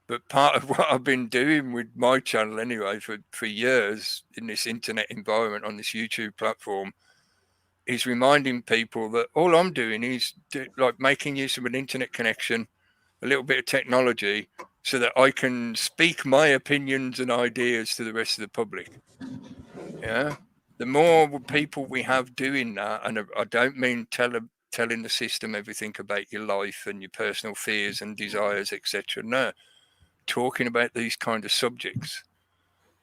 but part of what I've been doing with my channel anyway for years in this internet environment on this YouTube platform is reminding people that all I'm doing is like making use of an internet connection, a little bit of technology, so that I can speak my opinions and ideas to the rest of the public. Yeah. The more people we have doing that, and I don't mean telling the system everything about your life and your personal fears and desires, etc. No, talking about these kind of subjects,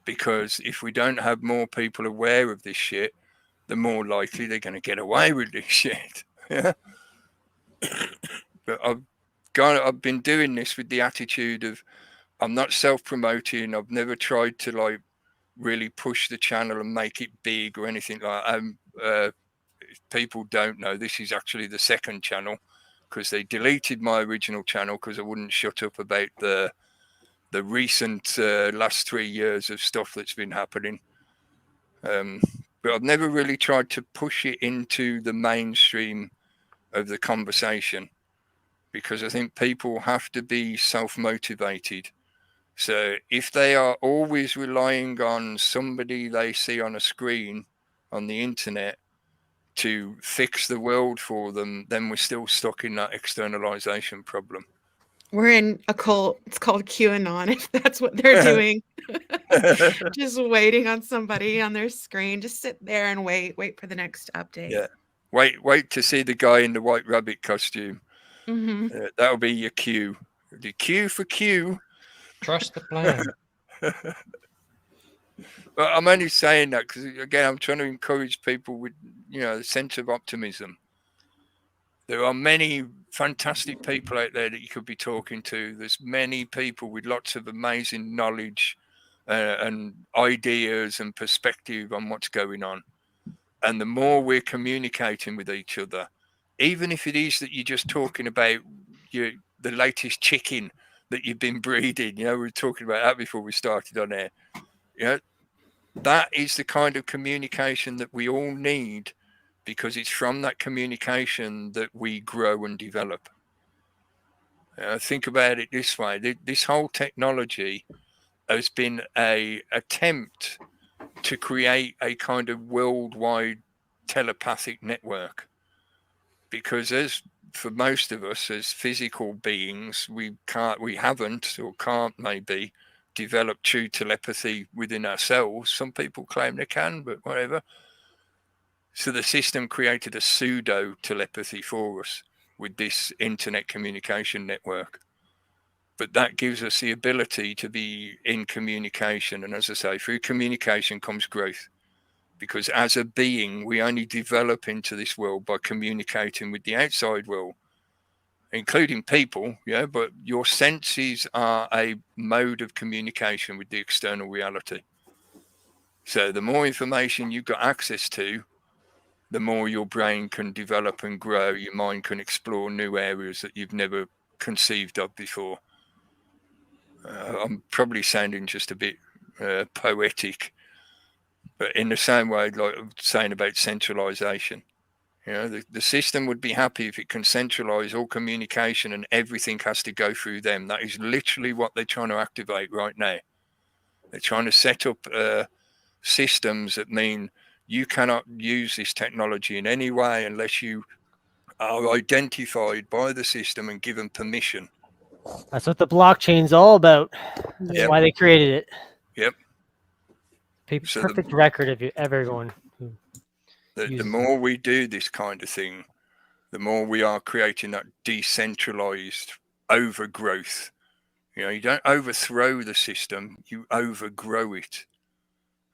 because if we don't have more people aware of this shit, the more likely they're going to get away with this shit. Yeah. But I've been doing this with the attitude of I'm not self-promoting. I've never tried to like really push the channel and make it big or anything like that. If people don't know, this is actually the second channel because they deleted my original channel because I wouldn't shut up about the recent last 3 years of stuff that's been happening. But I've never really tried to push it into the mainstream of the conversation because I think people have to be self-motivated. So if they are always relying on somebody they see on a screen on the internet to fix the world for them, then we're still stuck in that externalization problem. We're in a cult. It's called QAnon, if that's what they're doing. Just waiting on somebody on their screen. Just sit there and wait for the next update. Yeah. Wait to see the guy in the white rabbit costume. Mm-hmm. That'll be your cue. The cue for Q. Trust the plan. But I'm only saying that because, again, I'm trying to encourage people with, the sense of optimism. There are many fantastic people out there that you could be talking to. There's many people with lots of amazing knowledge and ideas and perspective on what's going on. And the more we're communicating with each other, even if it is that you're just talking about the latest chicken that you've been breeding, we were talking about that before we started on air. That is the kind of communication that we all need, because it's from that communication that we grow and develop. Think about it this way. This whole technology has been an attempt to create a kind of worldwide telepathic network, because for most of us as physical beings, we haven't or can't maybe develop true telepathy within ourselves. Some people claim they can, but whatever. So the system created a pseudo telepathy for us with this internet communication network. But that gives us the ability to be in communication. And as I say, through communication comes growth. Because as a being, we only develop into this world by communicating with the outside world, including people. But your senses are a mode of communication with the external reality. So the more information you've got access to, the more your brain can develop and grow. Your mind can explore new areas that you've never conceived of before. I'm probably sounding just a bit poetic, but in the same way, like I'm saying about centralization, the system would be happy if it can centralize all communication and everything has to go through them. That is literally what they're trying to activate right now. They're trying to set up systems that mean you cannot use this technology in any way unless you are identified by the system and given permission. That's what the blockchain's all about. That's why they created it. Yep. Perfect record of everyone. The more we do this kind of thing, the more we are creating that decentralized overgrowth. You don't overthrow the system, you overgrow it.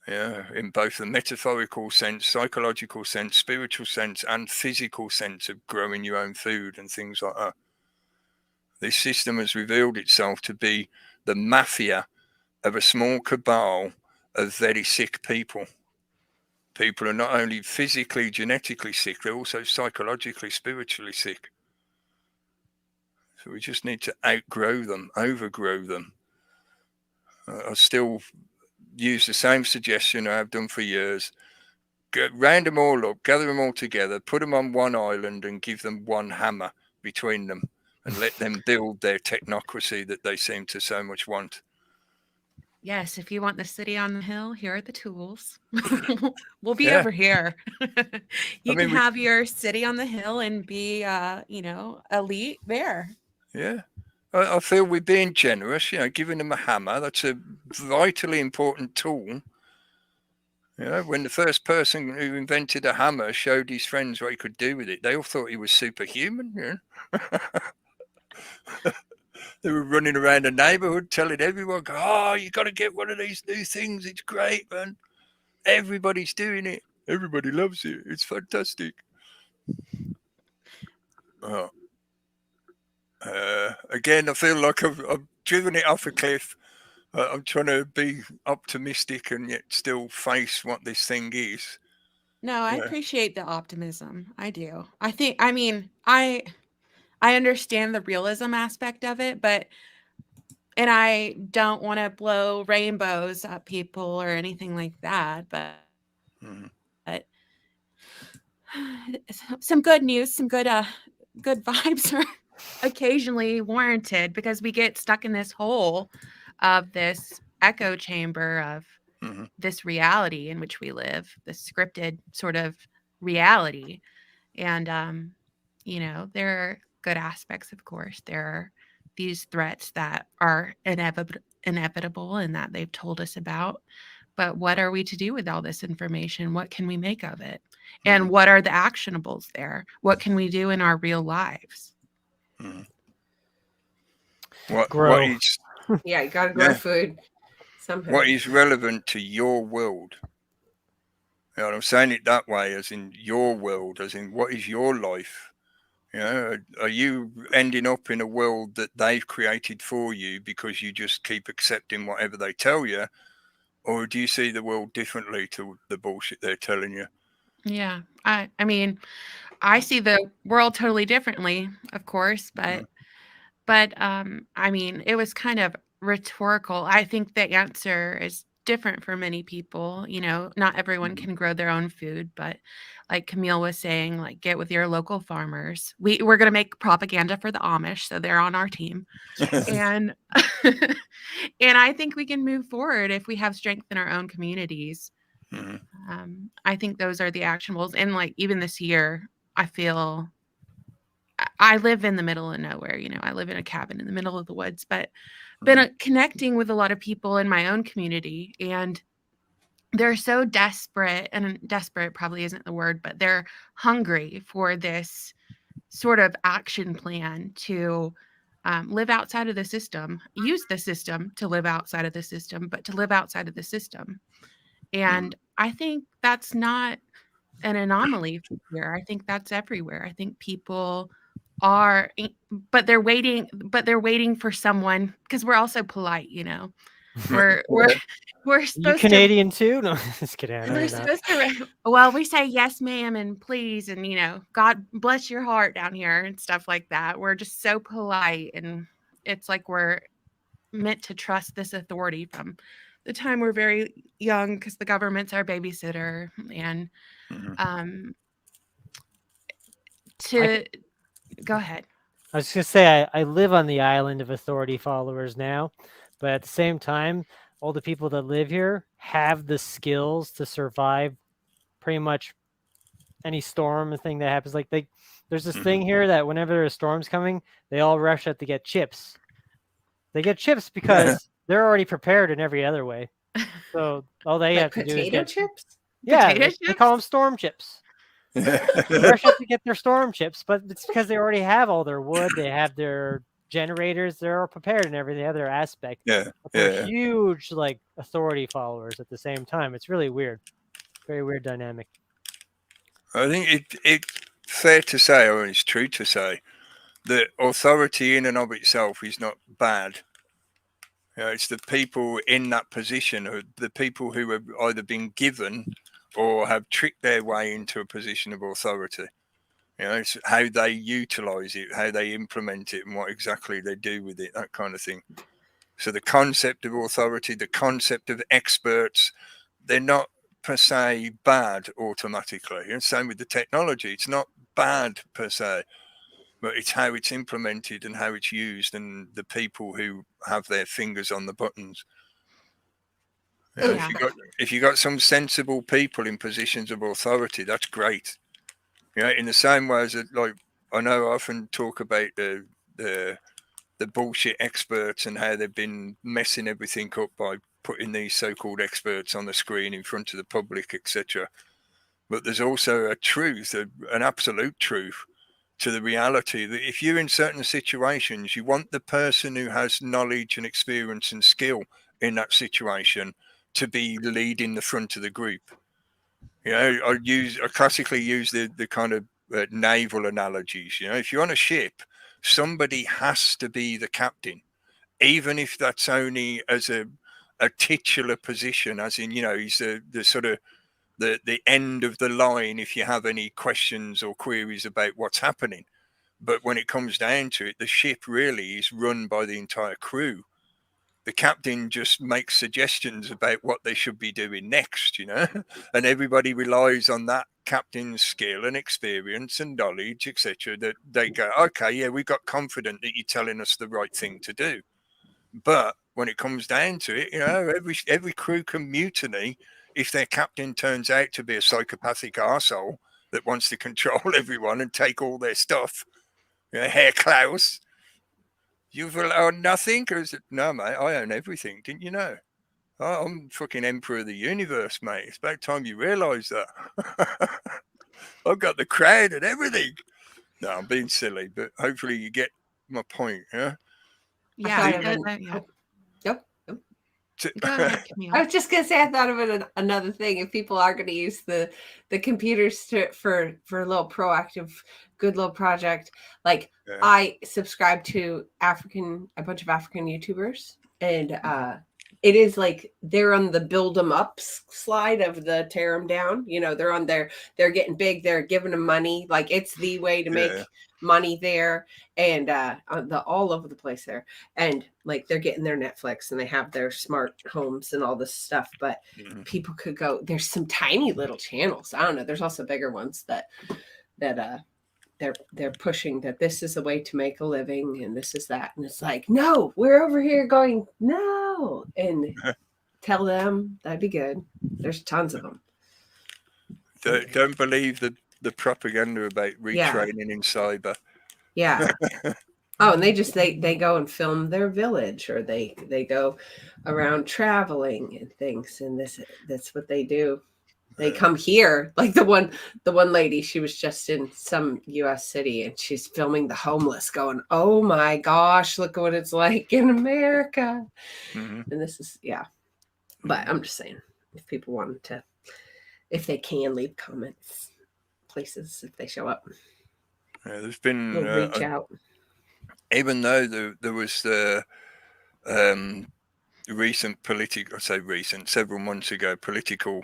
In both the metaphorical sense, psychological sense, spiritual sense, and physical sense of growing your own food and things like that. This system has revealed itself to be the mafia of a small cabal of very sick people. People are not only physically, genetically sick, they're also psychologically, spiritually sick. So we just need to outgrow them, overgrow them. I still use the same suggestion I have done for years. Round them all up, gather them all together, put them on one island and give them one hammer between them and let them build their technocracy that they seem to so much want. Yes, if you want the city on the hill, here are the tools. We'll be over here. You can have your city on the hill and be, elite there. Yeah. I feel we're being generous, giving them a hammer. That's a vitally important tool. When the first person who invented a hammer showed his friends what he could do with it, they all thought he was superhuman. They were running around the neighborhood telling everyone, you got to get one of these new things. It's great, man. Everybody's doing it. Everybody loves it. It's fantastic. Again, I feel like I've driven it off a cliff. I'm trying to be optimistic and yet still face what this thing is. No, I appreciate the optimism. I do. I understand the realism aspect of it, and I don't want to blow rainbows at people or anything like that, but some good news, some good vibes are occasionally warranted, because we get stuck in this hole of this echo chamber of this reality in which we live, this scripted sort of reality. And, there are good aspects, of course. There are these threats that are inevitable and that they've told us about. But what are we to do with all this information? What can we make of it? And what are the actionables there? What can we do in our real lives? Grow. Yeah, you got to grow food. somehow. What is relevant to your world? You know, and I'm saying it that way, as in your world, as in what is your life? You know, are you ending up in a world that they've created for you because you just keep accepting whatever they tell you? Or do you see the world differently to the bullshit they're telling you? Yeah. I mean, I see the world totally differently, of course, but I mean, it was kind of rhetorical. I think the answer is different for many people. You know, not everyone Mhm. can grow their own food, but like Camille was saying, like get with your local farmers. We're gonna make propaganda for the Amish, so they're on our team. And and I think we can move forward if we have strength in our own communities. Mhm. I think those are the actionables. And like even this year, I feel I live in the middle of nowhere. You know, I live in a cabin in the middle of the woods, but been connecting with a lot of people in my own community, and they're so desperate, and desperate probably isn't the word, but they're hungry for this sort of action plan to live outside of the system, use the system to live outside of the system, but to live outside of the system. And I think that's not an anomaly here. I think that's everywhere. I think people are, but they're waiting for someone, because we're also polite, you know. We're You supposed to Canadian too? No, just kidding. I know we're you're not. supposed to well, we say yes, ma'am, and please, and you know, God bless your heart down here and stuff like that. We're just so polite, and it's like we're meant to trust this authority from the time we're very young, because the government's our babysitter. And Mhm. um I, to go ahead. I was just gonna say I live on the island of authority followers now, but at the same time, all the people that live here have the skills to survive pretty much any storm thing that happens. Like there's this thing here that whenever a storm's coming, they all rush out to get chips. They get chips because they're already prepared in every other way. So all they Like have to do is potato get chips? yeah, Potato they call them chips? storm chips. They rush up to get their storm chips, but it's because they already have all their wood, they have their generators, they're all prepared in every other aspect. Yeah, But they're yeah. huge like authority followers at the same time. It's really weird. Very weird dynamic. I think it's fair to say, or it's true to say, that authority in and of itself is not bad. You know, it's the people in that position, or the people who have either been given or have tricked their way into a position of authority. You know, it's how they utilize it, how they implement it, and what exactly they do with it, that kind of thing. So the concept of authority, the concept of experts, they're not per se bad automatically. And same with the technology, it's not bad per se, but it's how it's implemented and how it's used, and the people who have their fingers on the buttons. You know, Yeah. if you got some sensible people in positions of authority, that's great. You know, in the same way as like I know I often talk about the bullshit experts and how they've been messing everything up by putting these so-called experts on the screen in front of the public, etc. But there's also a truth, an absolute truth to the reality that if you're in certain situations, you want the person who has knowledge and experience and skill in that situation to be leading the front of the group. You know, I classically use the kind of naval analogies. You know, if you're on a ship, somebody has to be the captain, even if that's only as a titular position, as in, you know, he's the sort of the end of the line if you have any questions or queries about what's happening. But when it comes down to it, the ship really is run by the entire crew. The captain just makes suggestions about what they should be doing next, you know, and everybody relies on that captain's skill and experience and knowledge, etc. That they go, okay, yeah, we got confident that you're telling us the right thing to do. But when it comes down to it, you know, every crew can mutiny if their captain turns out to be a psychopathic arsehole that wants to control everyone and take all their stuff. You know, Herr Klaus, you will own nothing? Because no, mate, I own everything. Didn't you know? I'm fucking emperor of the universe, mate. It's about time you realise that. I've got the crowd and everything. No, I'm being silly, but hopefully you get my point. Yeah. Yeah. thought of yeah. Yep. Go ahead, I Camille. was just gonna say I thought of it another thing. If people are gonna use the computers for a little proactive, good little project, like Yeah. I subscribe to a bunch of African YouTubers, and it is like they're on the build them up slide of the tear them down. You know, they're getting big, they're giving them money. Like it's the way to make Yeah. money there, and all over the place there. And like they're getting their Netflix and they have their smart homes and all this stuff. But Mhm. people could go, there's some tiny little channels. I don't know. There's also bigger ones that they're pushing that this is a way to make a living and this is that. And it's like, no, we're over here going, no. And tell them that'd be good. There's tons of them. Don't believe the propaganda about Yeah. retraining in cyber. Yeah. Oh, and they go and film their village, or they go around traveling and things, and that's what they do. They come here, like the one lady, she was just in some US city and she's filming the homeless going, oh my gosh, look what it's like in America. Mhm. And this is, yeah. But I'm just saying, if people wanted to, if they can leave comments, places, if they show up, Yeah, there's been we'll reach out. even though there was the recent several months ago, political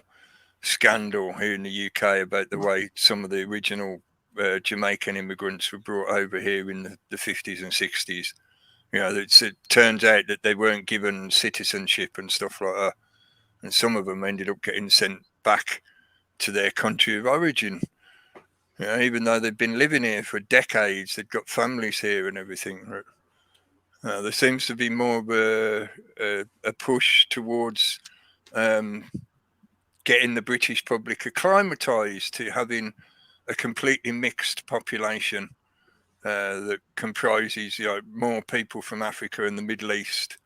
scandal here in the UK about the way some of the original Jamaican immigrants were brought over here in the 50s and 60s. You know, it turns out that they weren't given citizenship and stuff like that. And some of them ended up getting sent back to their country of origin. You know, even though they've been living here for decades, they've got families here and everything. There seems to be more of a push towards getting the British public acclimatized to having a completely mixed population that comprises, you know, more people from Africa and the Middle East,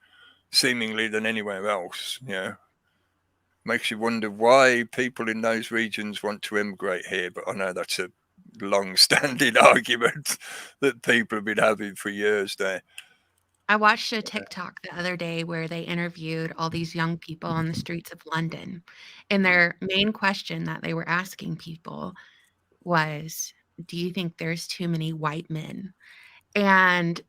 seemingly, than anywhere else. You know, makes you wonder why people in those regions want to immigrate here. But I know that's a long-standing argument that people have been having for years there. I watched a TikTok the other day where they interviewed all these young people on the streets of London. And their main question that they were asking people was, do you think there's too many white men? And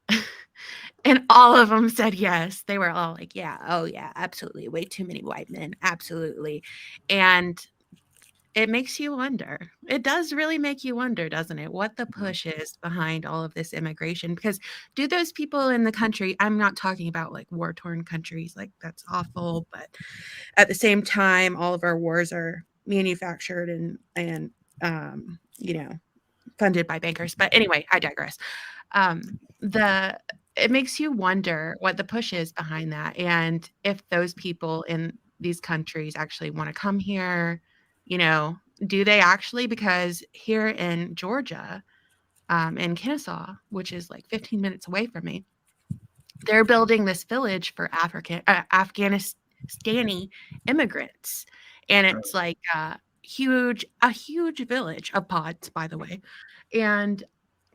and all of them said yes. They were all like, yeah, oh yeah, absolutely. Way too many white men. Absolutely. And it makes you wonder. It does really make you wonder, doesn't it? What the push is behind all of this immigration. Because do those people in the country, I'm not talking about like war-torn countries, like that's awful, but at the same time, all of our wars are manufactured and you know, funded by bankers. But anyway, I digress. It makes you wonder what the push is behind that, and if those people in these countries actually want to come here. You know, do they actually? Because here in Georgia, in Kennesaw, which is like 15 minutes away from me, they're building this village for Afghanistani immigrants, and it's like a huge village of pods, by the way. And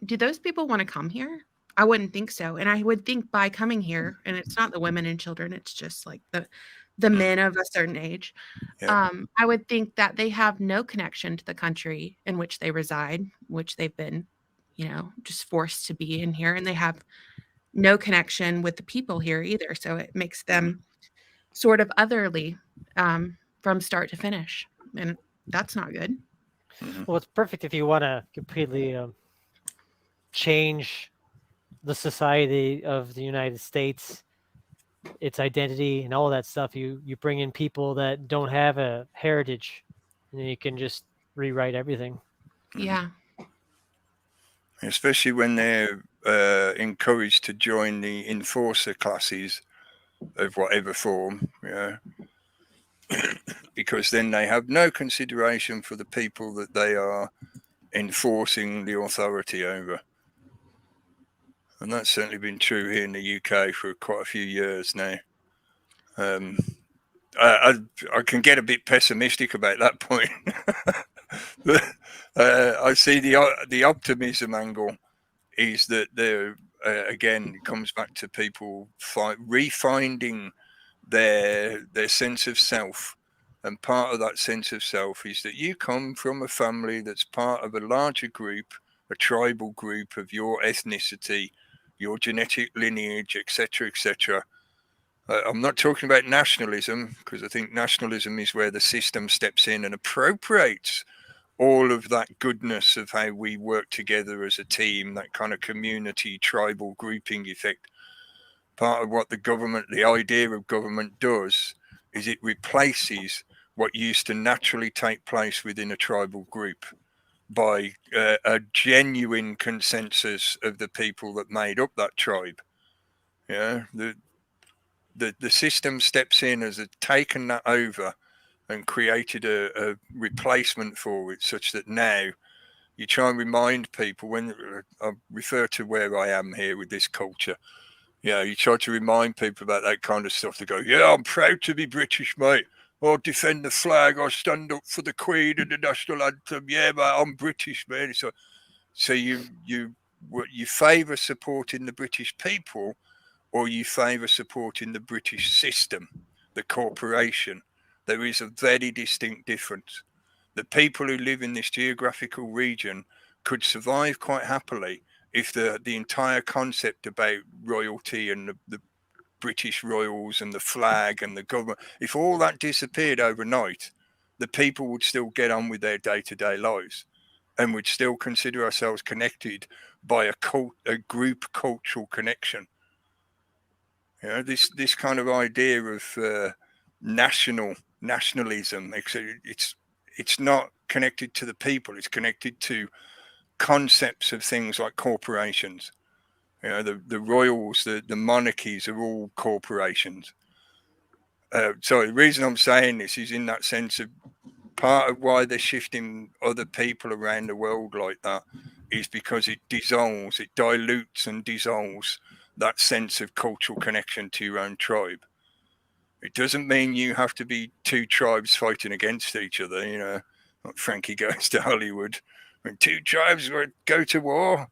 do those people want to come here? I wouldn't think so. And I would think by coming here, and it's not the women and children, it's just like the men of a certain age. Yeah. I would think that they have no connection to the country in which they reside, which they've been, you know, just forced to be in here, and they have no connection with the people here either. So it makes them sort of otherly from start to finish, and that's not good. Well, it's perfect if you want to completely change the society of the United States, its identity and all that stuff. You bring in people that don't have a heritage, and then you can just rewrite everything. Yeah. Especially when they're encouraged to join the enforcer classes of whatever form, you know, because then they have no consideration for the people that they are enforcing the authority over. And that's certainly been true here in the UK for quite a few years now. I can get a bit pessimistic about that point. But I see the optimism angle is that there again it comes back to people refinding their sense of self. And part of that sense of self is that you come from a family that's part of a larger group, a tribal group of your ethnicity, your genetic lineage, etc., etc. I'm not talking about nationalism, because I think nationalism is where the system steps in and appropriates all of that goodness of how we work together as a team, that kind of community, tribal grouping effect. Part of what the government, the idea of government does, is it replaces what used to naturally take place within a tribal group by a genuine consensus of the people that made up that tribe. Yeah, the system steps in, has taken that over and created a replacement for it, such that now you try and remind people, when I refer to where I am here with this culture, you try to remind people about that kind of stuff. They go, yeah, I'm proud to be British, mate. I'll defend the flag. I'll stand up for the Queen and the national anthem. Yeah, but I'm British, man. So you favour supporting the British people, or you favour supporting the British system, the corporation. There is a very distinct difference. The people who live in this geographical region could survive quite happily if the entire concept about royalty and the British royals and the flag and the government, if all that disappeared overnight, the people would still get on with their day-to-day lives and would still consider ourselves connected by a group cultural connection. This kind of idea of nationalism, it's not connected to the people, it's connected to concepts of things like corporations. The royals, the monarchies are all corporations. So the reason I'm saying this is in that sense of part of why they're shifting other people around the world like that is because it dilutes and dissolves that sense of cultural connection to your own tribe. It doesn't mean you have to be two tribes fighting against each other, like Frankie Goes to Hollywood. When two tribes go to war,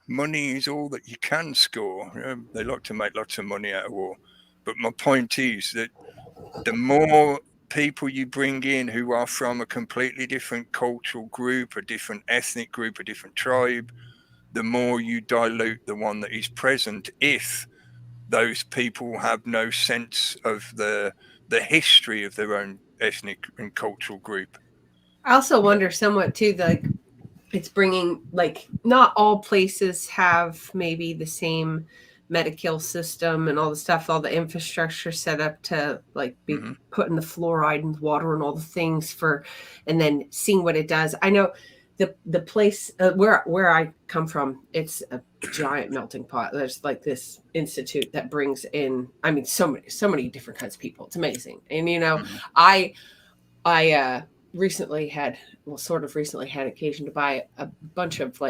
money is all that you can score. They like to make lots of money out of war. But my point is that the more people you bring in who are from a completely different cultural group, a different ethnic group, a different tribe, the more you dilute the one that is present, if those people have no sense of the history of their own ethnic and cultural group. I also wonder somewhat too, it's bringing, not all places have maybe the same medical system and all the stuff, all the infrastructure set up to be putting the fluoride in the water and all the things and then seeing what it does. I know the place where I come from, it's a giant melting pot. There's this institute that brings in, so many different kinds of people. It's amazing. And I recently had occasion to buy a bunch of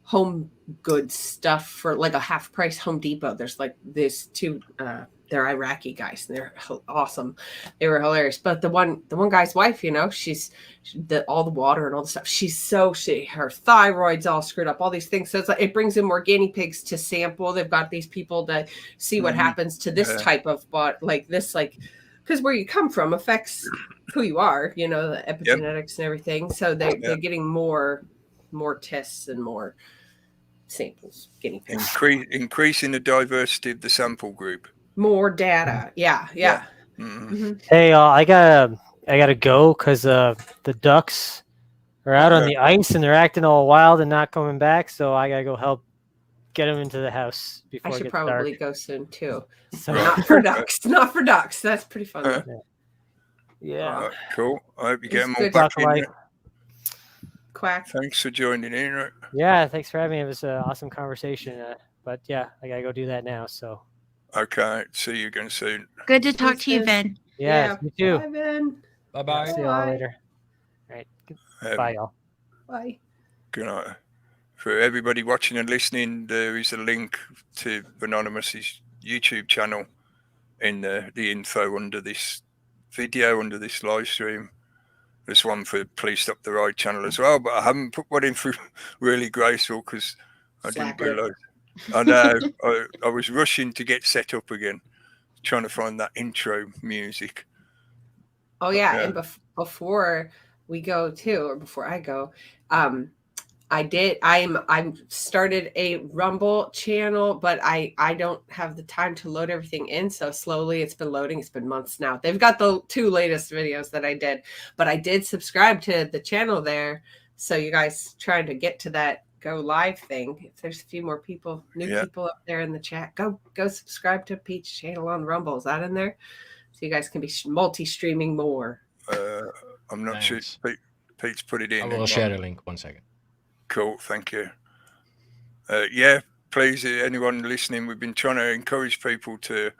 home goods stuff for a half price Home Depot. There's this two they're Iraqi guys, and they're awesome. They were hilarious. But the one guy's wife, she's all the water and all the stuff. Her thyroid's all screwed up, all these things. So it's it brings in more guinea pigs to sample. They've got these people to see what happens to this type of because where you come from affects who you are, the epigenetics and everything. So they're getting more tests and more samples, guinea pigs. Increasing the diversity of the sample group. More data. Yeah. Mm-hmm. Hey, I gotta go because the ducks are out on the ice and they're acting all wild and not coming back. So I gotta go help get them into the house before I it should gets probably dark. go soon too. So, not for ducks. Not for ducks. That's pretty fun. Yeah. Cool. I hope you get them all good back in. Quack. Thanks for joining in. Right? Yeah, thanks for having me. It was an awesome conversation. But yeah, I gotta go do that now. So. Okay. See you again soon. Good to talk to you, Ben. Yeah, you too. Bye, Ben. Bye-bye. See you all later. All right. Bye, y'all. Bye. Good night. For everybody watching and listening, there is a link to Anonymous's YouTube channel in the info under this video, under this live stream. There's one for Please Stop the Ride channel as well, but I haven't put one in for Really Graceful because I didn't realise. I know I was rushing to get set up again. trying to find that intro music. Oh yeah, Yeah. and before we go too, or before I go, I'm started a Rumble channel, but I don't have the time to load everything in. So slowly it's been loading. It's been months now. They've got the 2 latest videos that I did, but I did subscribe to the channel there. So you guys trying to get to that go live thing. If there's a few more people, new people up there in the chat, go subscribe to Pete's channel on Rumble. Is that in there? So you guys can be multi-streaming more. I'm not sure. Pete's put it in. I will share the link. 1 second. Cool, thank you. Yeah, please, anyone listening, we've been trying to encourage people to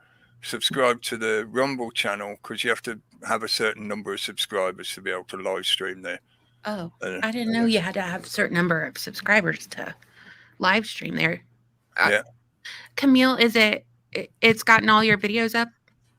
subscribe to the Rumble channel because you have to have a certain number of subscribers to be able to live stream there. Oh, I didn't know you had to have a certain number of subscribers to live stream there. Yeah. Camille, it's gotten all your videos up?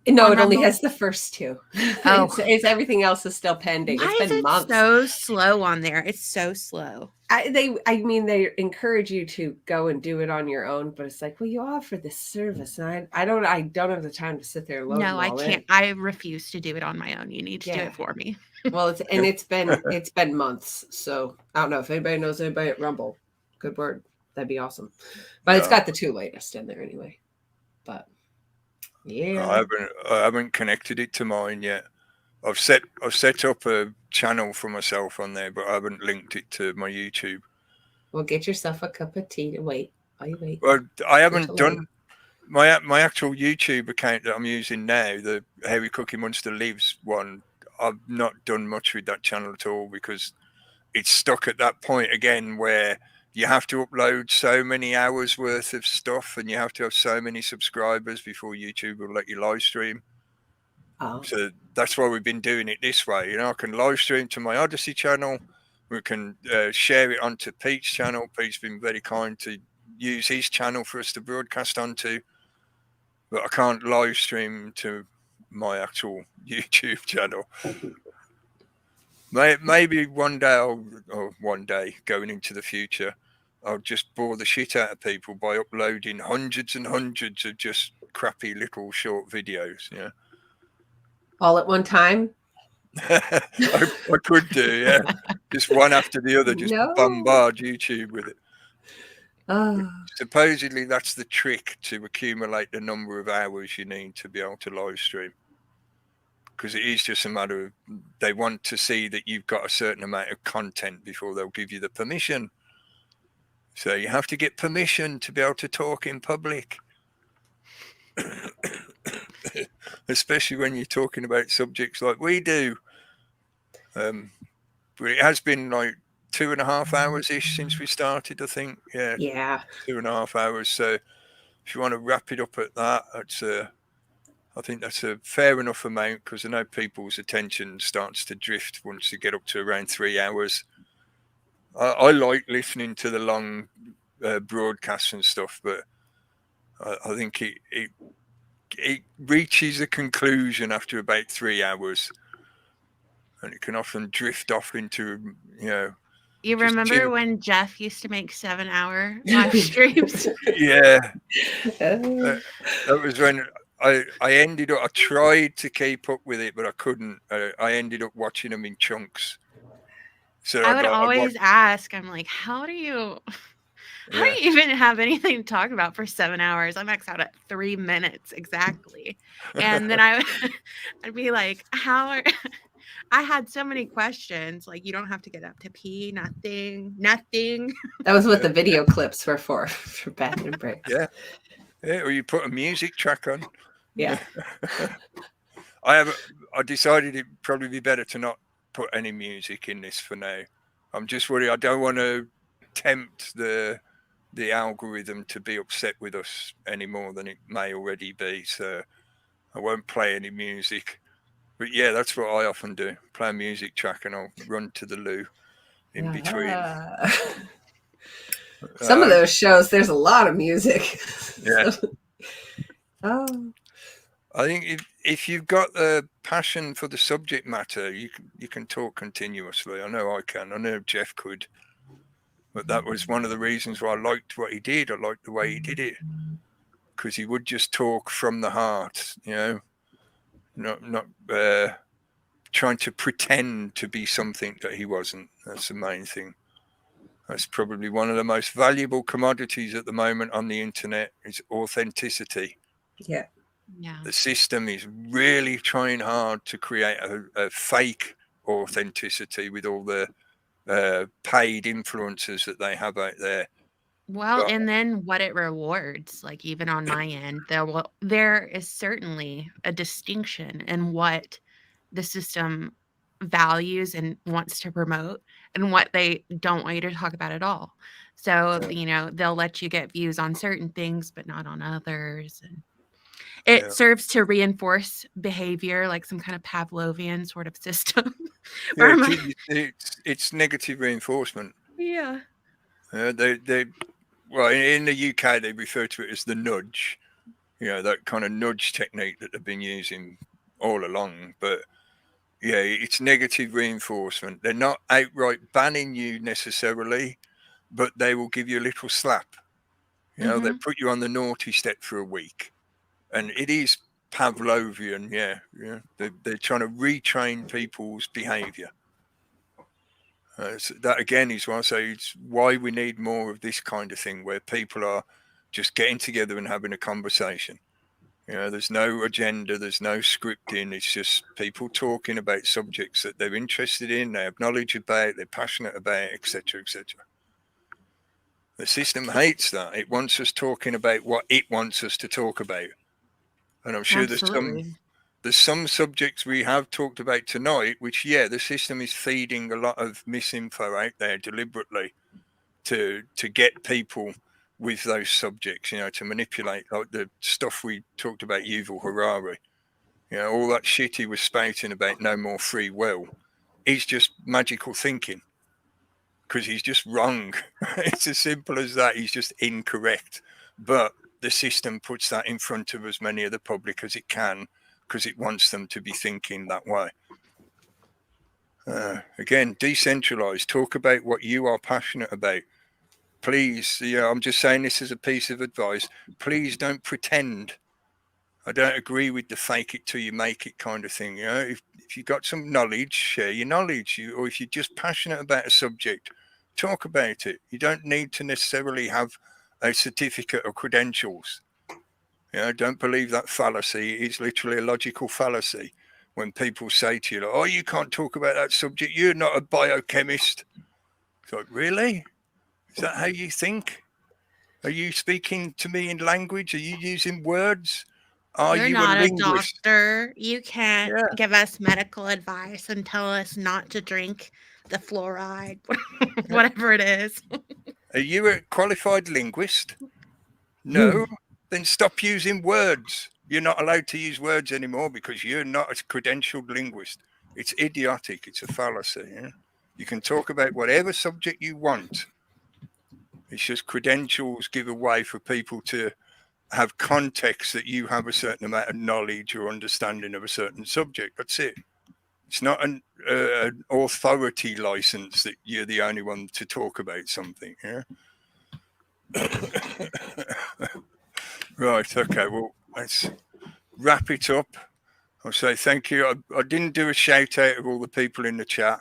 No, on it only Rumble? has the first 2. Oh. It's everything else is still pending. Why It's is been it months. so slow on there? It's so slow. I mean, they encourage you to go and do it on your own, but it's like, well, you offer this service, and I don't have the time to sit there and load. No, I can't. I refuse to do it on my own. You need to do Yeah. it for me. Well, it's been months, so I don't know if anybody knows anybody at Rumble. Good word, that'd be awesome. But it's got the 2 latest in there anyway. But yeah, I haven't connected it to mine yet. I've set up a channel for myself on there, but I haven't linked it to my YouTube. well, get yourself a cup of tea to wait. While you wait. Well, I haven't Until done my actual YouTube account that I'm using now, the Hairy Cookie Monster Lives one. I've not done much with that channel at all because it's stuck at that point again where you have to upload so many hours worth of stuff and you have to have so many subscribers before YouTube will let you live stream. Oh. So that's why we've been doing it this way. You know, I can live stream to my Odyssey channel. We can share it onto Pete's channel. Pete's been very kind to use his channel for us to broadcast onto. But I can't live stream to my actual YouTube channel. Maybe one day going into the future, I'll just bore the shit out of people by uploading hundreds and hundreds of just crappy little short videos. Yeah. All at one time? I could do, yeah. Just one after the other, just No. bombard YouTube with it. Oh. Supposedly that's the trick to accumulate the number of hours you need to be able to live stream. Because it is just a matter of they want to see that you've got a certain amount of content before they'll give you the permission. So you have to get permission to be able to talk in public. Especially when you're talking about subjects like we do. But it has been like 2.5 hours ish since we started, I think. Yeah. 2.5 hours. So if you want to wrap it up at that, I think that's a fair enough amount because I know people's attention starts to drift once you get up to around 3 hours. I like listening to the long broadcasts and stuff, but I think it reaches a conclusion after about 3 hours, and it can often drift off into, you know. You just remember when Jeff used to make 7-hour live streams? Yeah. That was when I ended up, I tried to keep up with it, but I couldn't. I ended up watching them in chunks. So I would always ask, I'm like, how do you even have anything to talk about for 7 hours? I max out at 3 minutes exactly. And then I'd be like, I had so many questions. Like, you don't have to get up to pee, nothing. That was what the video clips were for bathroom breaks. Yeah. Yeah, or you put a music track on. Yeah. I decided it'd probably be better to not put any music in this for now. I'm just worried I don't want to tempt the algorithm to be upset with us any more than it may already be. So I won't play any music. But yeah, that's what I often do. Play a music track and I'll run to the loo in between. Some of those shows, there's a lot of music. Yeah. Oh. I think if you've got the passion for the subject matter, you can talk continuously. I know I can. I know Jeff could. But that was one of the reasons why I liked what he did. I liked the way he did it. because he would just talk from the heart, not trying to pretend to be something that he wasn't. That's the main thing. That's probably one of the most valuable commodities at the moment on the internet is authenticity. Yeah. Yeah. The system is really trying hard to create a fake authenticity with all the paid influencers that they have out there. Well, But- and then what it rewards, like even on my end, there is certainly a distinction in what the system values and wants to promote and what they don't want you to talk about at all. So, they'll let you get views on certain things, but not on others. And it serves to reinforce behavior, like some kind of Pavlovian sort of system. Yeah, it's negative reinforcement. Yeah. Well, in the UK, they refer to it as the nudge, that kind of nudge technique that they've been using all along. But yeah, it's negative reinforcement. They're not outright banning you necessarily, but they will give you a little slap. They put you on the naughty step for a week. And it is Pavlovian, yeah. They're trying to retrain people's behavior. So that again is why I say it's why we need more of this kind of thing, where people are just getting together and having a conversation. There's no agenda, there's no scripting. It's just people talking about subjects that they're interested in, they have knowledge about, they're passionate about, etc., etc. The system hates that. It wants us talking about what it wants us to talk about. And I'm sure there's some subjects we have talked about tonight, which, the system is feeding a lot of misinfo out there deliberately to get people with those subjects, to manipulate, like the stuff we talked about Yuval Harari. All that shit he was spouting about no more free will is just magical thinking, because he's just wrong. It's as simple as that. He's just incorrect. But the system puts that in front of as many of the public as it can, because it wants them to be thinking that way. Again, decentralized. Talk about what you are passionate about. Please, I'm just saying this as a piece of advice. Please don't pretend. I don't agree with the fake it till you make it kind of thing. If you've got some knowledge, share your knowledge. Or if you're just passionate about a subject, talk about it. You don't need to necessarily have a certificate or credentials. Don't believe that fallacy. It's literally a logical fallacy when people say to you, oh, you can't talk about that subject. You're not a biochemist. It's like, really? Is that how you think? Are you speaking to me in language? Are you using words? You're not a doctor. You can't give us medical advice and tell us not to drink the fluoride, whatever it is. Are you a qualified linguist? No. Then stop using words. You're not allowed to use words anymore because you're not a credentialed linguist. It's idiotic. It's a fallacy. You can talk about whatever subject you want. It's just credentials give a way for people to have context that you have a certain amount of knowledge or understanding of a certain subject. That's it. It's not an authority license that you're the only one to talk about something. Right. Okay. Well, let's wrap it up. I'll say thank you. I didn't do a shout out of all the people in the chat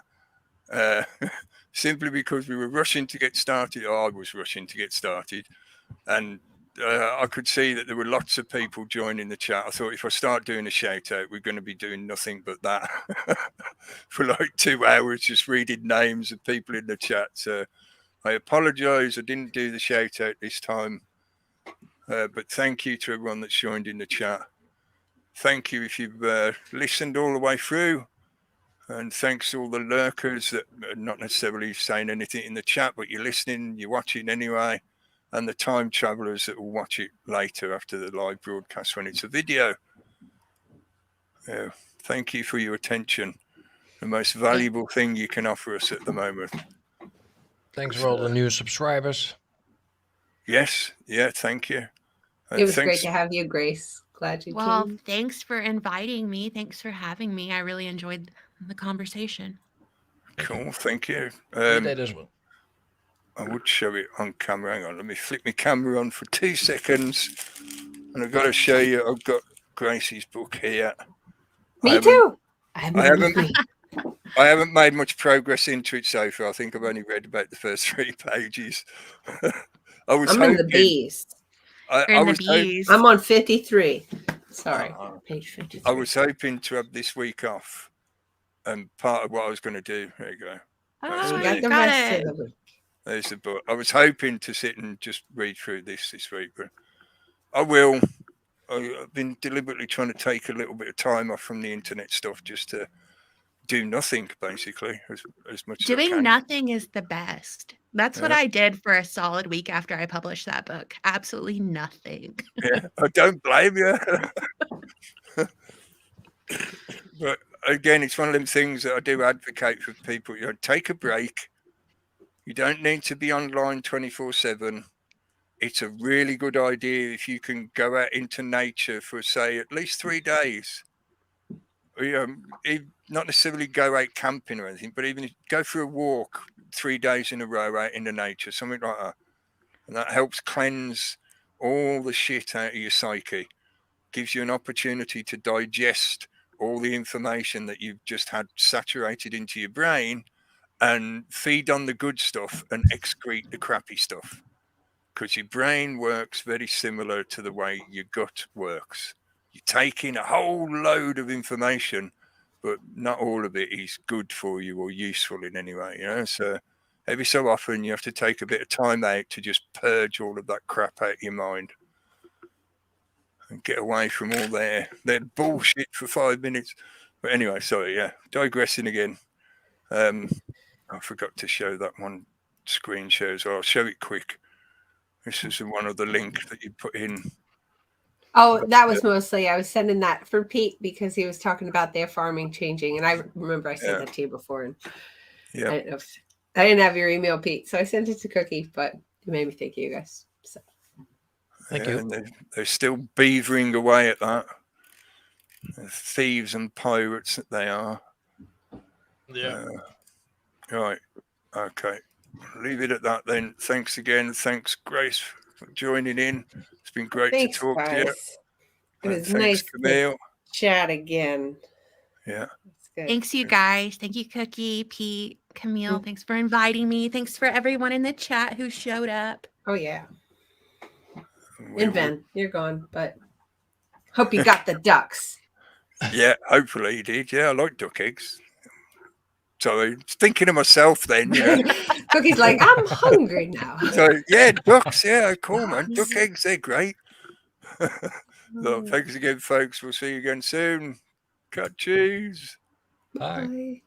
simply because we were rushing to get started. I was rushing to get started, and I could see that there were lots of people joining the chat. I thought if I start doing a shout out, we're going to be doing nothing but that for like 2 hours, just reading names of people in the chat. So I apologize. I didn't do the shout out this time. But thank you to everyone that's joined in the chat. Thank you if you've listened all the way through. And thanks to all the lurkers that are not necessarily saying anything in the chat, but you're listening, you're watching anyway. And the time travelers that will watch it later after the live broadcast when it's a video. Thank you for your attention. The most valuable thing you can offer us at the moment. Thanks for all the new subscribers. Yes. Yeah. Thank you. It was great to have you, Grace. Glad you came. Thanks for inviting me. Thanks for having me. I really enjoyed the conversation. Cool. Thank you. That as well. I would show it on camera. Hang on. Let me flip my camera on for 2 seconds. And I've got to show you, I've got Gracie's book here. Me too. I have I mine with haven't- me. I haven't made much progress into it so far. I think I've only read about the first 3 pages. I was I'm in the hoping, bees. I You're in the was hoping, bees. I'm on 53. Sorry, page 53. I was hoping to have this week off, and part of what I was going to do. There you go. Oh, We got you the got rest it. of the week. There's the book. I was hoping to sit and just read through this week, but I will. I've been deliberately trying to take a little bit of time off from the internet stuff just to do nothing, basically, as much as I Doing can. nothing is the best. That's what Yeah. I did for a solid week after I published that book. Absolutely nothing. Yeah, I don't blame you. But again, it's one of them things that I do advocate for people. You know, take a break. You don't need to be online 24/7. It's a really good idea if you can go out into nature for, say, at least 3 days. Not necessarily go out camping or anything, but even go for a walk 3 days in a row out in the nature, something like that. And that helps cleanse all the shit out of your psyche. Gives you an opportunity to digest all the information that you've just had saturated into your brain and feed on the good stuff and excrete the crappy stuff. Because your brain works very similar to the way your gut works. You take in a whole load of information, but not all of it is good for you or useful in any way, you know. So every so often you have to take a bit of time out to just purge all of that crap out of your mind and get away from all their bullshit for 5 minutes. But anyway, sorry, yeah, digressing again. I forgot to show that one screen share as well. I'll show it quick. This is one of the link that you put in. Oh, that was mostly, I was sending that for Pete because he was talking about their farming changing. And I remember I sent Yeah. that to you before. And Yeah. I didn't have your email, Pete. So I sent it to Cookie, but it made me think of you guys. So. Thank you. And they're still beavering away at that. The thieves and pirates that they are. Yeah. Right. Okay. Leave it at that then. Thanks again. Thanks, Grace, for joining in. It's been great Thanks, to talk guys. to you. It And was thanks, nice to Camille. chat again. Yeah. It's good. Thanks, you guys. Thank you, Cookie, Pete, Camille. Thanks for inviting me. Thanks for everyone in the chat who showed up. Oh, yeah. We And will- Ben, you're gone, but hope you got the ducks. Yeah, hopefully you did. Yeah, I like duck eggs. So I was thinking of myself then, you know. Cookie's like, I'm hungry now. So yeah, ducks, yeah, cool, man. Duck eggs, they're great. So, thanks again, folks. We'll see you again soon. Cut cheese. Bye. Bye.